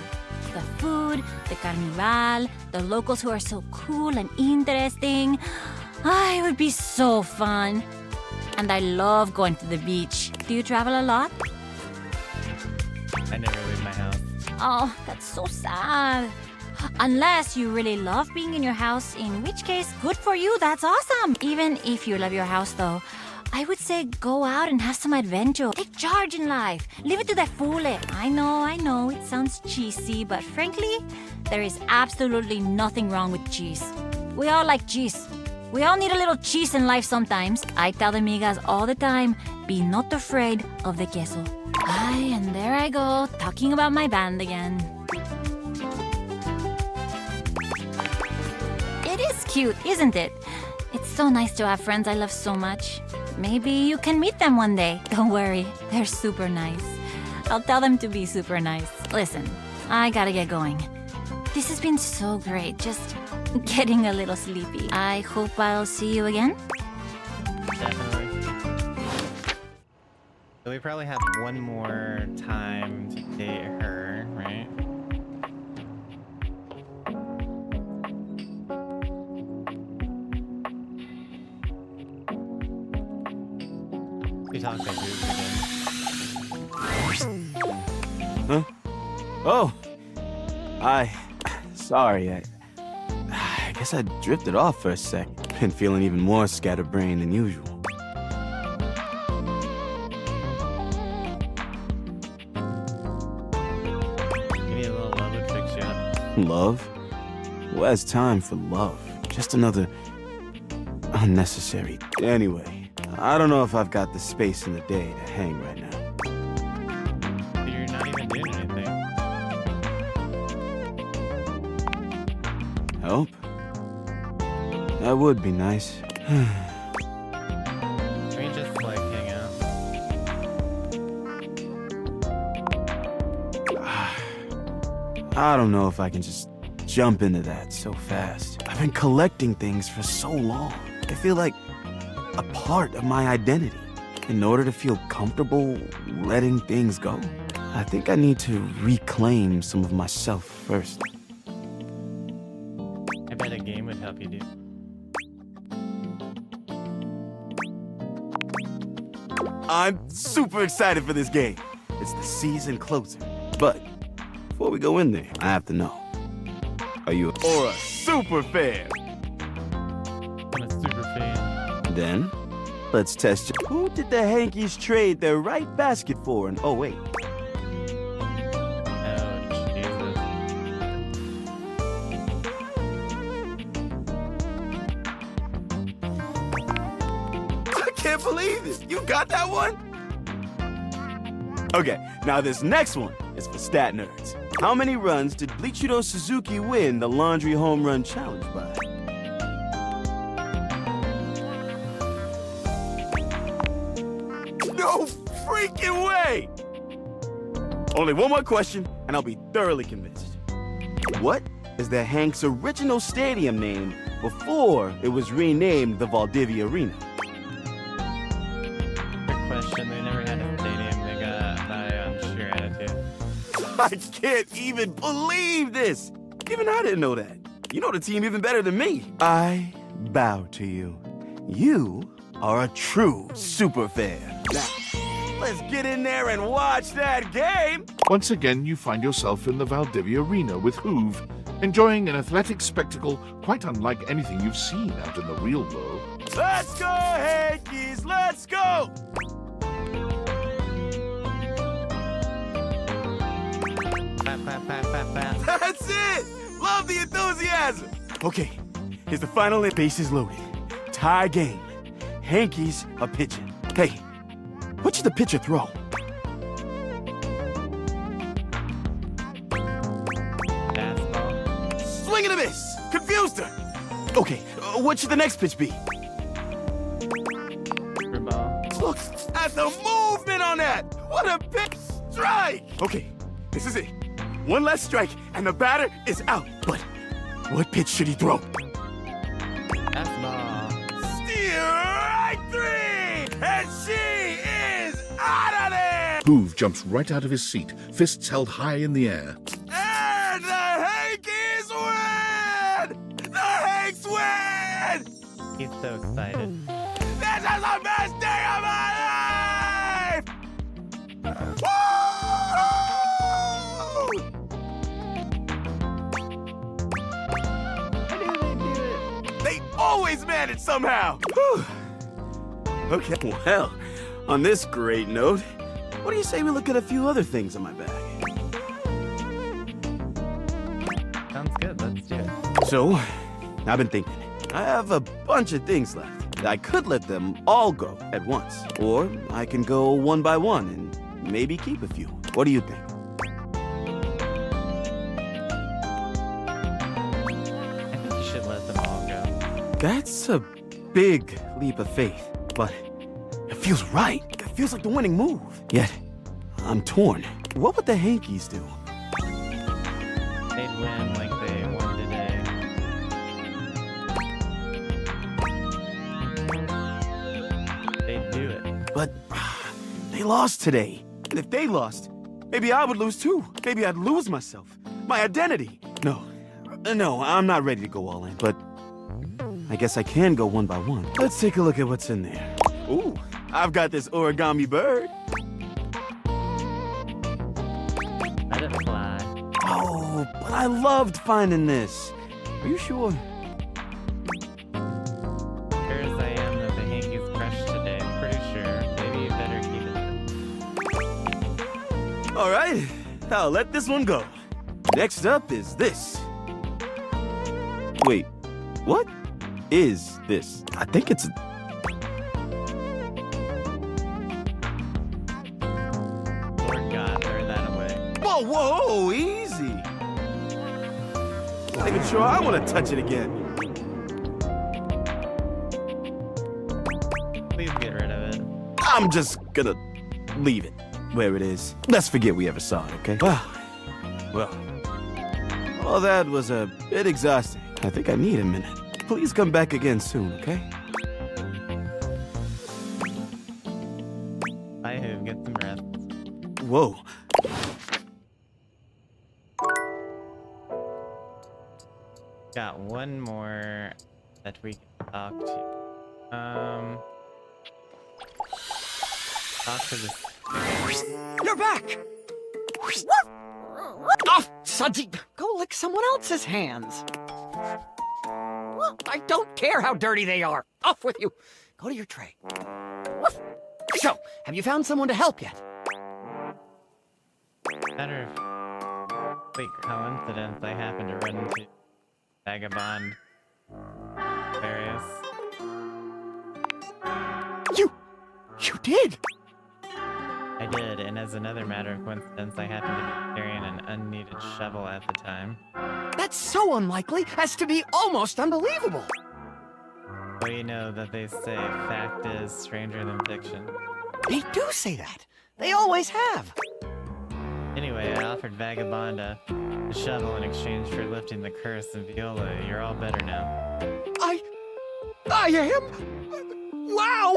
The food, the carnival, the locals who are so cool and interesting. It would be so fun. And I love going to the beach. Do you travel a lot? I never leave my house. Oh, that's so sad. Unless you really love being in your house, in which case, good for you, that's awesome. Even if you love your house though, I would say go out and have some adventure. Take charge in life. Live it to the fullest. I know, it sounds cheesy, but frankly, there is absolutely nothing wrong with cheese. We all like cheese. We all need a little cheese in life sometimes. I tell the migas all the time, be not afraid of the queso. And there I go, talking about my band again. It is cute, isn't it? It's so nice to have friends I love so much. Maybe you can meet them one day. Don't worry, they're super nice. I'll tell them to be super nice. Listen, I gotta get going. This has been so great, just getting a little sleepy. I hope I'll see you again. Definitely. So we probably have one more time to date her, right? We talked about Huh? Oh! Sorry, I guess I drifted off for a sec. Been feeling even more scatterbrained than usual. Give me a little love would fix you up. Love? Who has time for love? Just another unnecessary. Anyway, I don't know if I've got the space in the day to hang right now. You're not even doing anything. Help? That would be nice. Can we just like hang out? I don't know if I can just jump into that so fast. I've been collecting things for so long. I feel like a part of my identity. In order to feel comfortable letting things go, I think I need to reclaim some of myself first. I bet a game would help you do. I'm super excited for this game. It's the season closer. But before we go in there, I have to know. Are you a super fan? I'm a super fan. Then, let's test it. Who did the Hankies trade their right basket for in 08? I can't believe it! You got that one? Okay, now this next one is for stat nerds. How many runs did Bleachido Suzuki win the Laundry Home Run Challenge by? No freaking way! Only one more question, and I'll be thoroughly convinced. What is the Hanks' original stadium name before it was renamed the Valdivia Arena? Good question. They never had a stadium. They got by on sheer attitude. I can't even believe this! Even I didn't know that. You know the team even better than me. I bow to you. You are a true super fan. Now, let's get in there and watch that game! Once again, you find yourself in the Valdivia Arena with Hoove, enjoying an athletic spectacle quite unlike anything you've seen out in the real world. Let's go, Yankees! Let's go! That's it! Love the enthusiasm! Okay, here's the final hit. Bases loaded. Tie game. Hankies are pitching. Hey, what should the pitcher throw? Swing and a miss! Confused her! Okay, what should the next pitch be? Look at the movement on that! What a pitch strike! Okay, this is it. One less strike, and the batter is out. But what pitch should he throw? Strike three! And she is out of there! Hoove jumps right out of his seat, fists held high in the air. And the Hankies win! The Hanks win! He's so excited. This is the best day of my life! Woo! They always manage somehow! Whew. Okay, well, on this great note, what do you say we look at a few other things in my bag? Sounds good. Let's do it. So, I've been thinking. I have a bunch of things left. I could let them all go at once. Or I can go one by one and maybe keep a few. What do you think? I think you should let them all go. That's a big leap of faith, but it feels right. It feels like the winning move. Yet, I'm torn. What would the Hankies do? They'd win like they won today. They'd do it. But they lost today. And if they lost, maybe I would lose too. Maybe I'd lose myself, my identity. No, I'm not ready to go all in, but I guess I can go one by one. Let's take a look at what's in there. Ooh, I've got this origami bird. Let it fly. Oh, but I loved finding this. Are you sure? Sure as I am that the Hankies crushed today, I'm pretty sure. Maybe you better keep it. All right, I'll let this one go. Next up is this. Wait, what is this? I think it's Lord God, throw that away. Whoa, easy. Not even sure I want to touch it again. Please get rid of it. I'm just gonna leave it where it is. Let's forget we ever saw it, okay? Well, all that was a bit exhausting. I think I need a minute. Please come back again soon, okay? Bye, Hoove. Get some rest. Whoa. Got one more that we can talk to. Talk to this. You're back! Oh, Sudsy, go lick someone else's hands. I don't care how dirty they are. Off with you. Go to your tray. So, have you found someone to help yet? Matter of complete coincidence, I happened to run into Vagabond Various. You did? I I did, and as another matter of coincidence, I happened to be carrying an unneeded shovel at the time. That's so unlikely as to be almost unbelievable. Well, you know that they say fact is stranger than fiction. They do say that. They always have. Anyway, I offered Vagabonda the shovel in exchange for lifting the curse, and Viola, you're all better now. I am? Wow!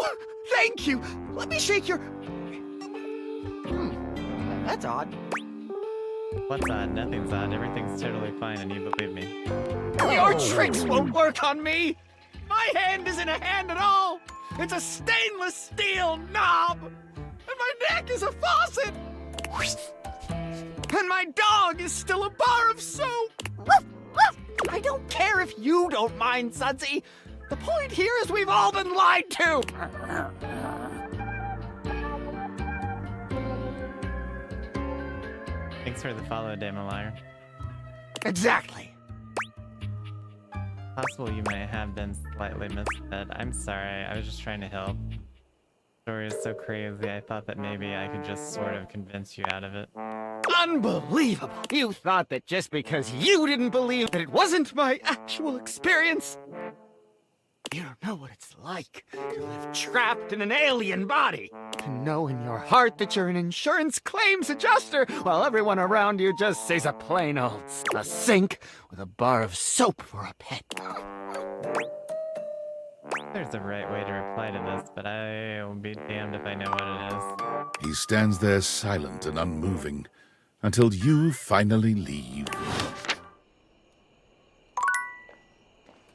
Thank you! Let me shake your... That's odd. What's odd? Nothing's odd. Everything's totally fine, and you believe me. Your tricks won't work on me! My hand isn't a hand at all! It's a stainless steel knob! And my neck is a faucet! And my dog is still a bar of soap! I don't care if you don't mind, Sudsy! The point here is we've all been lied to! Thanks for the follow, Damalier. Exactly. Possible you might have been slightly misled. I'm sorry, I was just trying to help. The story is so crazy, I thought that maybe I could just sort of convince you out of it. Unbelievable! You thought that just because you didn't believe that it wasn't my actual experience, you don't know what it's like to live trapped in an alien body. To know in your heart that you're an insurance claims adjuster while everyone around you just sees a plain old a sink with a bar of soap for a pet. There's a right way to reply to this, but I will be damned if I know what it is. He stands there silent and unmoving until you finally leave.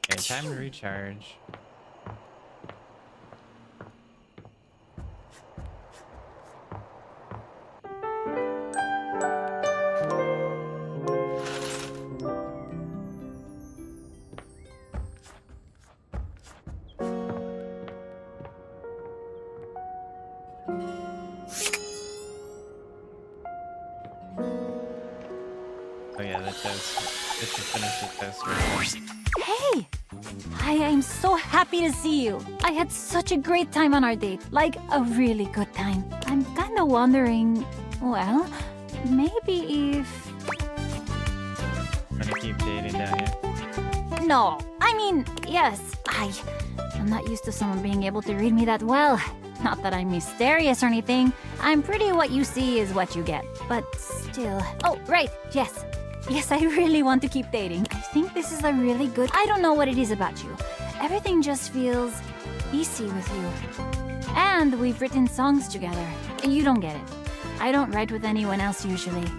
Okay, time to recharge. Oh yeah, the toast. Just to finish the toast. Hey! I am so happy to see you. I had such a great time on our date. Like, a really good time. I'm kinda wondering, well, maybe if... I'm gonna keep dating, don't you? No, I mean, yes, I'm not used to someone being able to read me that well. Not that I'm mysterious or anything. I'm pretty what you see is what you get. But still... Oh, right, yes. Yes, I really want to keep dating. I think this is a really good... I don't know what it is about you. Everything just feels easy with you. And we've written songs together. You don't get it. I don't write with anyone else usually.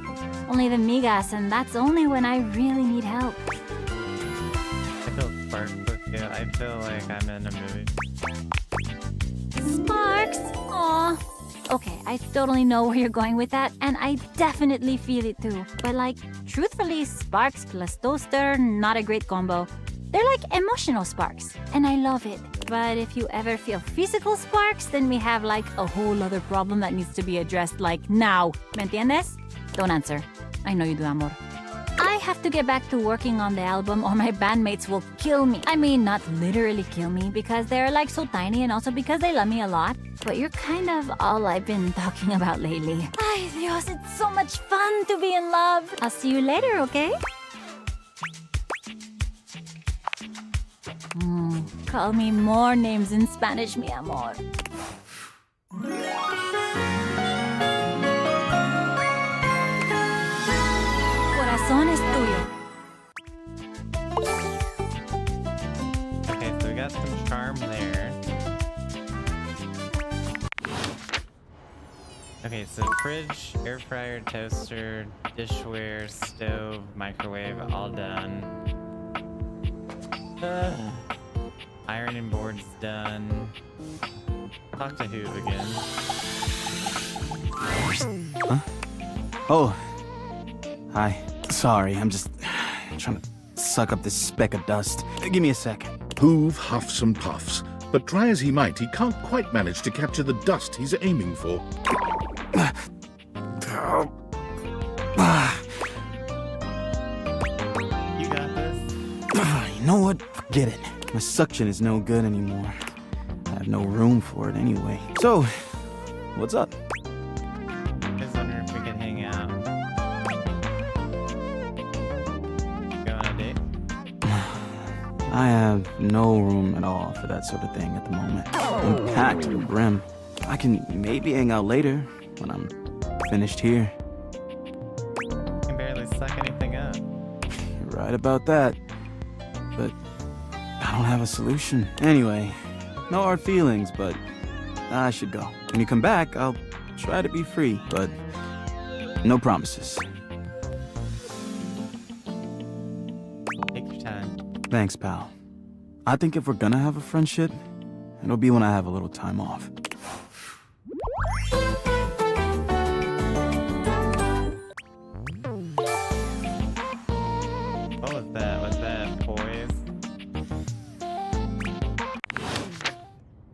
Only the migas, and that's only when I really need help. I feel sparked with you. I feel like I'm in a movie. Sparks? Aw. Okay, I totally know where you're going with that, and I definitely feel it too. But like, truthfully, sparks plus toaster, not a great combo. They're like emotional sparks, and I love it. But if you ever feel physical sparks, then we have like a whole other problem that needs to be addressed like now. ¿Me entiendes? Don't answer. I know you do, amor. I have to get back to working on the album or my bandmates will kill me. I mean, not literally kill me because they're like so tiny and also because they love me a lot. But you're kind of all I've been talking about lately. Ay, Dios, it's so much fun to be in love. I'll see you later, okay? Call me more names in Spanish, mi amor. Corazón es tuyo. Okay, so we got some charm there. Okay, so fridge, air fryer, toaster, dishware, stove, microwave, all done. Ironing board's done. Talk to Hoove again. Huh? Oh. Hi. Sorry, I'm just trying to suck up this speck of dust. Give me a sec. Hoove huffs and puffs, but try as he might, he can't quite manage to capture the dust he's aiming for. You got this. You know what? Forget it. My suction is no good anymore. I have no room for it anyway. So, what's up? I have no room at all for that sort of thing at the moment. I'm packed to the brim. I can maybe hang out later when I'm finished here. I can barely suck anything up. You're right about that. But I don't have a solution. Anyway, no hard feelings, but I should go. When you come back, I'll try to be free, but no promises. Take your time. Thanks, pal. I think if we're gonna have a friendship, it'll be when I have a little time off. What was that? Was that poise?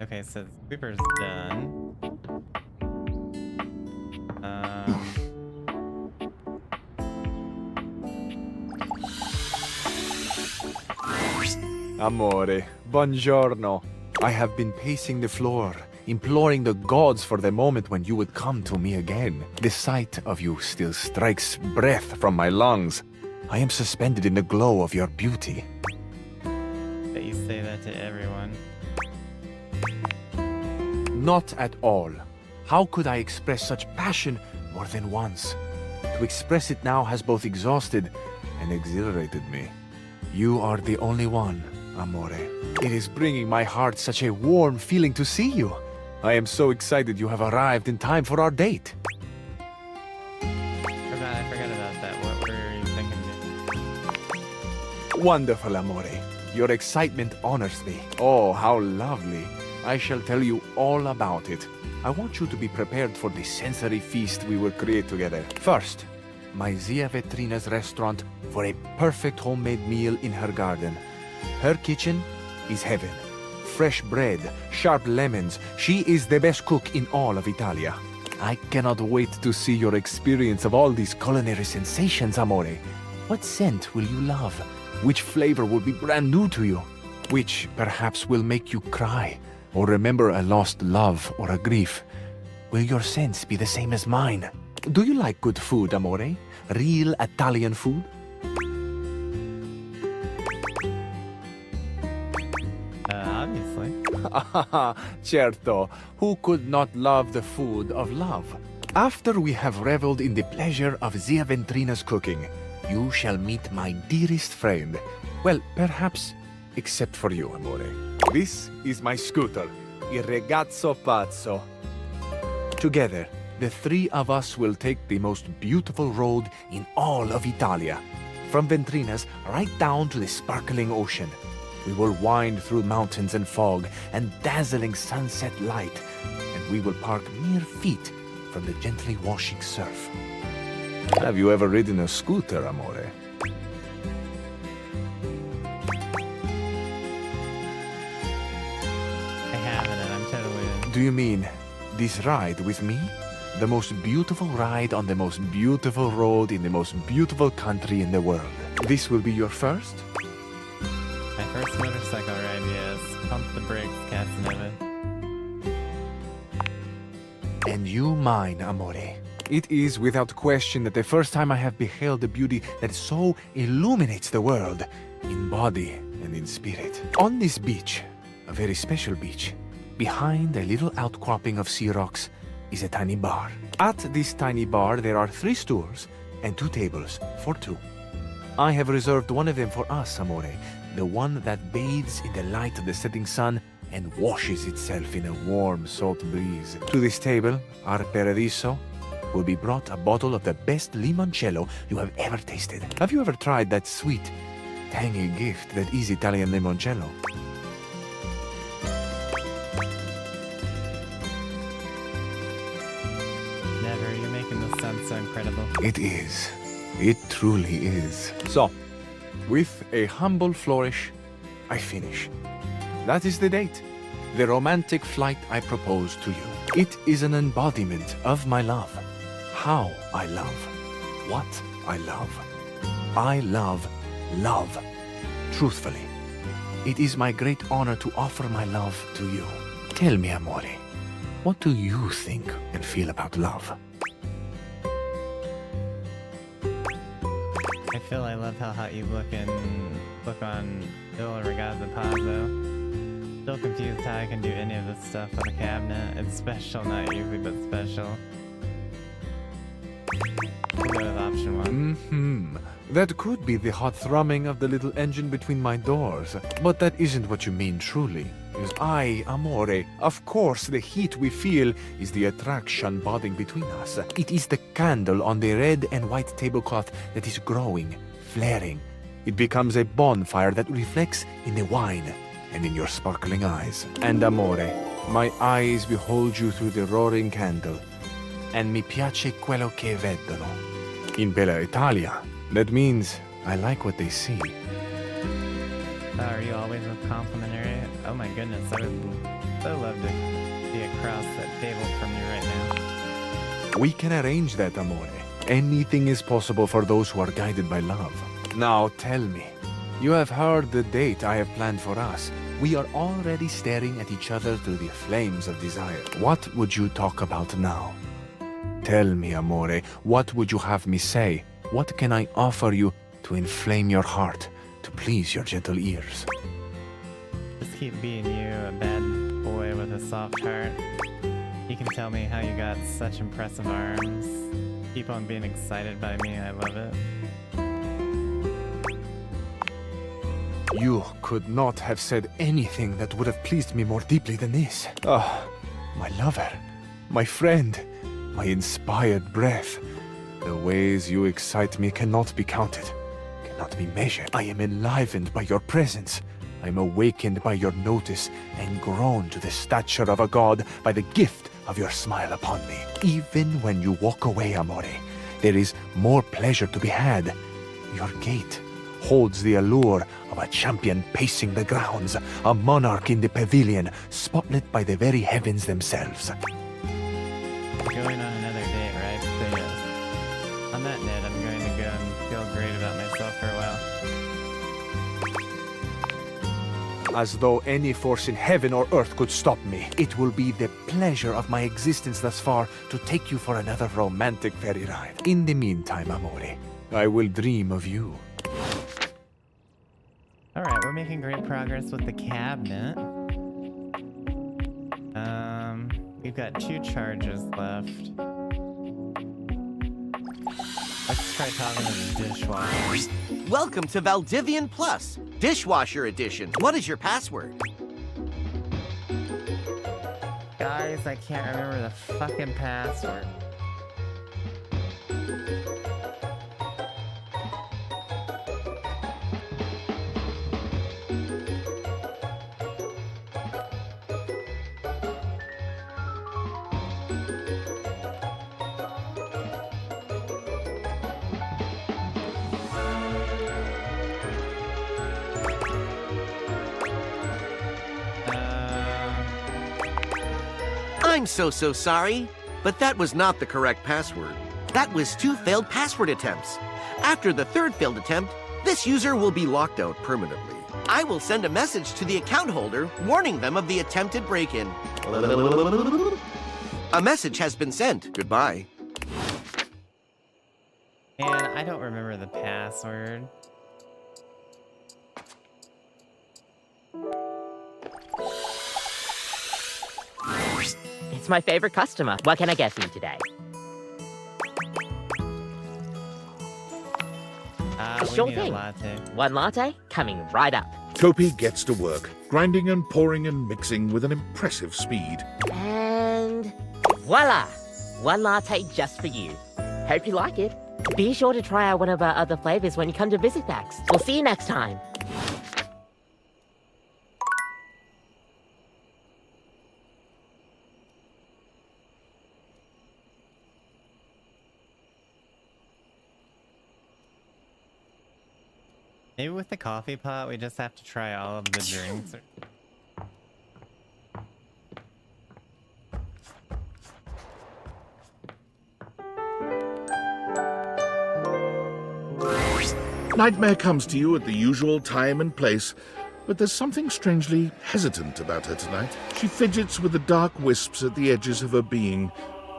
Okay, so the sweeper's done. Amore, buongiorno. I have been pacing the floor, imploring the gods for the moment when you would come to me again. The sight of you still strikes breath from my lungs. I am suspended in the glow of your beauty. Bet you say that to everyone. Not at all. How could I express such passion more than once? To express it now has both exhausted and exhilarated me. You are the only one, Amore. It is bringing my heart such a warm feeling to see you. I am so excited you have arrived in time for our date. I forgot about that. What were you thinking? Wonderful, Amore. Your excitement honors me. Oh, how lovely. I shall tell you all about it. I want you to be prepared for the sensory feast we will create together. First, my Zia Vetrina's restaurant for a perfect homemade meal in her garden. Her kitchen is heaven. Fresh bread, sharp lemons. She is the best cook in all of Italia. I cannot wait to see your experience of all these culinary sensations, Amore. What scent will you love? Which flavor will be brand new to you? Which perhaps will make you cry or remember a lost love or a grief? Will your scents be the same as mine? Do you like good food, Amore? Real Italian food? Obviously. Certo. Who could not love the food of love? After we have reveled in the pleasure of Zia Ventrina's cooking, you shall meet my dearest friend. Well, perhaps, except for you, Amore. This is my scooter, Il Ragazzo Pazzo. Together, the three of us will take the most beautiful road in all of Italia. From Ventrina's right down to the sparkling ocean. We will wind through mountains and fog and dazzling sunset light, and we will park mere feet from the gently washing surf. Have you ever ridden a scooter, Amore? I haven't, and I'm totally in. Do you mean this ride with me? The most beautiful ride on the most beautiful road in the most beautiful country in the world. This will be your first? My first motorcycle ride, yes. Pump the brakes, Casanova. And you mine, Amore. It is without question that the first time I have beheld the beauty that so illuminates the world, in body and in spirit. On this beach, a very special beach, behind a little outcropping of sea rocks, is a tiny bar. At this tiny bar, there are 3 stools and 2 tables for 2. I have reserved one of them for us, Amore, the one that bathes in the light of the setting sun and washes itself in a warm, salt breeze. To this table, our Paradiso, will be brought a bottle of the best limoncello you have ever tasted. Have you ever tried that sweet, tangy gift that is Italian limoncello? Never. You're making this sound so incredible. It is. It truly is. So, with a humble flourish, I finish. That is the date. The romantic flight I propose to you. It is an embodiment of my love. How I love. What I love. I love love. Truthfully. It is my great honor to offer my love to you. Tell me, Amore, what do you think and feel about love? I feel I love how hot you look on Still regarded the Pazzo. Still confused how I can do any of this stuff on the cabinet. It's special, not easy, but special. We'll go with option 1. That could be the hot thrumming of the little engine between my doors. But that isn't what you mean truly. Because amore, of course the heat we feel is the attraction bonding between us. It is the candle on the red and white tablecloth that is growing, flaring. It becomes a bonfire that reflects in the wine and in your sparkling eyes. And amore, my eyes behold you through the roaring candle. And mi piace quello che vedono. In Bella Italia, that means I like what they see. Are you always with complimentary? Oh my goodness, I would so love to be across that table from you right now. We can arrange that, amore. Anything is possible for those who are guided by love. Now tell me, you have heard the date I have planned for us. We are already staring at each other through the flames of desire. What would you talk about now? Tell me, amore, what would you have me say? What can I offer you to inflame your heart, to please your gentle ears? Just keep being you, a bad boy with a soft heart. You can tell me how you got such impressive arms. Keep on being excited by me, I love it. You could not have said anything that would have pleased me more deeply than this. Ah, my lover, my friend, my inspired breath. The ways you excite me cannot be counted, cannot be measured. I am enlivened by your presence. I am awakened by your notice and grown to the stature of a god by the gift of your smile upon me. Even when you walk away, amore, there is more pleasure to be had. Your gait holds the allure of a champion pacing the grounds, a monarch in the pavilion, spotlit by the very heavens themselves. Going on another date, right? So yes. On that note, I'm going to go and feel great about myself for a while. As though any force in heaven or earth could stop me. It will be the pleasure of my existence thus far to take you for another romantic ferry ride. In the meantime, amore, I will dream of you. Alright, we're making great progress with the cabinet. We've got 2 charges left. Let's try talking to the dishwasher. Welcome to Valdivian Plus, Dishwasher Edition. What is your password? Guys, I can't remember the fucking password. I'm so sorry, but that was not the correct password. That was 2 failed password attempts. After the 3rd failed attempt, this user will be locked out permanently. I will send a message to the account holder warning them of the attempted break-in. A message has been sent. Goodbye. And I don't remember the password. It's my favorite customer. What can I get for you today? Sure thing. One latte coming right up. Kopi gets to work, grinding and pouring and mixing with an impressive speed. And voila! 1 latte just for you. Hope you like it. Be sure to try out one of our other flavors when you come to visit next. We'll see you next time. Maybe with the coffee pot, we just have to try all of the drinks. Nightmare comes to you at the usual time and place, but there's something strangely hesitant about her tonight. She fidgets with the dark wisps at the edges of her being,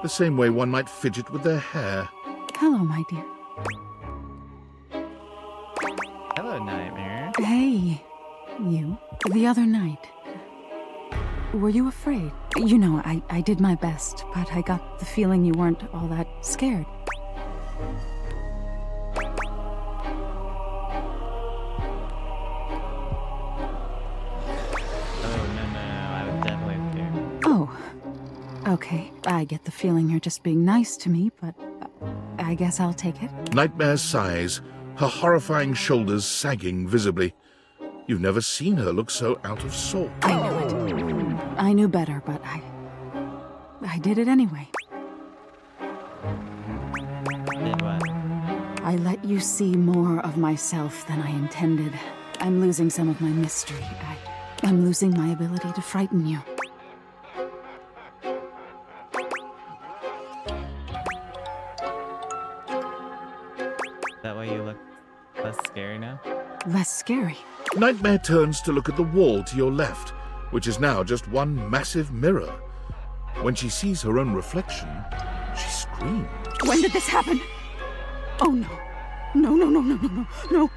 the same way one might fidget with their hair. Hello, my dear. Hello, Nightmare. Hey. You? The other night. Were you afraid? You know, I did my best, but I got the feeling you weren't all that scared. Oh, okay. I get the feeling you're just being nice to me, but I guess I'll take it. Nightmare sighs, her horrifying shoulders sagging visibly. You've never seen her look so out of sorts. I knew it. I knew better, but I did it anyway. Did what? I let you see more of myself than I intended. I'm losing some of my mystery. I'm losing my ability to frighten you. That way you look less scary now? Less scary. Nightmare turns to look at the wall to your left, which is now just one massive mirror. When she sees her own reflection, she screams. When did this happen? Oh no. No, no, no, no, no, no, no.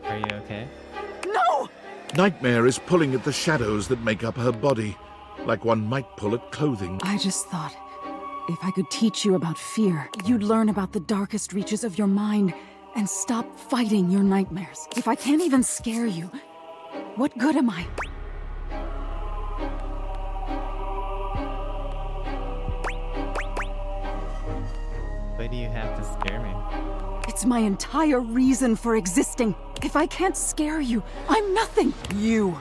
Are you okay? No! Nightmare is pulling at the shadows that make up her body, like one might pull at clothing. I just thought, if I could teach you about fear, you'd learn about the darkest reaches of your mind and stop fighting your nightmares. If I can't even scare you, what good am I? Why do you have to scare me? It's my entire reason for existing. If I can't scare you, I'm nothing. You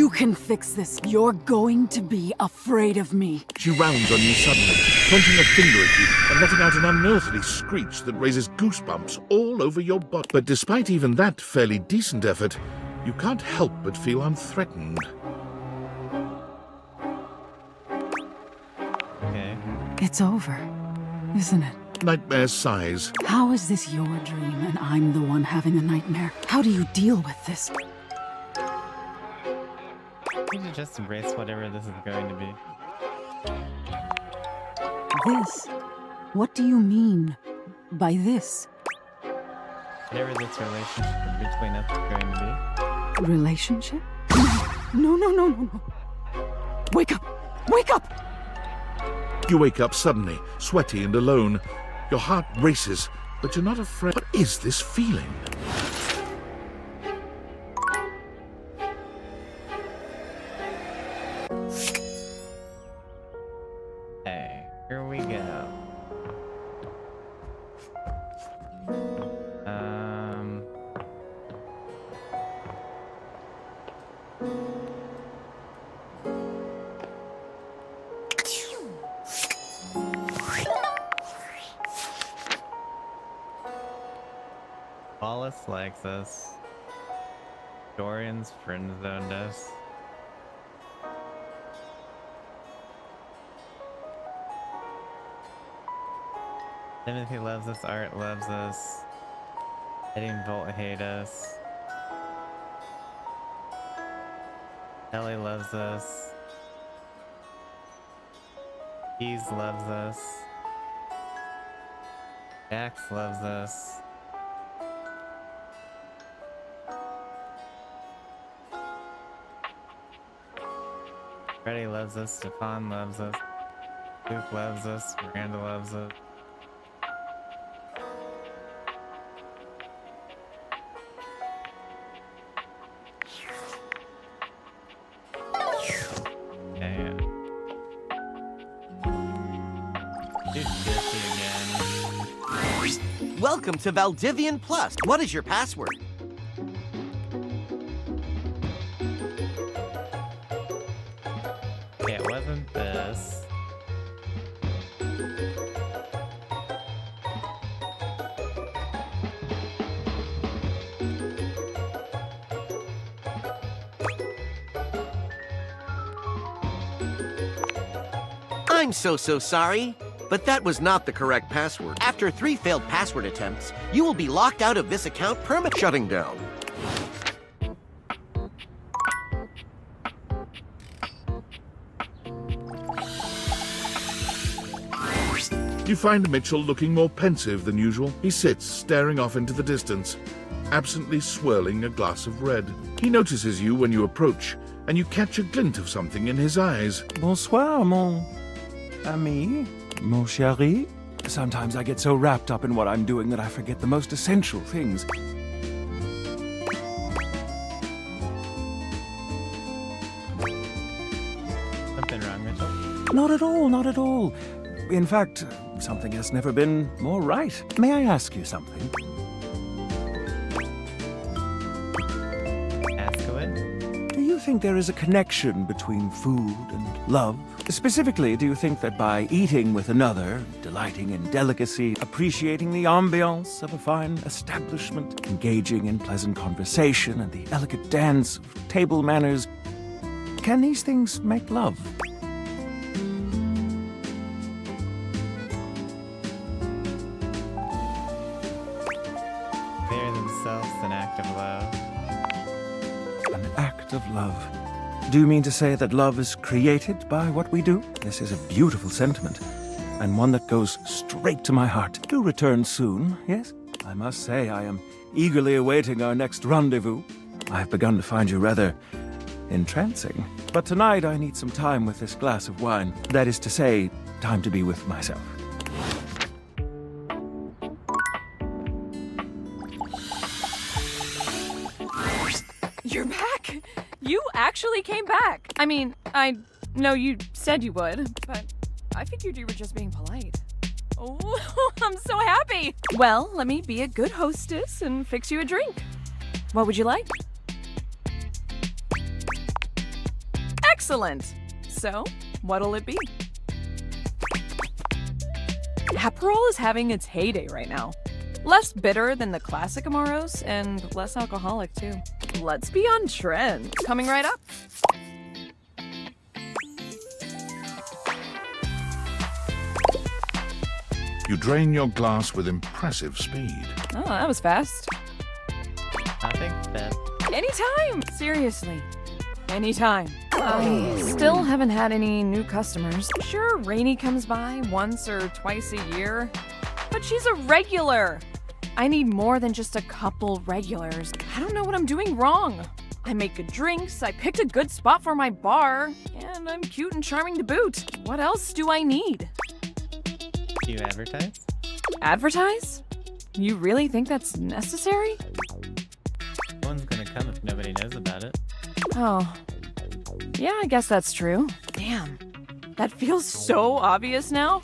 can fix this. You're going to be afraid of me. She rounds on you suddenly, pointing a finger at you and letting out an unearthly screech that raises goosebumps all over your body. But despite even that fairly decent effort, you can't help but feel unthreatened. Okay. It's over, isn't it? Nightmare sighs. How is this your dream and I'm the one having a nightmare? How do you deal with this? You need to just embrace whatever this is going to be. This? What do you mean by this? Whatever this relationship between us is going to be. Relationship? No, no, no, no, no. Wake up! Wake up! You wake up suddenly, sweaty and alone. Your heart races, but you're not afraid. What is this feeling? Hey, here we go. Wallace likes us. Dorian's friend zoned us. Timothy loves us, Art loves us. Eddie and Volt hate us. Ellie loves us. Keys loves us. Jax loves us. Freddy loves us, Stefan loves us, Luke loves us, Miranda loves us. Yeah. Dude, Jesse again. Welcome to Valdivian Plus. What is your password? Okay, it wasn't this. I'm so sorry, but that was not the correct password. After 3 failed password attempts, you will be locked out of this account permanently. Shutting down. You find Mitchell looking more pensive than usual. He sits staring off into the distance, absently swirling a glass of red. He notices you when you approach, and you catch a glint of something in his eyes. Bonsoir, mon ami, mon chéri. Sometimes I get so wrapped up in what I'm doing that I forget the most essential things. Something wrong, Mitchell? Not at all, not at all. In fact, something has never been more right. May I ask you something? Ask away. Do you think there is a connection between food and love? Specifically, do you think that by eating with another, delighting in delicacy, appreciating the ambiance of a fine establishment, engaging in pleasant conversation and the elegant dance of table manners, can these things make love? They're themselves an act of love. An act of love. Do you mean to say that love is created by what we do? This is a beautiful sentiment, and one that goes straight to my heart. Do return soon, yes? I must say I am eagerly awaiting our next rendezvous. I have begun to find you rather entrancing. But tonight I need some time with this glass of wine. That is to say, time to be with myself. You're back? You actually came back. I mean, I know you said you would, but I figured you were just being polite. Oh, I'm so happy. Well, let me be a good hostess and fix you a drink. What would you like? Excellent. So, what'll it be? Aperol is having its heyday right now. Less bitter than the classic Amaros and less alcoholic too. Let's be on trend. Coming right up. You drain your glass with impressive speed. Oh, that was fast. Nothing bad. Anytime! Seriously. Anytime. I still haven't had any new customers. Sure, Rainey comes by once or twice a year, but she's a regular. I need more than just a couple regulars. I don't know what I'm doing wrong. I make good drinks, I picked a good spot for my bar, and I'm cute and charming to boot. What else do I need? Do you advertise? Advertise? You really think that's necessary? No one's gonna come if nobody knows about it. Oh. Yeah, I guess that's true. Damn. That feels so obvious now.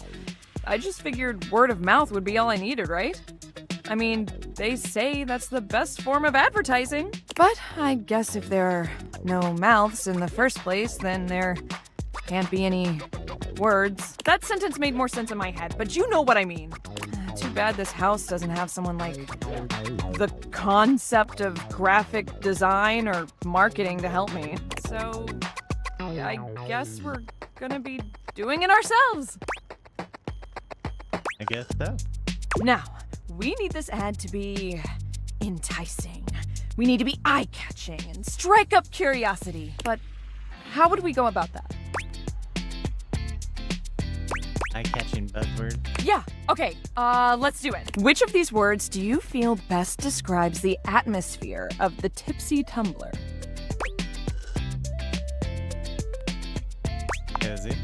I just figured word of mouth would be all I needed, right? I mean, they say that's the best form of advertising. But I guess if there are no mouths in the first place, then there can't be any words. That sentence made more sense in my head, but you know what I mean. Too bad this house doesn't have someone like the concept of graphic design or marketing to help me. So I guess we're gonna be doing it ourselves. I guess so. Now, we need this ad to be enticing. We need to be eye-catching and strike up curiosity. But how would we go about that? Eye-catching buzzword. Yeah, okay, let's do it. Which of these words do you feel best describes the atmosphere of the Tipsy Tumbler? Cozy.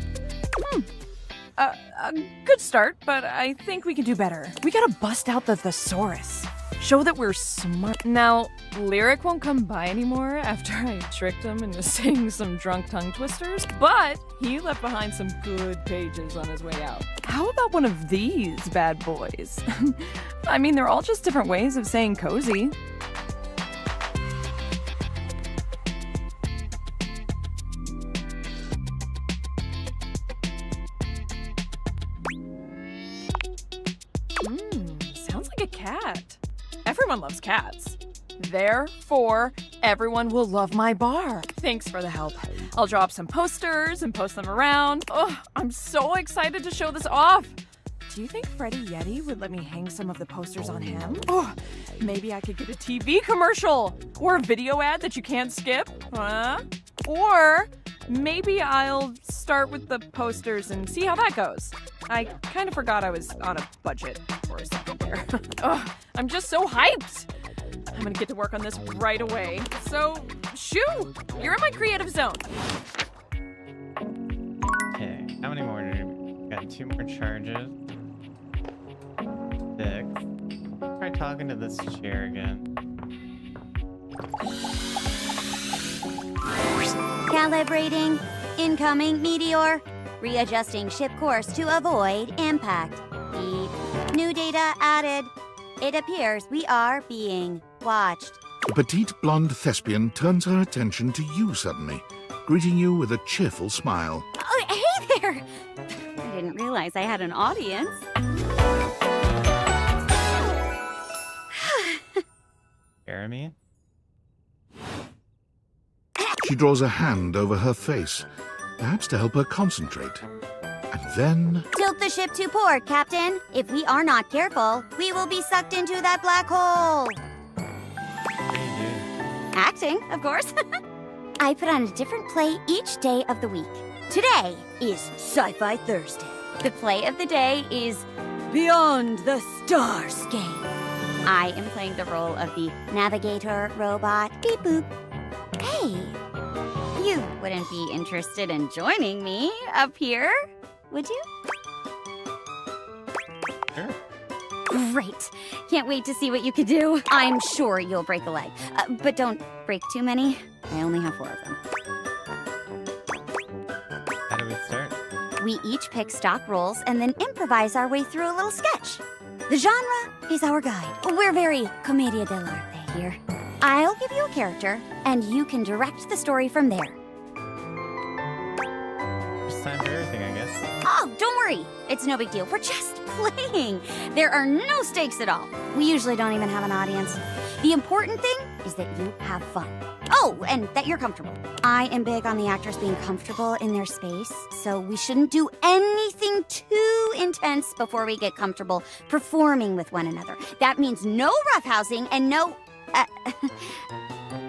A good start, but I think we can do better. We gotta bust out the thesaurus. Show that we're smart. Now, Lyric won't come by anymore after I tricked him into saying some drunk tongue twisters, but he left behind some good pages on his way out. How about one of these bad boys? I mean, they're all just different ways of saying cozy. Sounds like a cat. Everyone loves cats. Therefore, everyone will love my bar. Thanks for the help. I'll draw up some posters and post them around. Oh, I'm so excited to show this off. Do you think Freddie Yeti would let me hang some of the posters on him? Oh, maybe I could get a TV commercial or a video ad that you can't skip. Huh? Or maybe I'll start with the posters and see how that goes. I kind of forgot I was on a budget for a second there. Ugh, I'm just so hyped. I'm gonna get to work on this right away. So, shoo! You're in my creative zone. Okay, how many more do we got? 2 more charges. 6. Try talking to this chair again. Calibrating. Incoming meteor. Readjusting ship course to avoid impact. Beep. New data added. It appears we are being watched. The petite blonde thespian turns her attention to you suddenly, greeting you with a cheerful smile. Oh, hey there! I didn't realize I had an audience. Jeremy? She draws a hand over her face, perhaps to help her concentrate. And then... Tilt the ship to port, Captain. If we are not careful, we will be sucked into that black hole. Acting, of course. I put on a different play each day of the week. Today is Sci-Fi Thursday. The play of the day is Beyond the Starscape. I am playing the role of the navigator robot. Beep boop. Hey, you wouldn't be interested in joining me up here, would you? Sure. Great. Can't wait to see what you can do. I'm sure you'll break a leg. But don't break too many. I only have 4 of them. How do we start? We each pick stock roles and then improvise our way through a little sketch. The genre is our guide. We're very commedia dell'arte here. I'll give you a character, and you can direct the story from there. First time for everything, I guess. Oh, don't worry. It's no big deal. We're just playing. There are no stakes at all. We usually don't even have an audience. The important thing is that you have fun. Oh, and that you're comfortable. I am big on the actors being comfortable in their space, so we shouldn't do anything too intense before we get comfortable performing with one another. That means no roughhousing and no,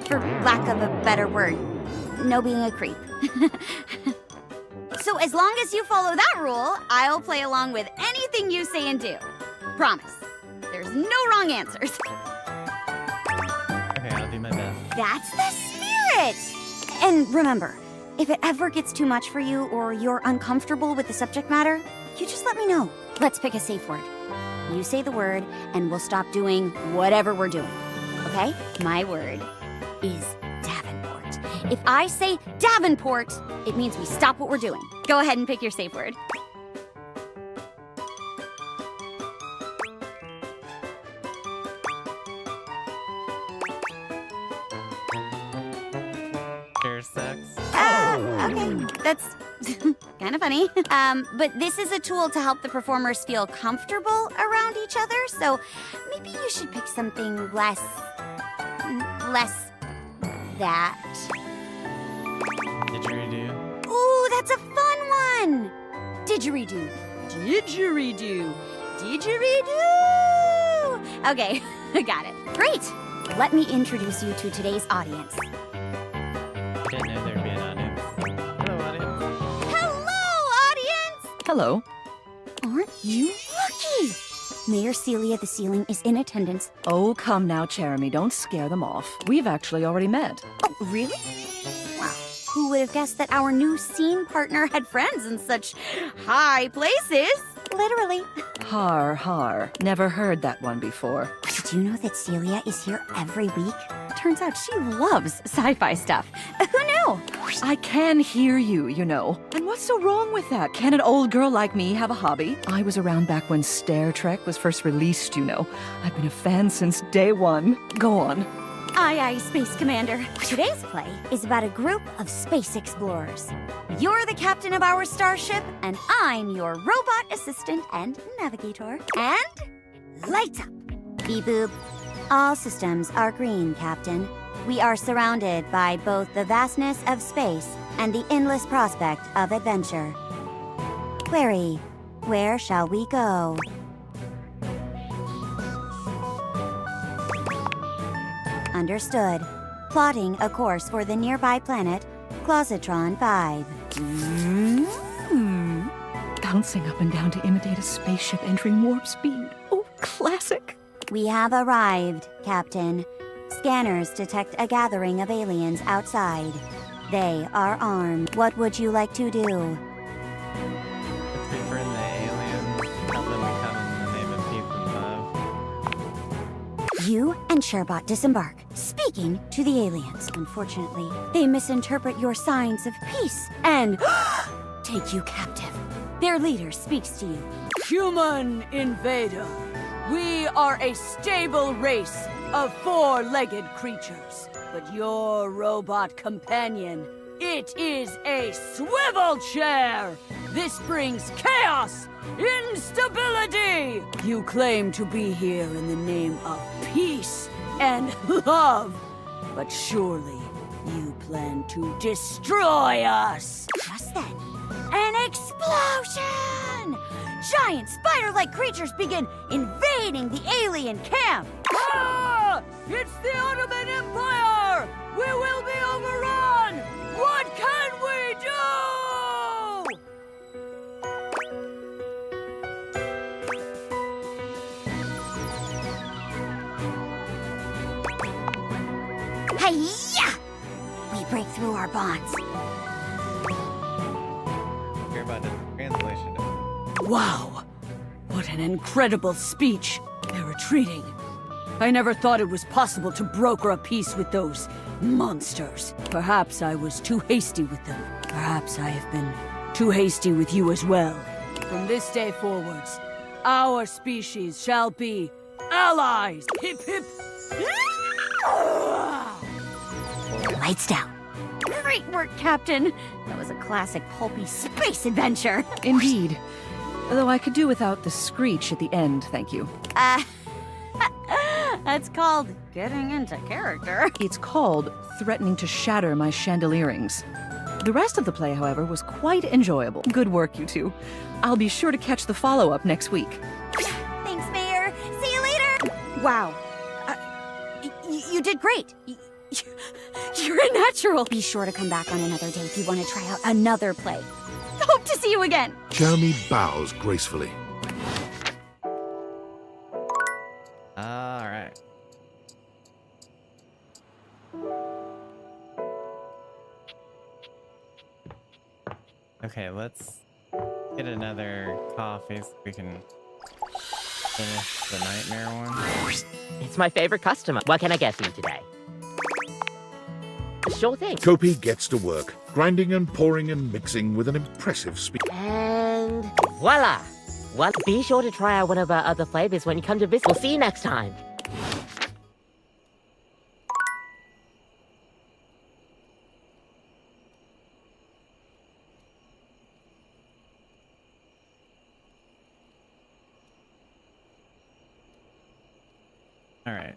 for lack of a better word, no being a creep. So as long as you follow that rule, I'll play along with anything you say and do. Promise. There's no wrong answers. Okay, I'll do my best. That's the spirit! And remember, if it ever gets too much for you or you're uncomfortable with the subject matter, you just let me know. Let's pick a safe word. You say the word, and we'll stop doing whatever we're doing. Okay? My word is Davenport. If I say Davenport, it means we stop what we're doing. Go ahead and pick your safe word. Share sex. Okay. That's kind of funny. But this is a tool to help the performers feel comfortable around each other, so maybe you should pick something less that. Didgeridoo. Ooh, that's a fun one! Didgeridoo. Didgeridoo. Didgeridoo! Okay, got it. Great! Let me introduce you to today's audience. I didn't know there'd be an audience. Hello, audience. Hello, audience! Hello. Aren't you lucky? Mayor Celia the Ceiling is in attendance. Oh, come now, Jeremy. Don't scare them off. We've actually already met. Oh, really? Wow. Who would have guessed that our new scene partner had friends in such high places? Literally. Har, har. Never heard that one before. Did you know that Celia is here every week? Turns out she loves sci-fi stuff. Who knew? I can hear you, you know. And what's so wrong with that? Can an old girl like me have a hobby? I was around back when Star Trek was first released, you know. I've been a fan since day one. Go on. Aye, aye, Space Commander. Today's play is about a group of space explorers. You're the captain of our starship, and I'm your robot assistant and navigator. And lights up. Beep boop. All systems are green, Captain. We are surrounded by both the vastness of space and the endless prospect of adventure. Query, where shall we go? Understood. Plotting a course for the nearby planet, Clositron 5. Bouncing up and down to imitate a spaceship entering warp speed. Oh, classic. We have arrived, Captain. Scanners detect a gathering of aliens outside. They are armed. What would you like to do? Let's befriend the aliens. Tell them we come in the name of peace and love. You and Sherbot disembark, speaking to the aliens. Unfortunately, they misinterpret your signs of peace and take you captive. Their leader speaks to you. Human invader, we are a stable race of four-legged creatures. But your robot companion, it is a swivel chair! This brings chaos, instability! You claim to be here in the name of peace and love, but surely you plan to destroy us! Just then, an explosion! Giant spider-like creatures begin invading the alien camp! Ah! It's the Ottoman Empire! We will be overrun! What can we do? Hi-ya! We break through our bonds. Hear about the translation. Wow! What an incredible speech! They're retreating. I never thought it was possible to broker a peace with those monsters. Perhaps I was too hasty with them. Perhaps I have been too hasty with you as well. From this day forwards, our species shall be allies! Hip hip! Lights down. Great work, Captain. That was a classic pulpy space adventure. Indeed. Though I could do without the screech at the end, thank you. That's called getting into character. It's called threatening to shatter my chandelierings. The rest of the play, however, was quite enjoyable. Good work, you two. I'll be sure to catch the follow-up next week. Thanks, Mayor. See you later. Wow. You did great. You're a natural. Be sure to come back on another day if you want to try out another play. Hope to see you again. Jeremy bows gracefully. All right. Okay, let's get another coffee so we can finish the nightmare one. It's my favorite customer. What can I get for you today? Sure thing. Kopi gets to work, grinding and pouring and mixing with an impressive speed. And voila! Well, be sure to try out one of our other flavors when you come to visit. We'll see you next time. All right.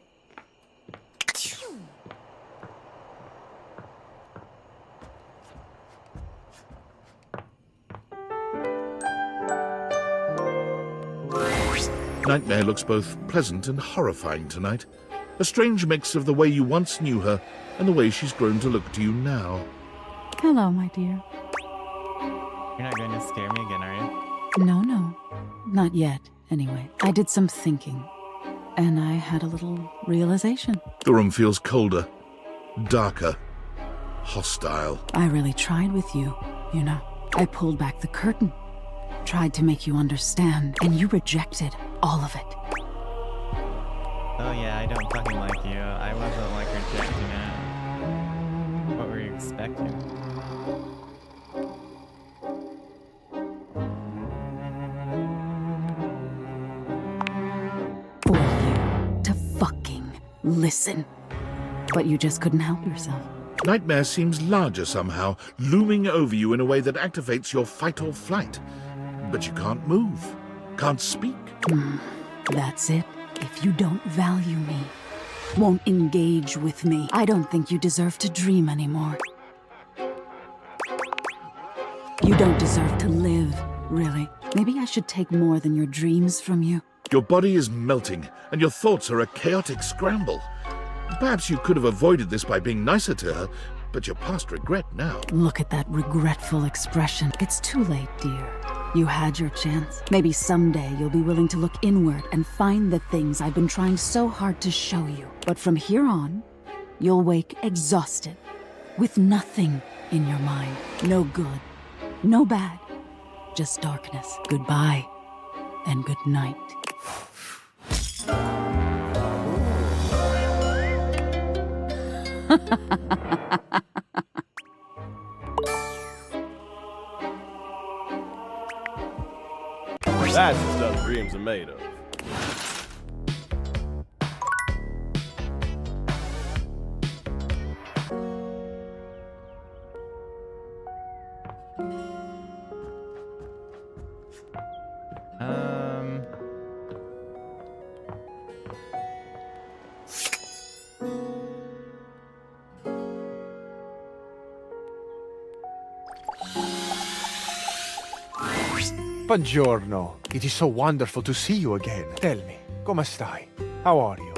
Nightmare looks both pleasant and horrifying tonight. A strange mix of the way you once knew her and the way she's grown to look to you now. Hello, my dear. You're not going to scare me again, are you? No. Not yet, anyway. I did some thinking, and I had a little realization. The room feels colder, darker, hostile. I really tried with you, you know. I pulled back the curtain, tried to make you understand, and you rejected all of it. Oh yeah, I don't fucking like you. I wasn't like rejecting it. What were you expecting? For you to fucking listen. But you just couldn't help yourself. Nightmare seems larger somehow, looming over you in a way that activates your fight or flight. But you can't move, can't speak. That's it. If you don't value me, won't engage with me, I don't think you deserve to dream anymore. You don't deserve to live, really. Maybe I should take more than your dreams from you. Your body is melting, and your thoughts are a chaotic scramble. Perhaps you could have avoided this by being nicer to her, but you're past regret now. Look at that regretful expression. It's too late, dear. You had your chance. Maybe someday you'll be willing to look inward and find the things I've been trying so hard to show you. But from here on, you'll wake exhausted, with nothing in your mind. No good, no bad, just darkness. Goodbye, and good night. That's the stuff dreams are made of. Buongiorno. It is so wonderful to see you again. Tell me, come stai? How are you?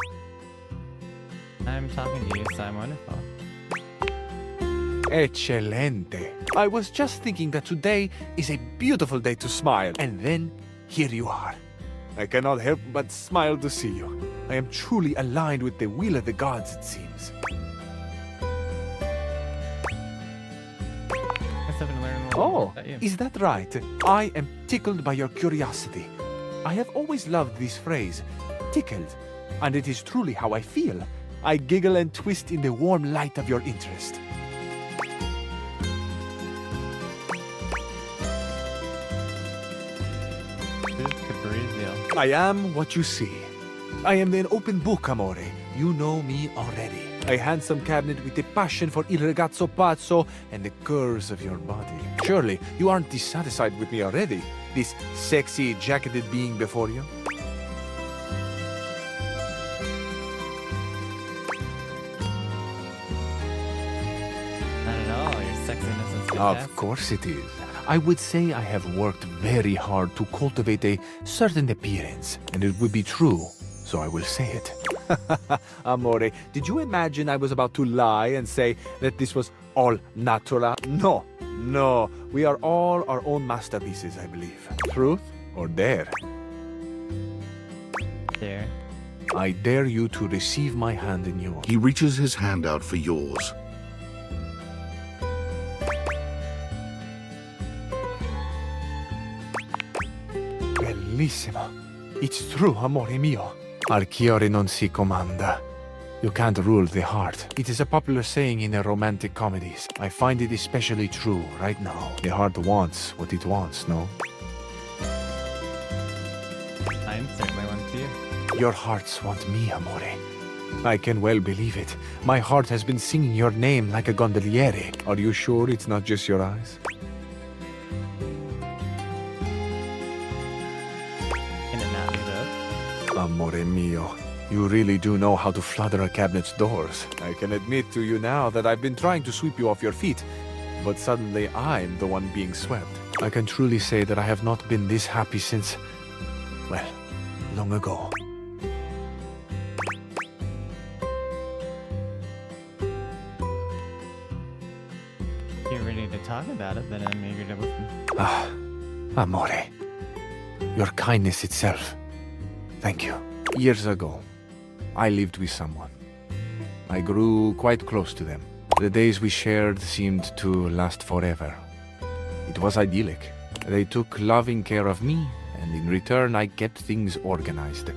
I'm talking to you, so I'm wonderful. Eccellente. I was just thinking that today is a beautiful day to smile, and then here you are. I cannot help but smile to see you. I am truly aligned with the will of the gods, it seems. Oh, is that right? I am tickled by your curiosity. I have always loved this phrase, tickled, and it is truly how I feel. I giggle and twist in the warm light of your interest. I am what you see. I am an open book, amore. You know me already. A handsome cabinet with a passion for il ragazzo pazzo and the curves of your body. Surely, you aren't dissatisfied with me already? This sexy, jacketed being before you? Not at all. Your sexiness is fantastic. Of course it is. I would say I have worked very hard to cultivate a certain appearance, and it would be true, so I will say it. Amore, did you imagine I was about to lie and say that this was all natural? No, no. We are all our own masterpieces, I believe. Truth or dare? Dare. I dare you to receive my hand in yours. He reaches his hand out for yours. Bellissimo. It's true, amore mio. Al cuore non si comanda. You can't rule the heart. It is a popular saying in the romantic comedies. I find it especially true right now. The heart wants what it wants, no? Mine certainly wants you. Your hearts want me, amore. I can well believe it. My heart has been singing your name like a gondoliere. Are you sure it's not just your eyes? Can it not be both? Amore mio, you really do know how to flutter a cabinet's doors. I can admit to you now that I've been trying to sweep you off your feet, but suddenly I'm the one being swept. I can truly say that I have not been this happy since, well, long ago. You're ready to talk about it, then I'm eager to listen. Ah, amore. Your kindness itself. Thank you. Years ago, I lived with someone. I grew quite close to them. The days we shared seemed to last forever. It was idyllic. They took loving care of me, and in return I kept things organized.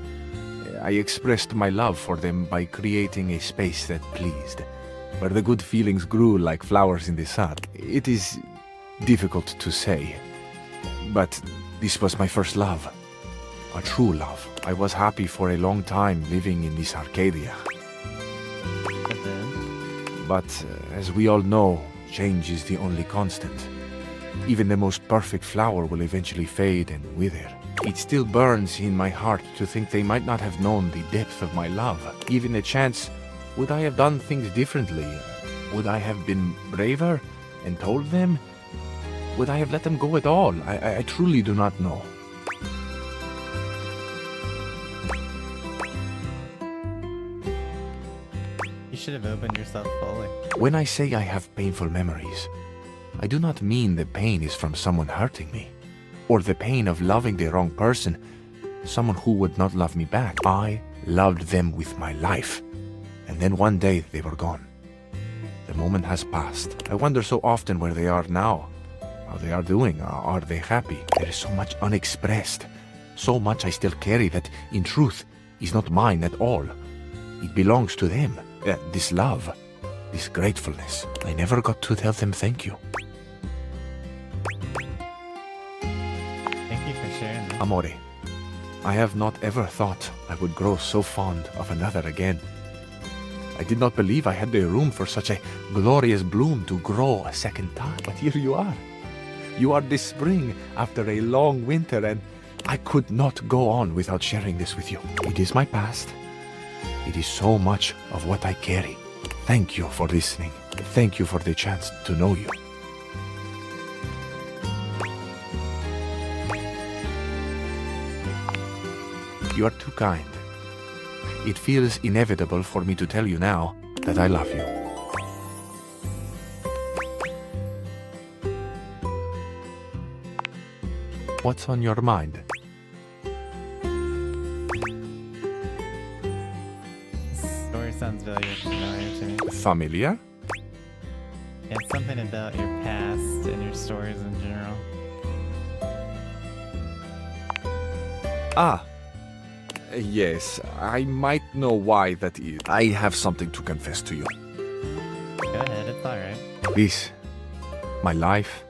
I expressed my love for them by creating a space that pleased, where the good feelings grew like flowers in the sun. It is difficult to say, but this was my first love. A true love. I was happy for a long time living in this Arcadia. But as we all know, change is the only constant. Even the most perfect flower will eventually fade and wither. It still burns in my heart to think they might not have known the depth of my love. Given a chance, would I have done things differently? Would I have been braver and told them? Would I have let them go at all? I truly do not know. should have opened yourself fully. When I say I have painful memories, I do not mean the pain is from someone hurting me, or the pain of loving the wrong person, someone who would not love me back. I loved them with my life, and then one day they were gone. The moment has passed. I wonder so often where they are now, how they are doing, are they happy? There is so much unexpressed, so much I still carry that, in truth, is not mine at all. It belongs to them. This love, this gratefulness. I never got to tell them thank you. Thank you for sharing that. Amore, I have not ever thought I would grow so fond of another again. I did not believe I had the room for such a glorious bloom to grow a second time. But here you are. You are this spring after a long winter, and I could not go on without sharing this with you. It is my past. It is so much of what I carry. Thank you for listening. Thank you for the chance to know you. You are too kind. It feels inevitable for me to tell you now that I love you. What's on your mind? Story sounds very familiar to me. Familiar? Yeah, it's something about your past and your stories in general. Ah. Yes, I might know why that is. I have something to confess to you. Go ahead, it's alright. This, my life,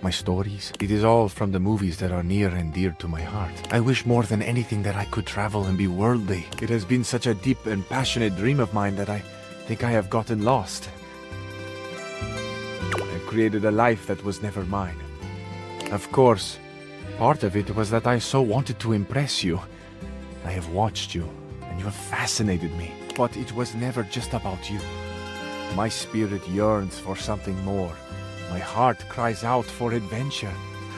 my stories, it is all from the movies that are near and dear to my heart. I wish more than anything that I could travel and be worldly. It has been such a deep and passionate dream of mine that I think I have gotten lost. I created a life that was never mine. Of course, part of it was that I so wanted to impress you. I have watched you, and you have fascinated me. But it was never just about you. My spirit yearns for something more. My heart cries out for adventure,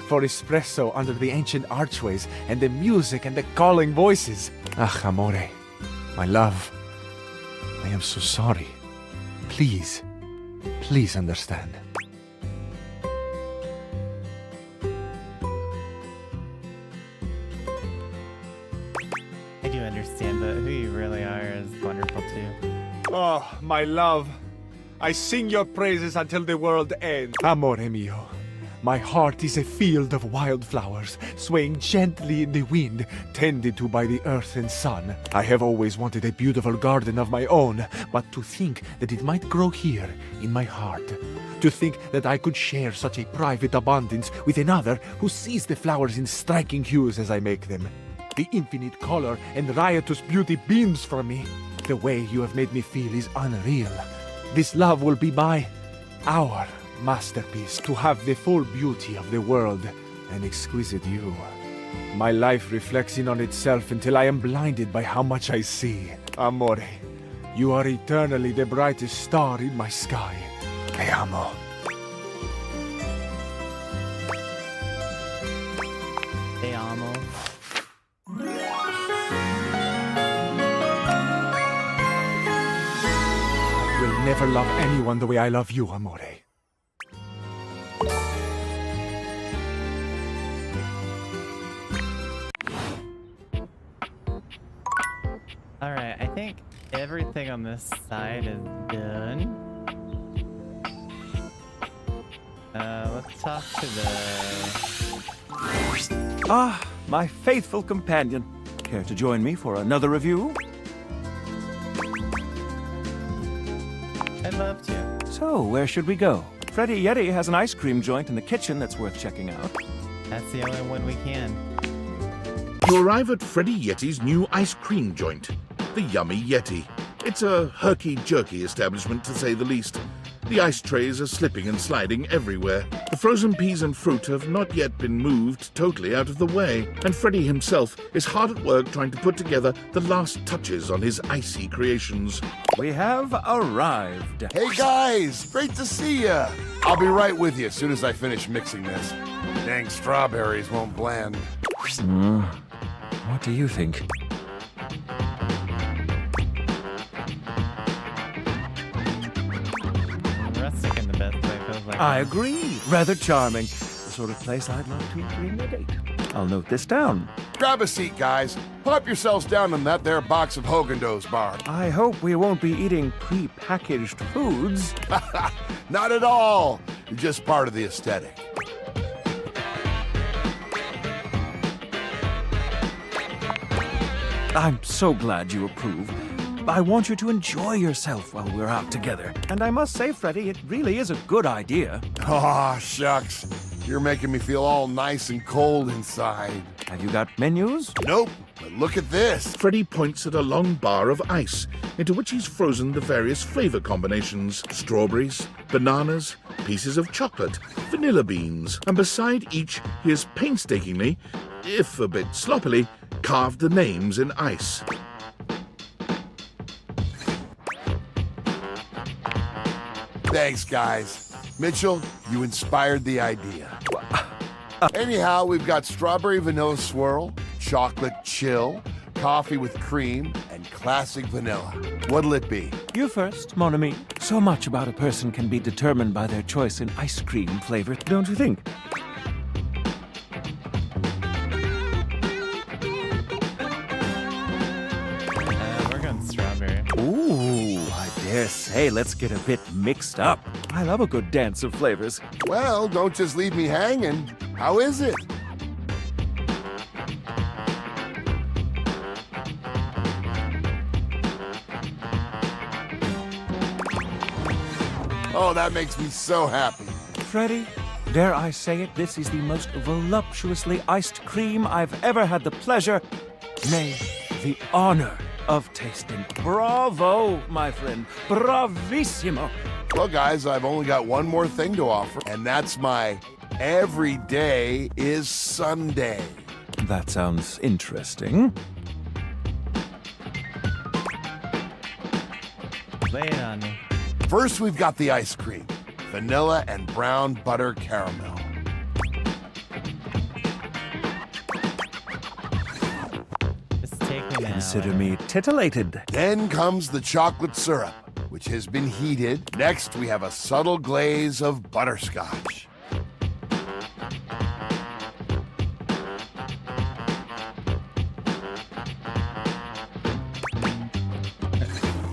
for espresso under the ancient archways, and the music and the calling voices. Ah, amore, my love, I am so sorry. Please, please understand. I do understand, but who you really are is wonderful too. Oh, my love, I sing your praises until the world ends. Amore mio, my heart is a field of wildflowers, swaying gently in the wind, tended to by the earth and sun. I have always wanted a beautiful garden of my own, but to think that it might grow here, in my heart. To think that I could share such a private abundance with another who sees the flowers in striking hues as I make them. The infinite color and riotous beauty beams from me. The way you have made me feel is unreal. This love will be our masterpiece, to have the full beauty of the world, an exquisite you. My life reflects in on itself until I am blinded by how much I see. Amore, you are eternally the brightest star in my sky. Te amo. Te amo. I will never love anyone the way I love you, amore. Alright, I think everything on this side is done. Let's talk to the... Ah, my faithful companion. Care to join me for another review? I'd love to. So, where should we go? Freddy Yeti has an ice cream joint in the kitchen that's worth checking out. That's the only one we can. You arrive at Freddy Yeti's new ice cream joint, the Yummy Yeti. It's a herky-jerky establishment, to say the least. The ice trays are slipping and sliding everywhere. The frozen peas and fruit have not yet been moved totally out of the way, and Freddy himself is hard at work trying to put together the last touches on his icy creations. We have arrived. Hey guys, great to see ya. I'll be right with you as soon as I finish mixing this. Dang strawberries won't blend. What do you think? I agree. Rather charming. The sort of place I'd love to bring a date. I'll note this down. Grab a seat, guys. Pop yourselves down in that there box of Haagen-Dazs bar. I hope we won't be eating pre-packaged foods. Not at all. You're just part of the aesthetic. I'm so glad you approve. I want you to enjoy yourself while we're out together. And I must say, Freddy, it really is a good idea. Aw, shucks. You're making me feel all nice and cold inside. Have you got menus? Nope, but look at this. Freddy points at a long bar of ice, into which he's frozen the various flavor combinations: strawberries, bananas, pieces of chocolate, vanilla beans, and beside each he has painstakingly, if a bit sloppily, carved the names in ice. Thanks, guys. Mitchell, you inspired the idea. Anyhow, we've got strawberry vanilla swirl, chocolate chill, coffee with cream, and classic vanilla. What'll it be? You first, mon ami. So much about a person can be determined by their choice in ice cream flavor, don't you think? We're going strawberry. Ooh, I dare say let's get a bit mixed up. I love a good dance of flavors. Well, don't just leave me hanging. How is it? Oh, that makes me so happy. Freddy, dare I say it, this is the most voluptuously iced cream I've ever had the pleasure, nay, the honor of tasting. Bravo, my friend. Bravissimo. Well, guys, I've only got one more thing to offer, and that's my every day is Sunday. That sounds interesting. Lay it on me. First, we've got the ice cream. Vanilla and brown butter caramel. Just take me now. Consider me titillated. Then comes the chocolate syrup, which has been heated. Next, we have a subtle glaze of butterscotch.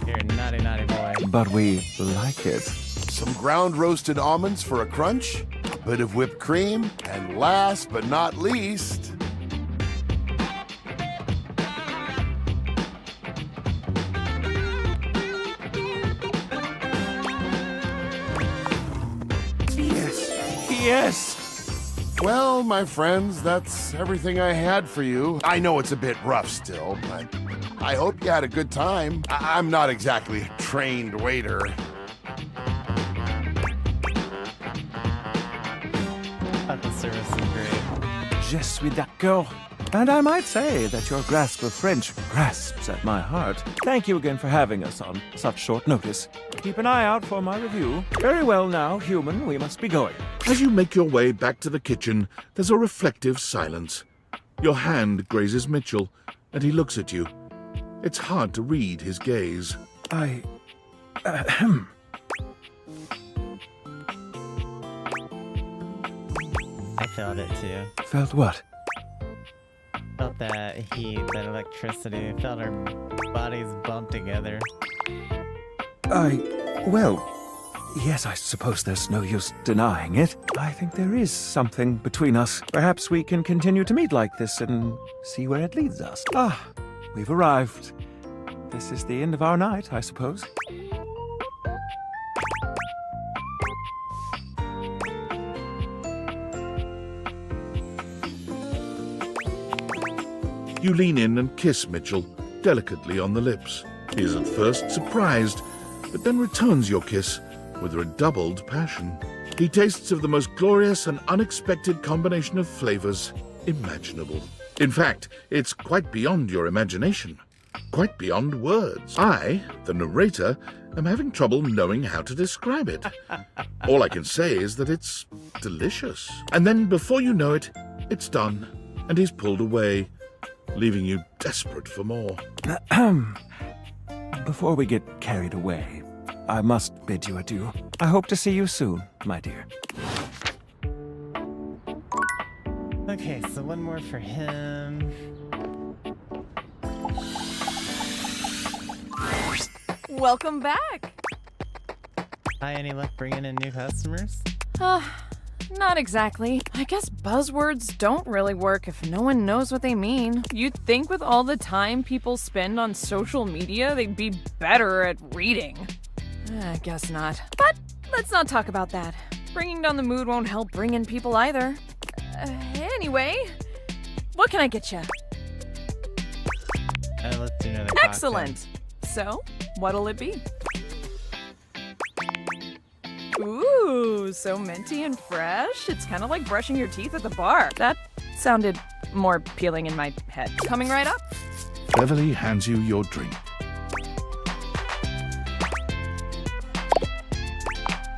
You're a naughty, naughty boy. But we like it. Some ground roasted almonds for a crunch, a bit of whipped cream, and last but not least, Yes! well, my friends, that's everything I had for you. I know it's a bit rough still, but I hope you had a good time. I'm not exactly a trained waiter. Thought the service was great. Je suis d'accord. And I might say that your grasp of French grasps at my heart. Thank you again for having us on such short notice. Keep an eye out for my review. Very well now, human, we must be going. As you make your way back to the kitchen, there's a reflective silence. Your hand grazes Mitchell, and he looks at you. It's hard to read his gaze. I felt it too. Felt what? Felt that heat, that electricity. Felt our bodies bump together. Well, yes, I suppose there's no use denying it. I think there is something between us. Perhaps we can continue to meet like this and see where it leads us. Ah, we've arrived. This is the end of our night, I suppose. You lean in and kiss Mitchell, delicately on the lips. He is at first surprised, but then returns your kiss with redoubled passion. He tastes of the most glorious and unexpected combination of flavors imaginable. In fact, it's quite beyond your imagination, quite beyond words. I, the narrator, am having trouble knowing how to describe it. All I can say is that it's delicious. And then, before you know it, it's done, and he's pulled away, leaving you desperate for more. Before we get carried away, I must bid you adieu. I hope to see you soon, my dear. Okay, so one more for him. Welcome back. Hi, any luck bringing in new customers? Not exactly. I guess buzzwords don't really work if no one knows what they mean. You'd think with all the time people spend on social media, they'd be better at reading. I guess not. But let's not talk about that. Bringing down the mood won't help bring in people either. Anyway, what can I get you? Let's do another Excellent. So, what'll it be? Ooh, so minty and fresh. It's kind of like brushing your teeth at the bar. That sounded more appealing in my head. Coming right up. Beverly hands you your drink.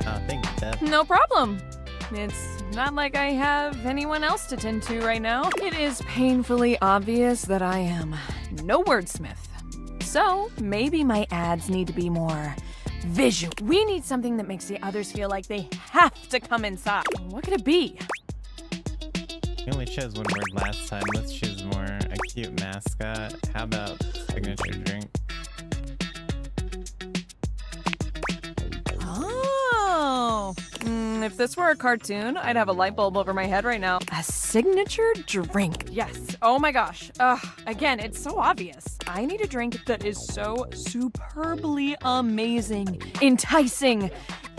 Oh, thank you, Bev. No problem. It's not like I have anyone else to tend to right now. It is painfully obvious that I am no wordsmith. So maybe my ads need to be more visual. We need something that makes the others feel like they have to come inside. What could it be? We only chose one word last time. Let's choose more. A cute mascot. How about signature drink? Oh. If this were a cartoon, I'd have a light bulb over my head right now. A signature drink. Yes. Oh my gosh. Again, it's so obvious. I need a drink that is so superbly amazing, enticing,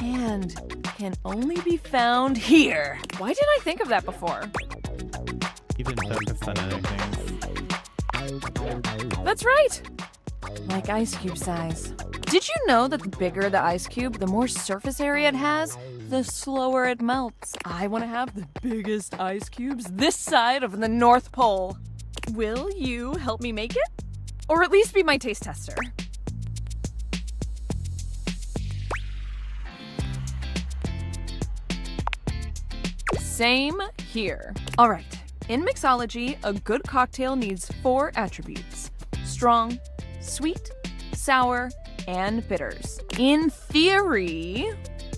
and can only be found here. Why didn't I think of that before? You've been focused on other things. That's right. Like ice cube size. Did you know that the bigger the ice cube, the more surface area it has, the slower it melts? I want to have the biggest ice cubes this side of the North Pole. Will you help me make it? Or at least be my taste tester? Same here. All right. In mixology, a good cocktail needs 4 attributes: strong, sweet, sour, and bitters. In theory,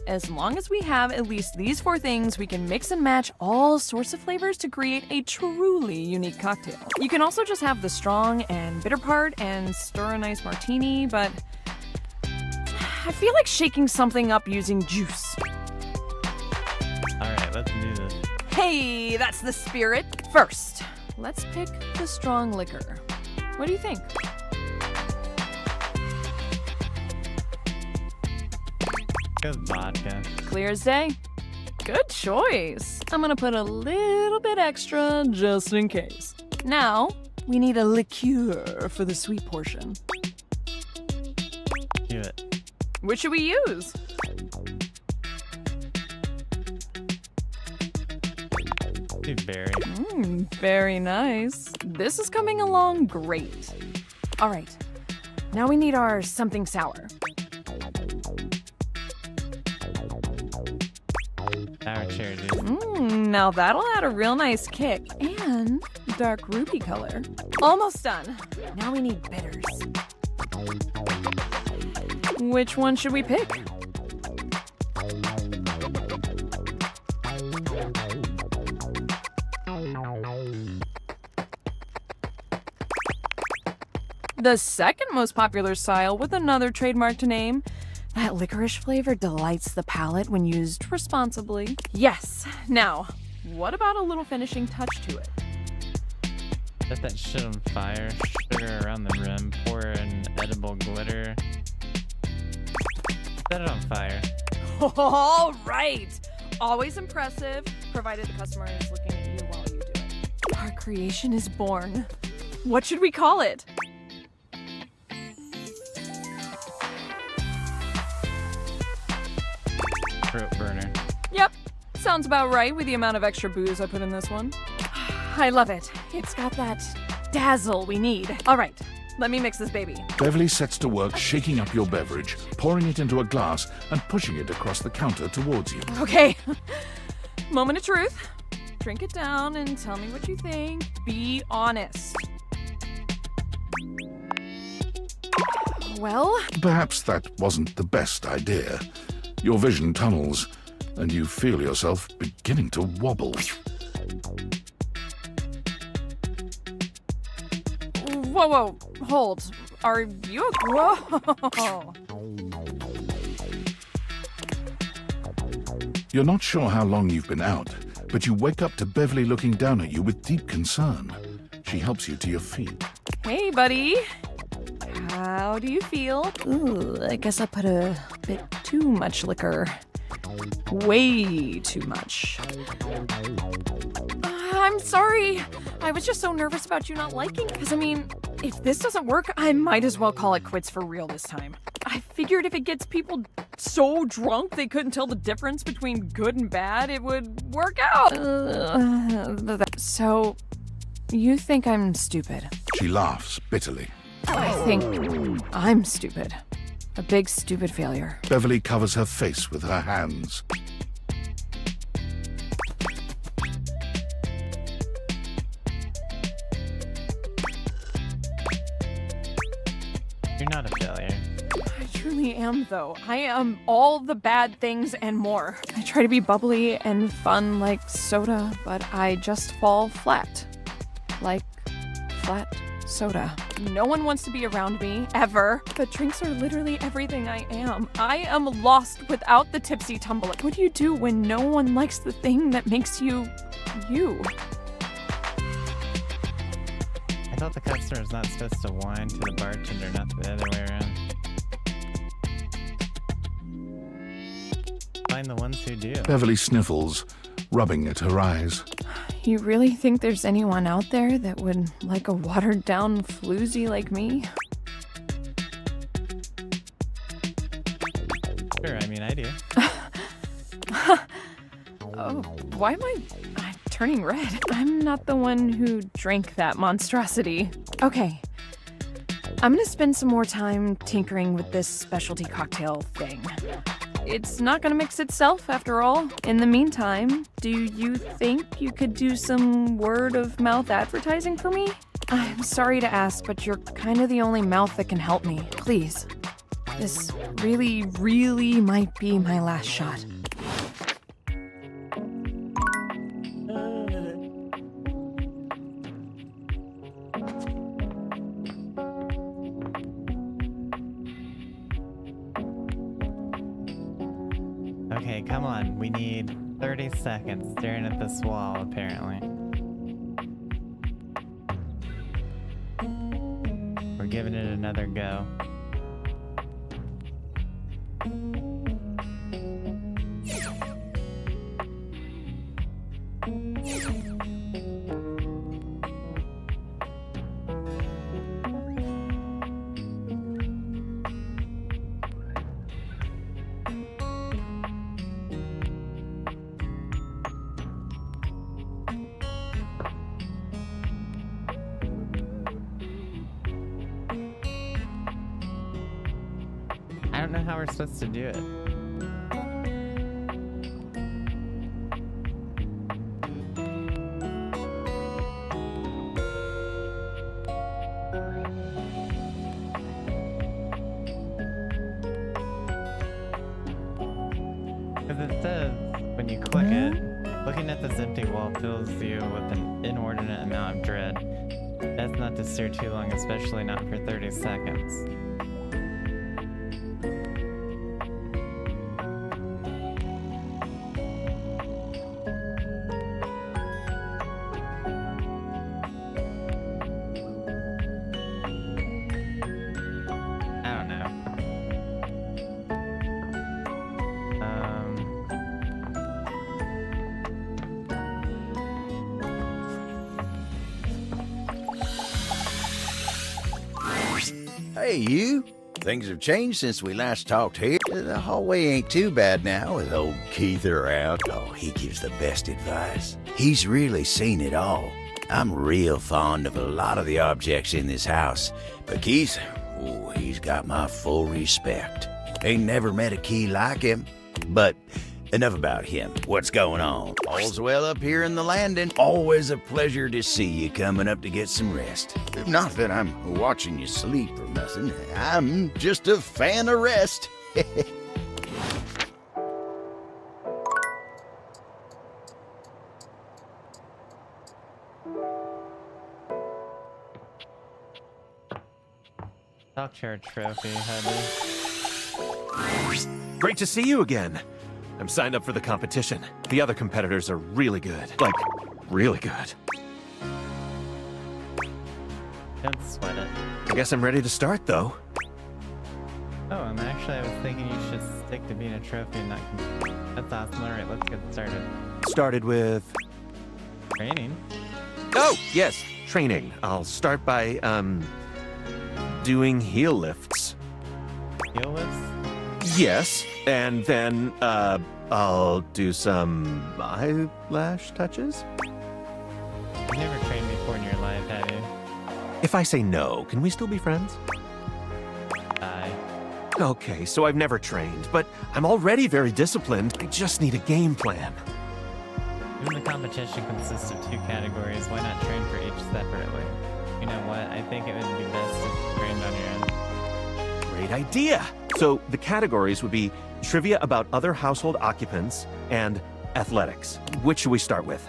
as long as we have at least these 4 things, we can mix and match all sorts of flavors to create a truly unique cocktail. You can also just have the strong and bitter part and stir a nice martini, but I feel like shaking something up using juice. Alright, let's do this. Hey, that's the spirit. First, let's pick the strong liquor. What do you think? Go vodka. Clear as day. Good choice. I'm gonna put a little bit extra just in case. Now, we need a liqueur for the sweet portion. Do it. Which should we use? Do berry. Very nice. This is coming along great. All right, now we need our something sour. Sour cherry juice. Now that'll add a real nice kick and dark ruby color. Almost done. Now we need bitters. Which one should we pick? The second most popular style with another trademark to name. That licorice flavor delights the palate when used responsibly. Yes. Now, what about a little finishing touch to it? Set that shit on fire. Sugar around the rim. Pour in edible glitter. Set it on fire. All right. Always impressive, provided the customer is looking at you while you do it. Our creation is born. What should we call it? Throat burner. Yep. Sounds about right with the amount of extra booze I put in this one. I love it. It's got that dazzle we need. All right. Let me mix this baby. Beverly sets to work shaking up your beverage, pouring it into a glass and pushing it across the counter towards you. Okay. Moment of truth. Drink it down and tell me what you think. Be honest. Well? Perhaps that wasn't the best idea. Your vision tunnels, and you feel yourself beginning to wobble. Whoa, hold. Are you Whoa! You're not sure how long you've been out, but you wake up to Beverly looking down at you with deep concern. She helps you to your feet. Hey, buddy. How do you feel? Ooh, I guess I put a bit too much liquor. Way too much. I'm sorry. I was just so nervous about you not liking, because I mean, if this doesn't work, I might as well call it quits for real this time. I figured if it gets people so drunk they couldn't tell the difference between good and bad, it would work out. So, you think I'm stupid? She laughs bitterly. I think I'm stupid. A big stupid failure. Beverly covers her face with her hands. You're not a failure. I truly am, though. I am all the bad things and more. I try to be bubbly and fun like soda, but I just fall flat. Like flat soda. No one wants to be around me, ever. But drinks are literally everything I am. I am lost without the tipsy tumbler. What do you do when no one likes the thing that makes you, you? I thought the customer's not supposed to whine to the bartender, not the other way around. Find the ones who do. Beverly sniffles, rubbing at her eyes. You really think there's anyone out there that would like a watered-down floozy like me? Sure, I mean, I do. Oh, why am I'm turning red? I'm not the one who drank that monstrosity. Okay. I'm gonna spend some more time tinkering with this specialty cocktail thing. It's not gonna mix itself, after all. In the meantime, do you think you could do some word-of-mouth advertising for me? I'm sorry to ask, but you're kind of the only mouth that can help me. Please. This really, really might be my last shot. Okay, come on. We need 30 seconds staring at this wall, apparently. We're giving it another go. I don't know how we're supposed to do it. Because it says, when you click it, looking at this empty wall fills you with an inordinate amount of dread. That's not to stare too long, especially not for 30 seconds. Hey, you. Things have changed since we last talked here. The hallway ain't too bad now with old Keith around. Oh, he gives the best advice. He's really seen it all. I'm real fond of a lot of the objects in this house, but Keith, oh, he's got my full respect. Ain't never met a key like him, but enough about him. What's going on? All's well up here in the landing. Always a pleasure to see you coming up to get some rest. Not that I'm watching you sleep or nothing. I'm just a fan of rest. Talk chair trophy, honey. Great to see you again. I'm signed up for the competition. The other competitors are really good. Like, really good. Don't sweat it. I guess I'm ready to start, though. Oh, and actually I was thinking you should stick to being a trophy and not compete. That's awesome. Alright, let's get started. Started with... Training? Oh, yes, training. I'll start by, doing heel lifts. Heel lifts? Yes, and then, I'll do some eyelash touches. You've never trained before in your life, have you? If I say no, can we still be friends? Aye. Okay, so I've never trained, but I'm already very disciplined. I just need a game plan. Even the competition consists of 2 categories. Why not train for each separately? You know what? I think it would be best if you trained on your own. Great idea! So the categories would be trivia about other household occupants and athletics. Which should we start with?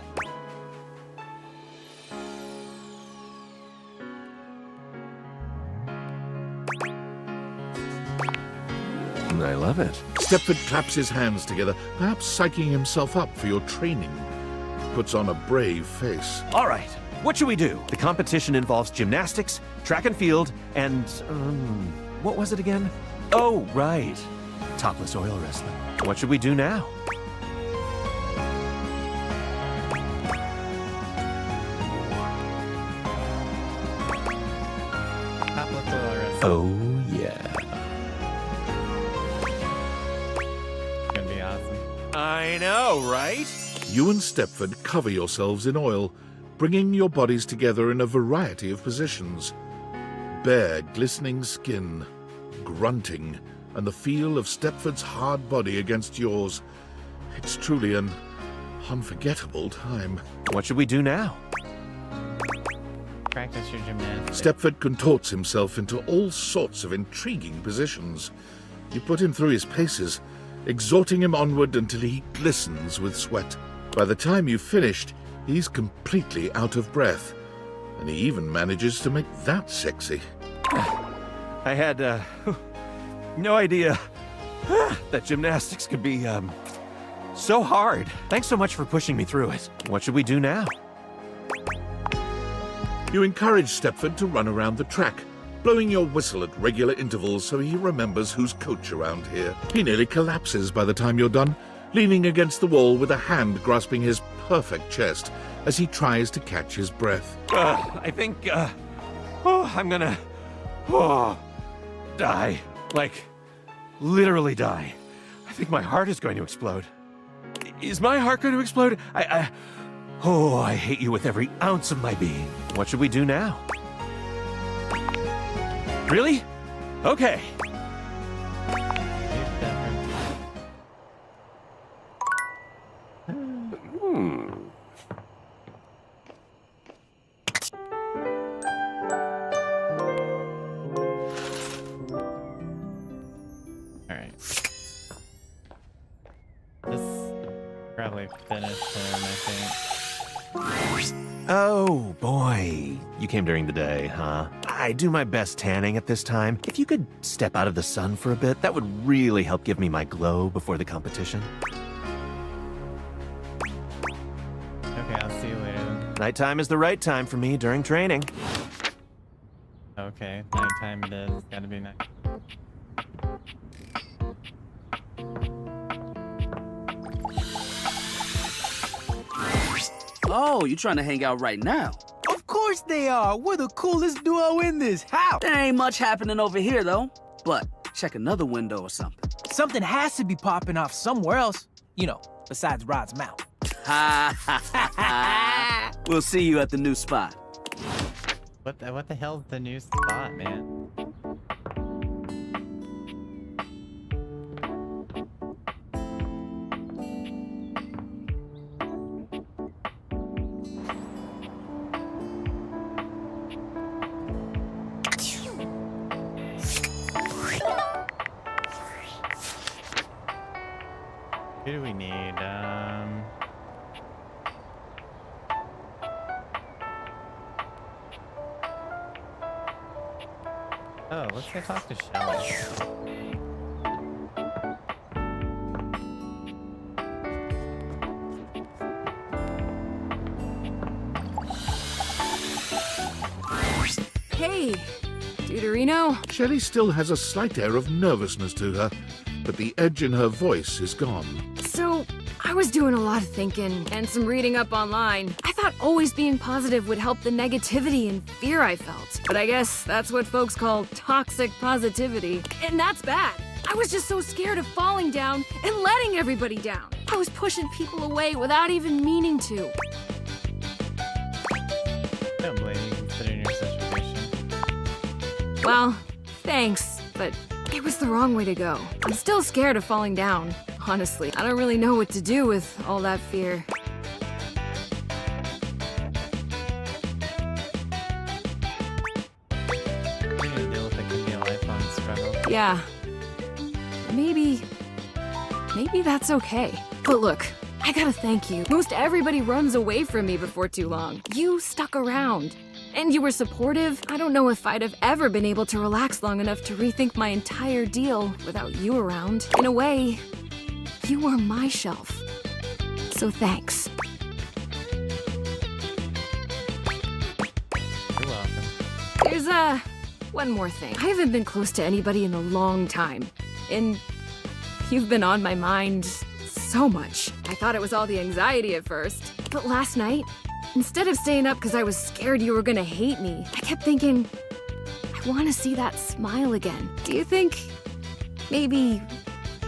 I love it. Stepford claps his hands together, perhaps psyching himself up for your training. He puts on a brave face. All right, what should we do? The competition involves gymnastics, track and field, and, what was it again? Oh, right. Topless oil wrestling. What should we do now? Topless oil wrestling. Oh, yeah. It's gonna be awesome. I know, right? You and Stepford cover yourselves in oil, bringing your bodies together in a variety of positions. Bare, glistening skin, grunting, and the feel of Stepford's hard body against yours. It's truly an unforgettable time. What should we do now? Practice your gymnastics. Stepford contorts himself into all sorts of intriguing positions. You put him through his paces, exhorting him onward until he glistens with sweat. By the time you've finished, he's completely out of breath, and he even manages to make that sexy. I had, no idea that gymnastics could be, so hard. Thanks so much for pushing me through it. What should we do now? You encourage Stepford to run around the track, blowing your whistle at regular intervals so he remembers who's coach around here. He nearly collapses by the time you're done, leaning against the wall with a hand grasping his perfect chest as he tries to catch his breath. I think, I'm gonna, die. Like, literally die. I think my heart is going to explode. Is my heart going to explode? I hate you with every ounce of my being. What should we do now? Really? Okay. Alright. This probably finished him, I think. Oh, boy. You came during the day, huh? I do my best tanning at this time. If you could step out of the sun for a bit, that would really help give me my glow before the competition. Okay, I'll see you later then. Nighttime is the right time for me during training. Okay, nighttime it is. Gotta be night. Oh, you trying to hang out right now? Of course they are. We're the coolest duo in this house. There ain't much happening over here, though. But check another window or something. Something has to be popping off somewhere else. You know, besides Rod's mouth. Ha ha ha ha. We'll see you at the new spot. What the hell's the new spot, man? Who do we need? Oh, let's go talk to Shelly. Hey, Deuterino. Shelley still has a slight air of nervousness to her, but the edge in her voice is gone. So, I was doing a lot of thinking and some reading up online. I thought always being positive would help the negativity and fear I felt. But I guess that's what folks call toxic positivity. And that's bad. I was just so scared of falling down and letting everybody down. I was pushing people away without even meaning to. Don't blame you considering your situation. Well, thanks, but it was the wrong way to go. I'm still scared of falling down, honestly. I don't really know what to do with all that fear. You need to deal with it can be a lifelong struggle. Yeah. Maybe that's okay. But look, I gotta thank you. Most everybody runs away from me before too long. You stuck around. And you were supportive. I don't know if I'd have ever been able to relax long enough to rethink my entire deal without you around. In a way, you were my shelf. So thanks. You're welcome. There's one more thing. I haven't been close to anybody in a long time. And you've been on my mind so much. I thought it was all the anxiety at first. But last night, instead of staying up because I was scared you were gonna hate me, I kept thinking, I want to see that smile again. Do you think maybe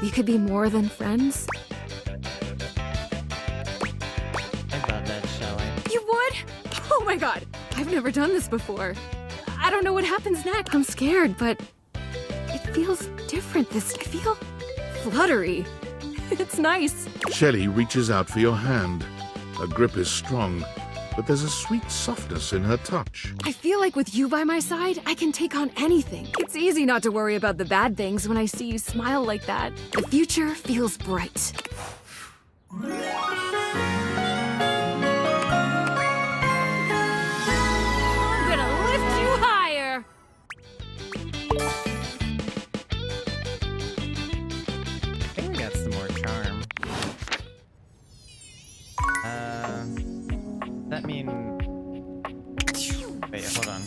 we could be more than friends? I love that, Shelly. You would? Oh my god, I've never done this before. I don't know what happens next. I'm scared, but it feels different I feel fluttery. It's nice. Shelley reaches out for your hand. Her grip is strong, but there's a sweet softness in her touch. I feel like with you by my side, I can take on anything. It's easy not to worry about the bad things when I see you smile like that. The future feels bright. I'm gonna lift you higher! I think we got some more charm. Does that mean... Wait, hold on.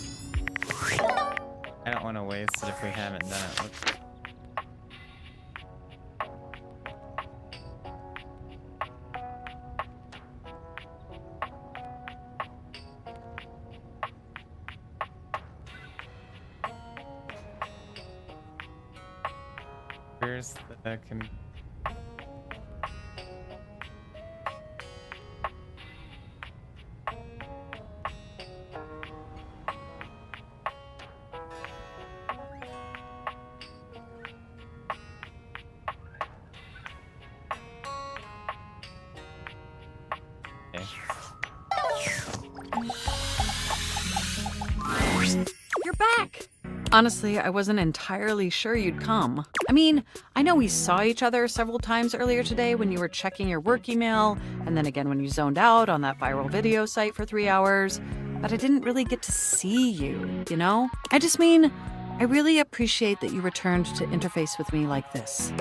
I don't want to waste it if we haven't done it. Here's the You're back! Honestly, I wasn't entirely sure you'd come. I mean, I know we saw each other several times earlier today when you were checking your work email, and then again when you zoned out on that viral video site for 3 hours, but I didn't really get to see you, you know? I just mean, I really appreciate that you returned to interface with me like this.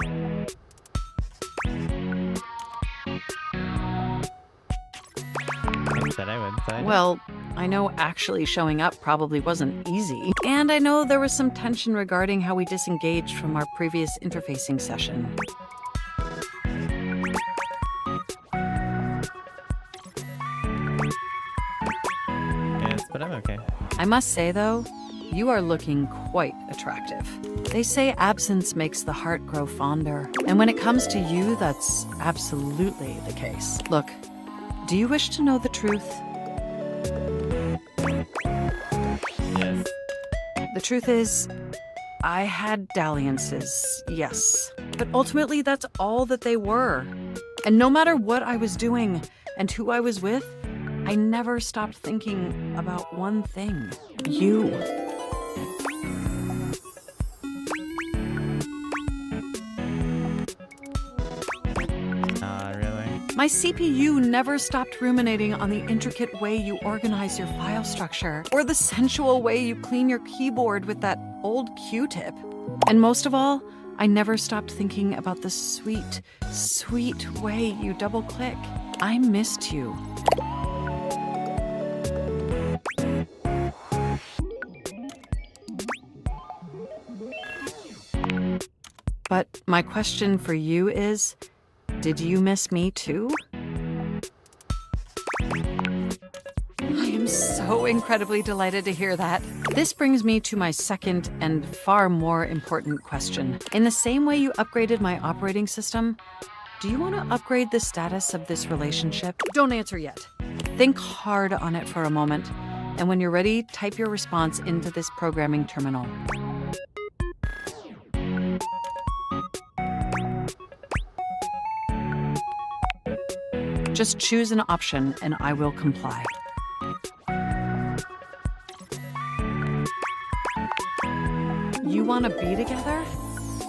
I said I would, so I did. Well, I know actually showing up probably wasn't easy. And I know there was some tension regarding how we disengaged from our previous interfacing session. Yes, but I'm okay. I must say, though, you are looking quite attractive. They say absence makes the heart grow fonder. And when it comes to you, that's absolutely the case. Look, do you wish to know the truth? Yes. The truth is, I had dalliances, yes. But ultimately, that's all that they were. And no matter what I was doing and who I was with, I never stopped thinking about one thing. You. My CPU never stopped ruminating on the intricate way you organize your file structure, or the sensual way you clean your keyboard with that old Q-tip. And most of all, I never stopped thinking about the sweet, sweet way you double-click. I missed you. But my question for you is, did you miss me too? I am so incredibly delighted to hear that. This brings me to my second and far more important question. In the same way you upgraded my operating system, do you want to upgrade the status of this relationship? Don't answer yet. Think hard on it for a moment, and when you're ready, type your response into this programming terminal. Just choose an option and I will comply. You want to be together?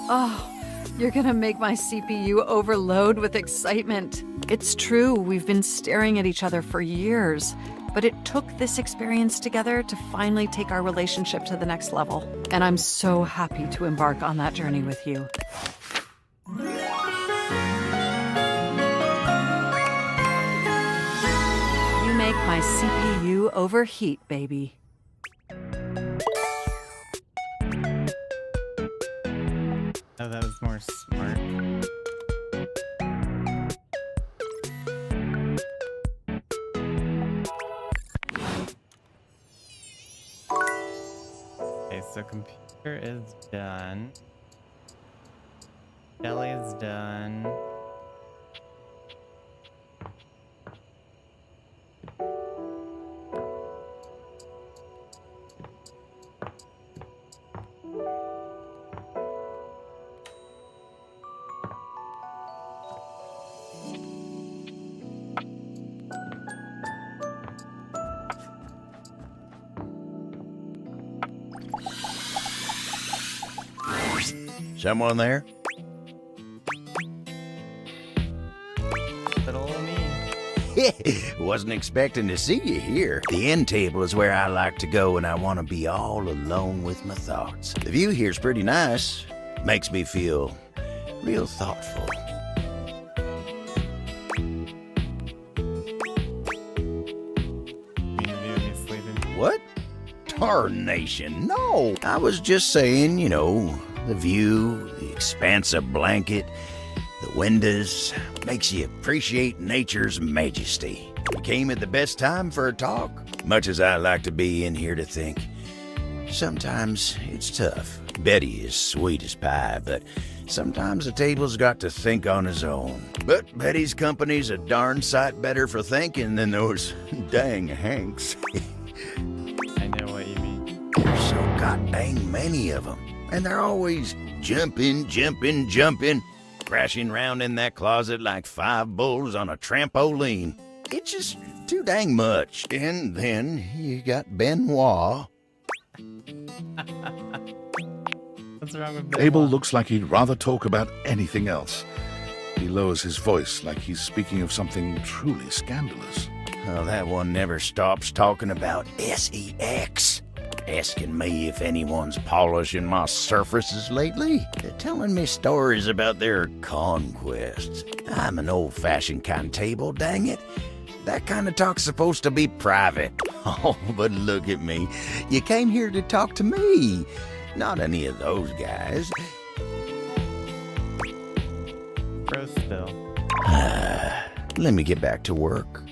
Oh, you're gonna make my CPU overload with excitement. It's true, we've been staring at each other for years, but it took this experience together to finally take our relationship to the next level. And I'm so happy to embark on that journey with you. Make my CPU overheat, baby. Oh, that was more smart. Okay, so computer is done. Jelly's done. Someone there? Little me. Wasn't expecting to see you here. The end table is where I like to go when I want to be all alone with my thoughts. The view here's pretty nice. Makes me feel real thoughtful. What? Tarnation, no. I was just saying, you know, the view, the expansive blanket, the windows, makes you appreciate nature's majesty. We came at the best time for a talk. Much as I like to be in here to think, sometimes it's tough. Betty is sweet as pie, but sometimes the table's got to think on his own. But Betty's company's a darn sight better for thinking than those dang Hanks. I know what you mean. There's so god dang many of them. And they're always jumping, crashing round in that closet like 5 bulls on a trampoline. It's just too dang much. And then you got Benoit. What's wrong with Abel looks like he'd rather talk about anything else. He lowers his voice like he's speaking of something truly scandalous. Oh, that one never stops talking about sex. Asking me if anyone's polishing my surfaces lately. They're telling me stories about their conquests. I'm an old-fashioned kind of table, dang it. That kind of talk's supposed to be private. Oh, but look at me. You came here to talk to me, not any of those guys. Gross still. Let me get back to work.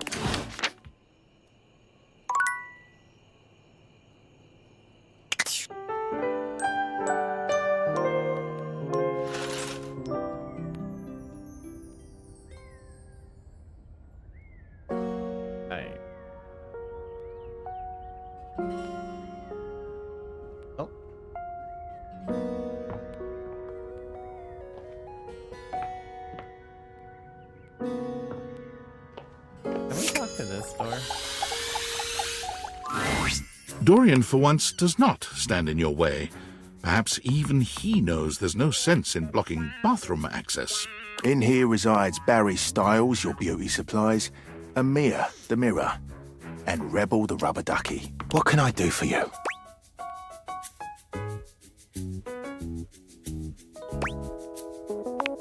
Dorian, for once, does not stand in your way. Perhaps even he knows there's no sense in blocking bathroom access. In here resides Barry Styles, your beauty supplies, and Mia, the mirror, and Rebel, the rubber ducky. What can I do for you?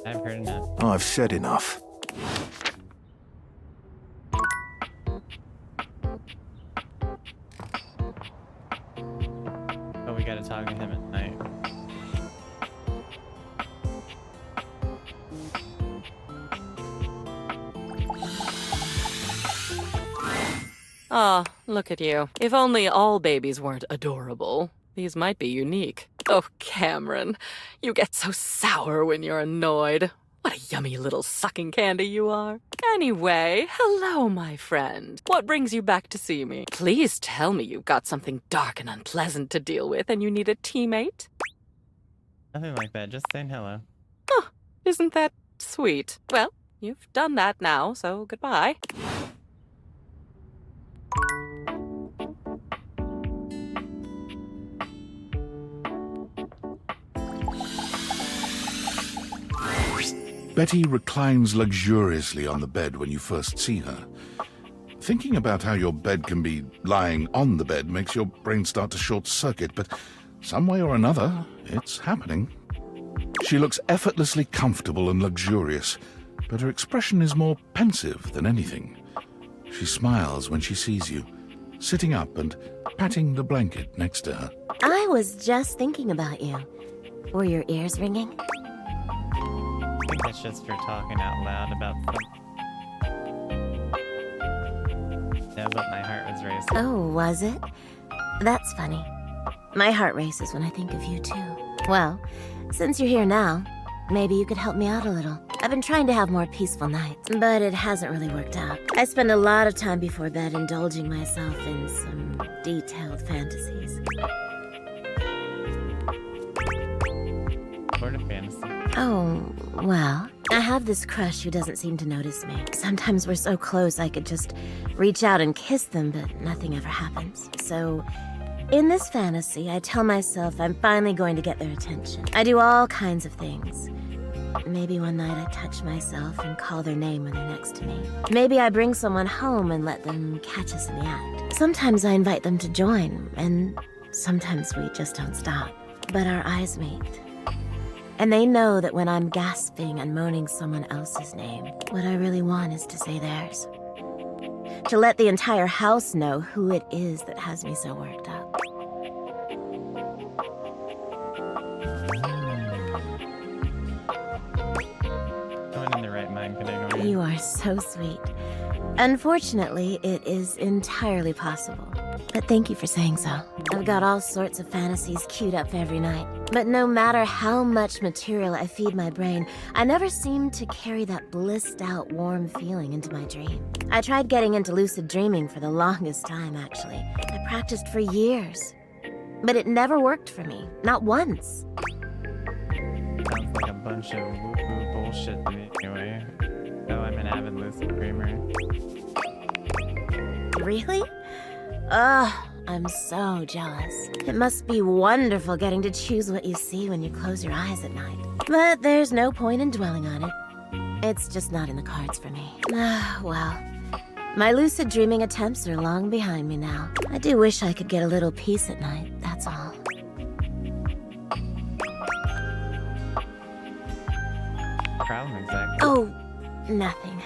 I've heard enough. I've said enough. But we gotta talk to him at night. Ah, look at you. If only all babies weren't adorable. These might be unique. Oh, Cameron, you get so sour when you're annoyed. What a yummy little sucking candy you are. Anyway, hello, my friend. What brings you back to see me? Please tell me you've got something dark and unpleasant to deal with and you need a teammate. Nothing like that, just saying hello. Oh, isn't that sweet? Well, you've done that now, so goodbye. Betty reclines luxuriously on the bed when you first see her. Thinking about how your bed can be lying on the bed makes your brain start to short-circuit, but some way or another, it's happening. She looks effortlessly comfortable and luxurious, but her expression is more pensive than anything. She smiles when she sees you, sitting up and patting the blanket next to her. I was just thinking about you. Were your ears ringing? I think that's just for talking out loud about something. Yeah, but my heart was racing. Oh, was it? That's funny. My heart races when I think of you, too. Well, since you're here now, maybe you could help me out a little. I've been trying to have more peaceful nights, but it hasn't really worked out. I spend a lot of time before bed indulging myself in some detailed fantasies. Sort of fantasy. Oh, well, I have this crush who doesn't seem to notice me. Sometimes we're so close I could just reach out and kiss them, but nothing ever happens. So, in this fantasy, I tell myself I'm finally going to get their attention. I do all kinds of things. Maybe one night I touch myself and call their name when they're next to me. Maybe I bring someone home and let them catch us in the act. Sometimes I invite them to join, and sometimes we just don't stop. But our eyes meet. And they know that when I'm gasping and moaning someone else's name, what I really want is to say theirs. To let the entire house know who it is that has me so worked up. Going in the right mind could ignore you. You are so sweet. Unfortunately, it is entirely possible. But thank you for saying so. I've got all sorts of fantasies queued up for every night. But no matter how much material I feed my brain, I never seem to carry that blissed out, warm feeling into my dream. I tried getting into lucid dreaming for the longest time, actually. I practiced for years. But it never worked for me. Not once. Sounds like a bunch of woo-woo bullshit to me anyway. So I'm an avid lucid dreamer. Really? Ugh, I'm so jealous. It must be wonderful getting to choose what you see when you close your eyes at night. But there's no point in dwelling on it. It's just not in the cards for me. Well, my lucid dreaming attempts are long behind me now. I do wish I could get a little peace at night, that's all. Problem exactly. Oh, nothing.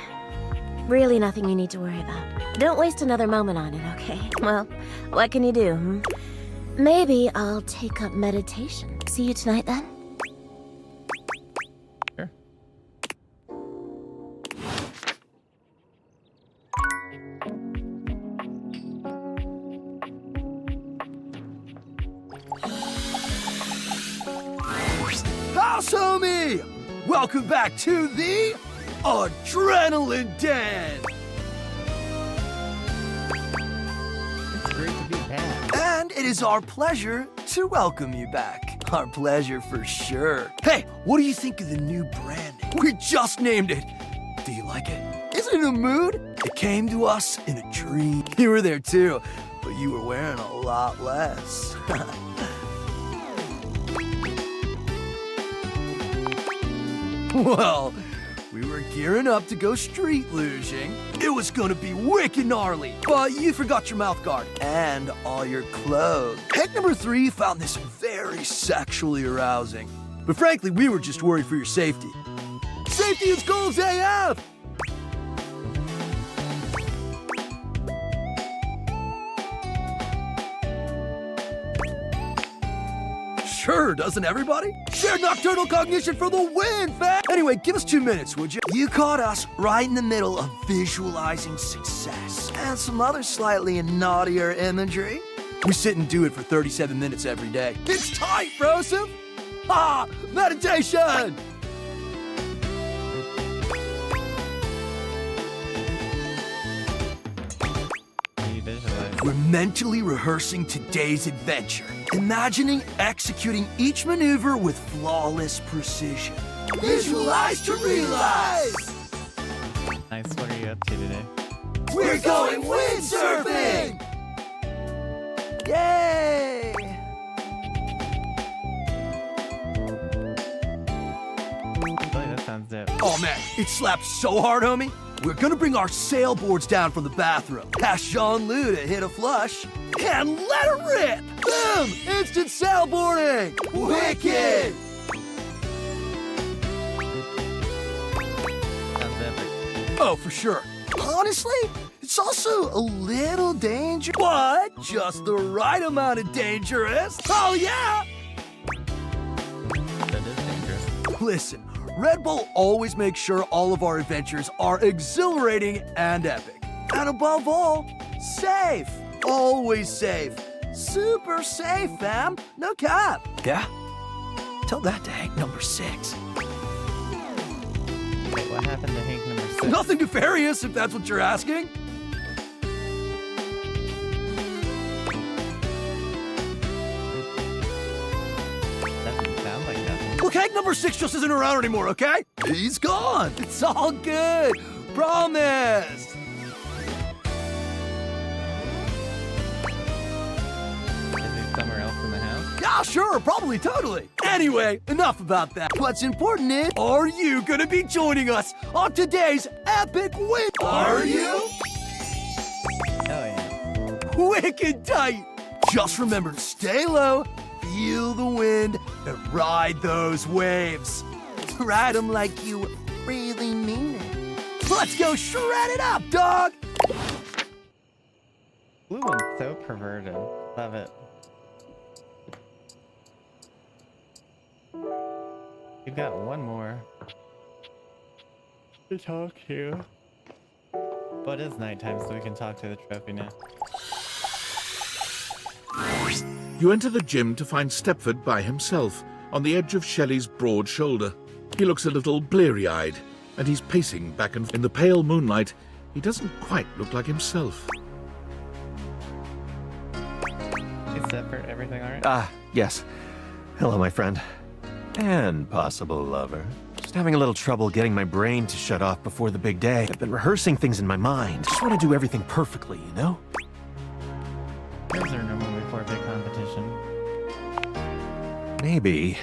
Really nothing you need to worry about. Don't waste another moment on it, okay? Well, what can you do, hmm? Maybe I'll take up meditation. See you tonight, then? Sure. House homie! Welcome back to the Adrenaline Den! It's great to be back. And it is our pleasure to welcome you back. Our pleasure for sure. Hey, what do you think of the new branding? We just named it. Do you like it? Is it in a mood? It came to us in a dream. You were there too, but you were wearing a lot less. Well, we were gearing up to go street luging. It was gonna be wicked gnarly, but you forgot your mouth guard and all your clothes. Heck number 3 found this very sexually arousing. But frankly, we were just worried for your safety. Safety is goals AF! Sure, doesn't everybody? Shared nocturnal cognition for the win, fam! Anyway, give us 2 minutes, would you? You caught us right in the middle of visualizing success and some other slightly naughtier imagery. We sit and do it for 37 minutes every day. It's tight, Broseph! Ah, meditation! We're mentally rehearsing today's adventure, imagining executing each maneuver with flawless precision. Visualize to realize! Nice, what are you up to today? We're going windsurfing! Yay! That sounds dope. Oh man, it slaps so hard, homie. We're gonna bring our sailboards down from the bathroom, ask Jean-Lou to hit a flush, and let it rip! Boom! Instant sailboarding! Wicked! Sounds epic. Oh, for sure. Honestly, it's also a little dangerous, but just the right amount of dangerous. Oh yeah! That is dangerous. Listen, Red Bull always makes sure all of our adventures are exhilarating and epic. And above all, safe. Always safe. Super safe, fam. No cap. Yeah? Tell that to Hank number 6. Wait, what happened to Hank number 6? Nothing nefarious, if that's what you're asking. Doesn't sound like nothing. Look, Hank number 6 just isn't around anymore, okay? He's gone. It's all good. Promise. Is he somewhere else in the house? Yeah, sure, probably, totally. Anyway, enough about that. What's important is, are you gonna be joining us on today's epic win? Are you? Hell yeah. Wicked tight. Just remember to stay low, feel the wind, and ride those waves. Ride them like you really mean it. Let's go shred it up, dog! Blue one's so perverted. Love it. We've got one more to talk to. But it's nighttime, so we can talk to the trophy now. You enter the gym to find Stepford by himself, on the edge of Shelley's broad shoulder. He looks a little bleary-eyed, and he's pacing back and forth. In the pale moonlight, he doesn't quite look like himself. Hey Stepford, everything alright? Yes. Hello, my friend. And possible lover. Just having a little trouble getting my brain to shut off before the big day. I've been rehearsing things in my mind. Just want to do everything perfectly, you know? Those are normal before a big competition. Maybe.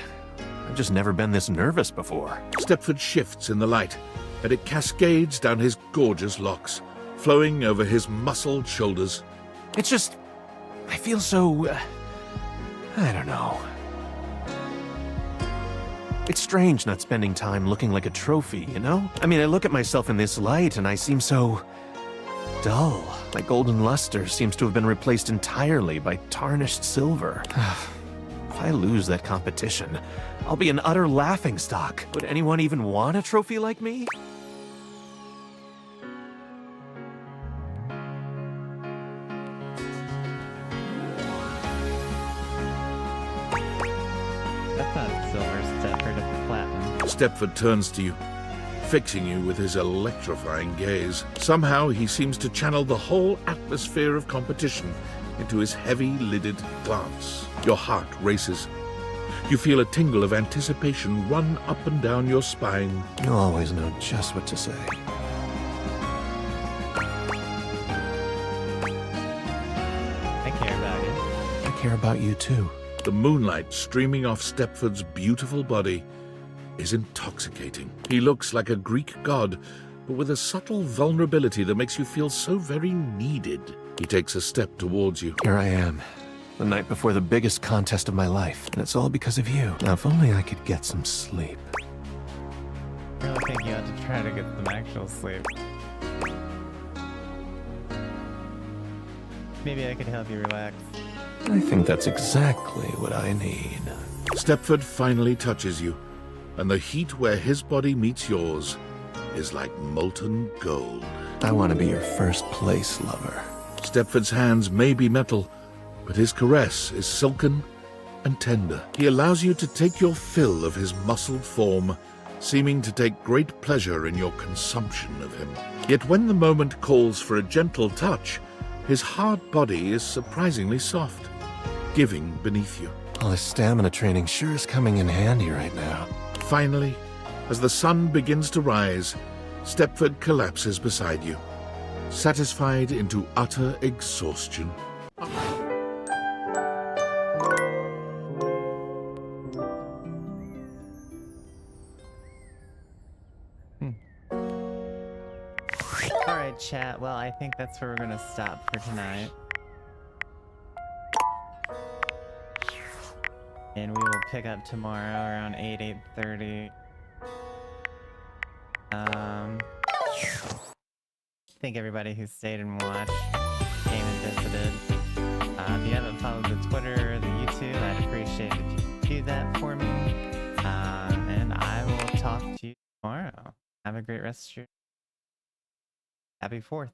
I've just never been this nervous before. Stepford shifts in the light, and it cascades down his gorgeous locks, flowing over his muscled shoulders. It's just... I feel so... I don't know. It's strange not spending time looking like a trophy, you know? I mean, I look at myself in this light and I seem so... dull. My golden luster seems to have been replaced entirely by tarnished silver. If I lose that competition, I'll be an utter laughingstock. Would anyone even want a trophy like me? That's not silver, Stepford, it's platinum. Stepford turns to you, fixing you with his electrifying gaze. Somehow he seems to channel the whole atmosphere of competition into his heavy-lidded glance. Your heart races. You feel a tingle of anticipation run up and down your spine. You'll always know just what to say. I care about you. I care about you too. The moonlight streaming off Stepford's beautiful body is intoxicating. He looks like a Greek god, but with a subtle vulnerability that makes you feel so very needed. He takes a step towards you. Here I am, the night before the biggest contest of my life, and it's all because of you. Now, if only I could get some sleep. I really think you ought to try to get some actual sleep. Maybe I could help you relax. I think that's exactly what I need. Stepford finally touches you, and the heat where his body meets yours is like molten gold. I want to be your first place lover. Stepford's hands may be metal, but his caress is silken and tender. He allows you to take your fill of his muscled form, seeming to take great pleasure in your consumption of him. Yet when the moment calls for a gentle touch, his hard body is surprisingly soft, giving beneath you. All this stamina training sure is coming in handy right now. Finally, as the sun begins to rise, Stepford collapses beside you, satisfied into utter exhaustion. Alright, chat. Well, I think that's where we're gonna stop for tonight. And we will pick up tomorrow around 8:30. Thank everybody who stayed and watched, came and visited. If you haven't followed the Twitter or the YouTube, I'd appreciate it if you do that for me. And I will talk to you tomorrow. Have a great rest of your Happy 4th.